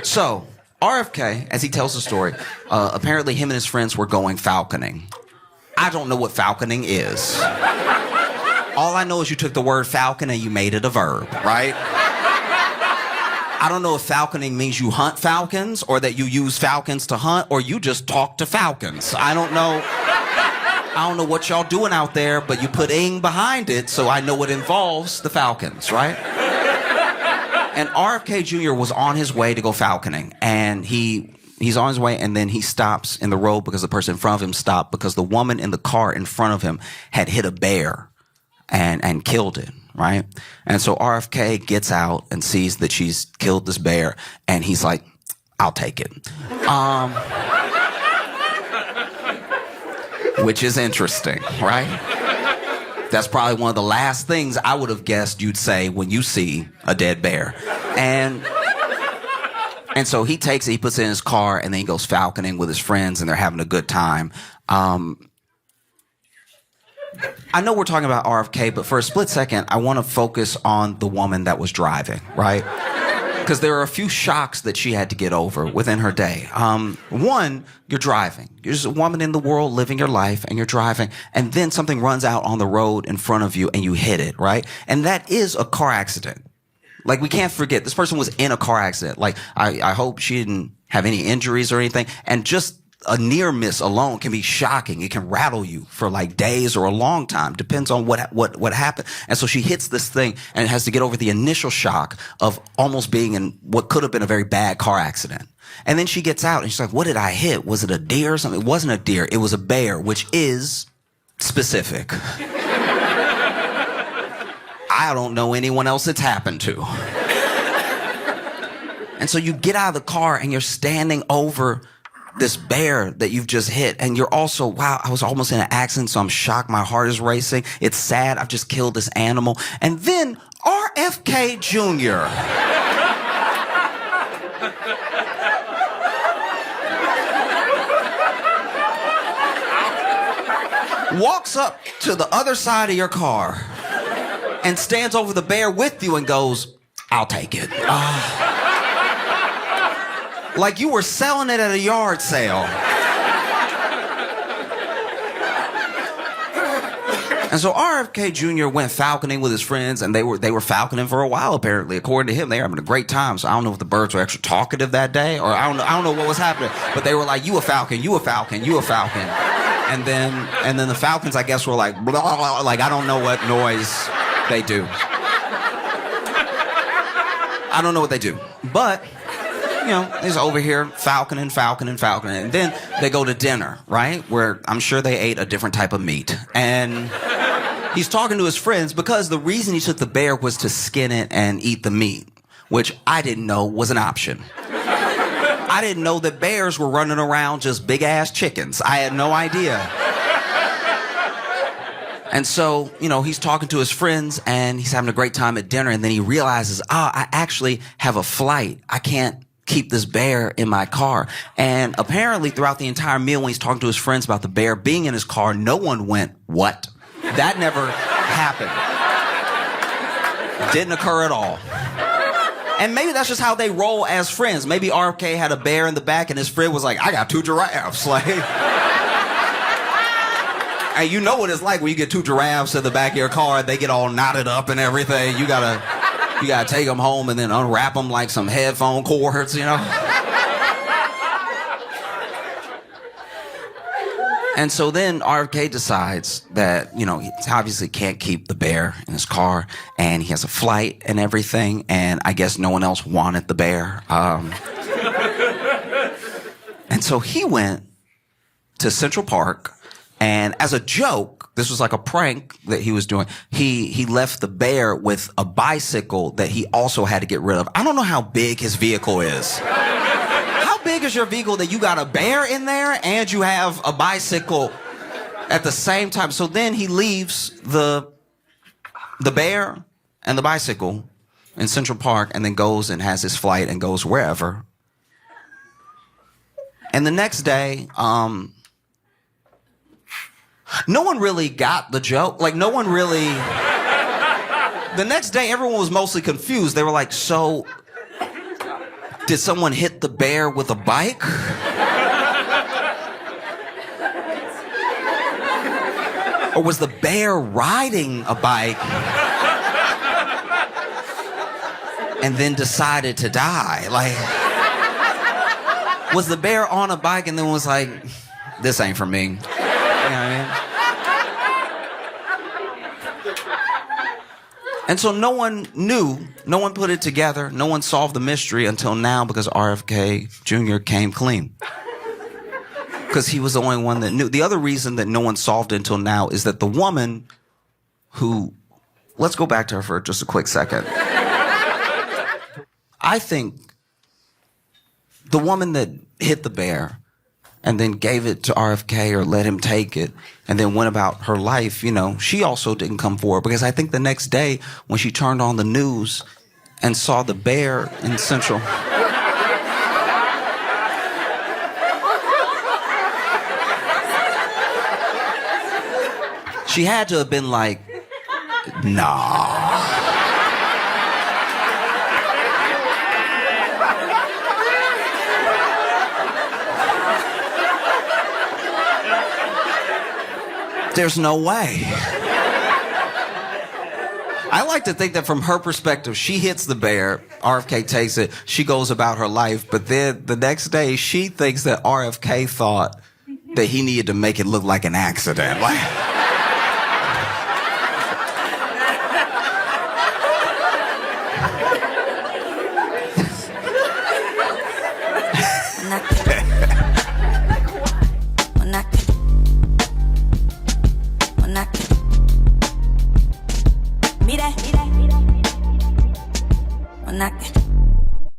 So, RFK, as he tells the story, apparently him and his friends were going falconing. I don't know what falconing is. All I know is you took the word falcon and you made it a verb, right? I don't know if falconing means you hunt falcons or that you use falcons to hunt or you just talk to falcons. I don't know what y'all doing out there, but you put ing behind it, so I know it involves the falcons, right? And RFK Jr. was on his way to go falconing, and he's on his way, and then he stops in the road because the person in front of him stopped because the woman in the car in front of him had hit a bear and killed it, right? And so RFK gets out and sees that she's killed this bear, and he's like, I'll take it. Which is interesting, right? That's probably one of the last things I would have guessed you'd say when you see a dead bear. And so he takes it, he puts it in his car, and then he goes falconing with his friends, and they're having a good time. I know we're talking about RFK, but for a split second, I want to focus on the woman that was driving, right? Because there are a few shocks that she had to get over within her day. One, you're driving. You're just a woman in the world living your life, and you're driving, and then something runs out on the road in front of you, and you hit it, right? And that is a car accident. Like, we can't forget, this person was in a car accident. Like, I hope she didn't have any injuries or anything. And just a near miss alone can be shocking. It can rattle you for like days or a long time. Depends on what happened. And so she hits this thing and has to get over the initial shock of almost being in what could have been a very bad car accident. And then she gets out and she's like, what did I hit? Was it a deer or something? It wasn't a deer. It was a bear, which is specific. I don't know anyone else it's happened to. And so you get out of the car and you're standing over this bear that you've just hit, and you're also, wow, I was almost in an accident, so I'm shocked, my heart is racing, it's sad, I've just killed this animal. And then RFK Jr. walks up to the other side of your car and stands over the bear with you and goes, I'll take it. Like you were selling it at a yard sale. And so RFK Jr. went falconing with his friends, and they were falconing for a while, apparently. According to him, they were having a great time. So I don't know if the birds were extra talkative that day, or I don't know what was happening. But they were like, you a falcon, you a falcon, you a falcon. And then the falcons, I guess, were like, blah, blah, blah, like, I don't know what noise they do. I don't know what they do. But, you know, it's over here falconing. And then they go to dinner, right? Where I'm sure they ate a different type of meat. And he's talking to his friends because the reason he took the bear was to skin it and eat the meat, which I didn't know was an option. I didn't know that bears were running around just big-ass chickens. I had no idea. And so, you know, he's talking to his friends, and he's having a great time at dinner, and then he realizes, I actually have a flight. I can't keep this bear in my car. And apparently, throughout the entire meal, when he's talking to his friends about the bear being in his car, no one went, what? That never happened. Didn't occur at all. And maybe that's just how they roll as friends. Maybe RFK had a bear in the back and his friend was like, I got 2 giraffes. Like, and you know what it's like when you get 2 giraffes in the back of your car, they get all knotted up and everything. You gotta take them home and then unwrap them like some headphone cords, you know? And so then RFK decides that, you know, he obviously can't keep the bear in his car, and he has a flight and everything, and I guess no one else wanted the bear. And so he went to Central Park, and as a joke, this was like a prank that he was doing, he left the bear with a bicycle that he also had to get rid of. I don't know how big his vehicle is. How big is your vehicle that you got a bear in there and you have a bicycle at the same time? So then he leaves the bear and the bicycle in Central Park and then goes and has his flight and goes wherever. And the next day, no one really got the joke. Like, no one really... The next day, everyone was mostly confused. They were like, so... did someone hit the bear with a bike? Or was the bear riding a bike and then decided to die? Like, was the bear on a bike and then was like, this ain't for me? You know what I mean? And so no one knew, no one put it together, no one solved the mystery until now because RFK Jr. came clean. Because he was the only one that knew. The other reason that no one solved it until now is that the woman who, let's go back to her for just a quick second. I think the woman that hit the bear and then gave it to RFK or let him take it and then went about her life, you know, she also didn't come forward because I think the next day when she turned on the news and saw the bear in Central... she had to have been like, nah. There's no way. I like to think that from her perspective, she hits the bear, RFK takes it, she goes about her life, but then the next day, she thinks that RFK thought that he needed to make it look like an accident. Like... When I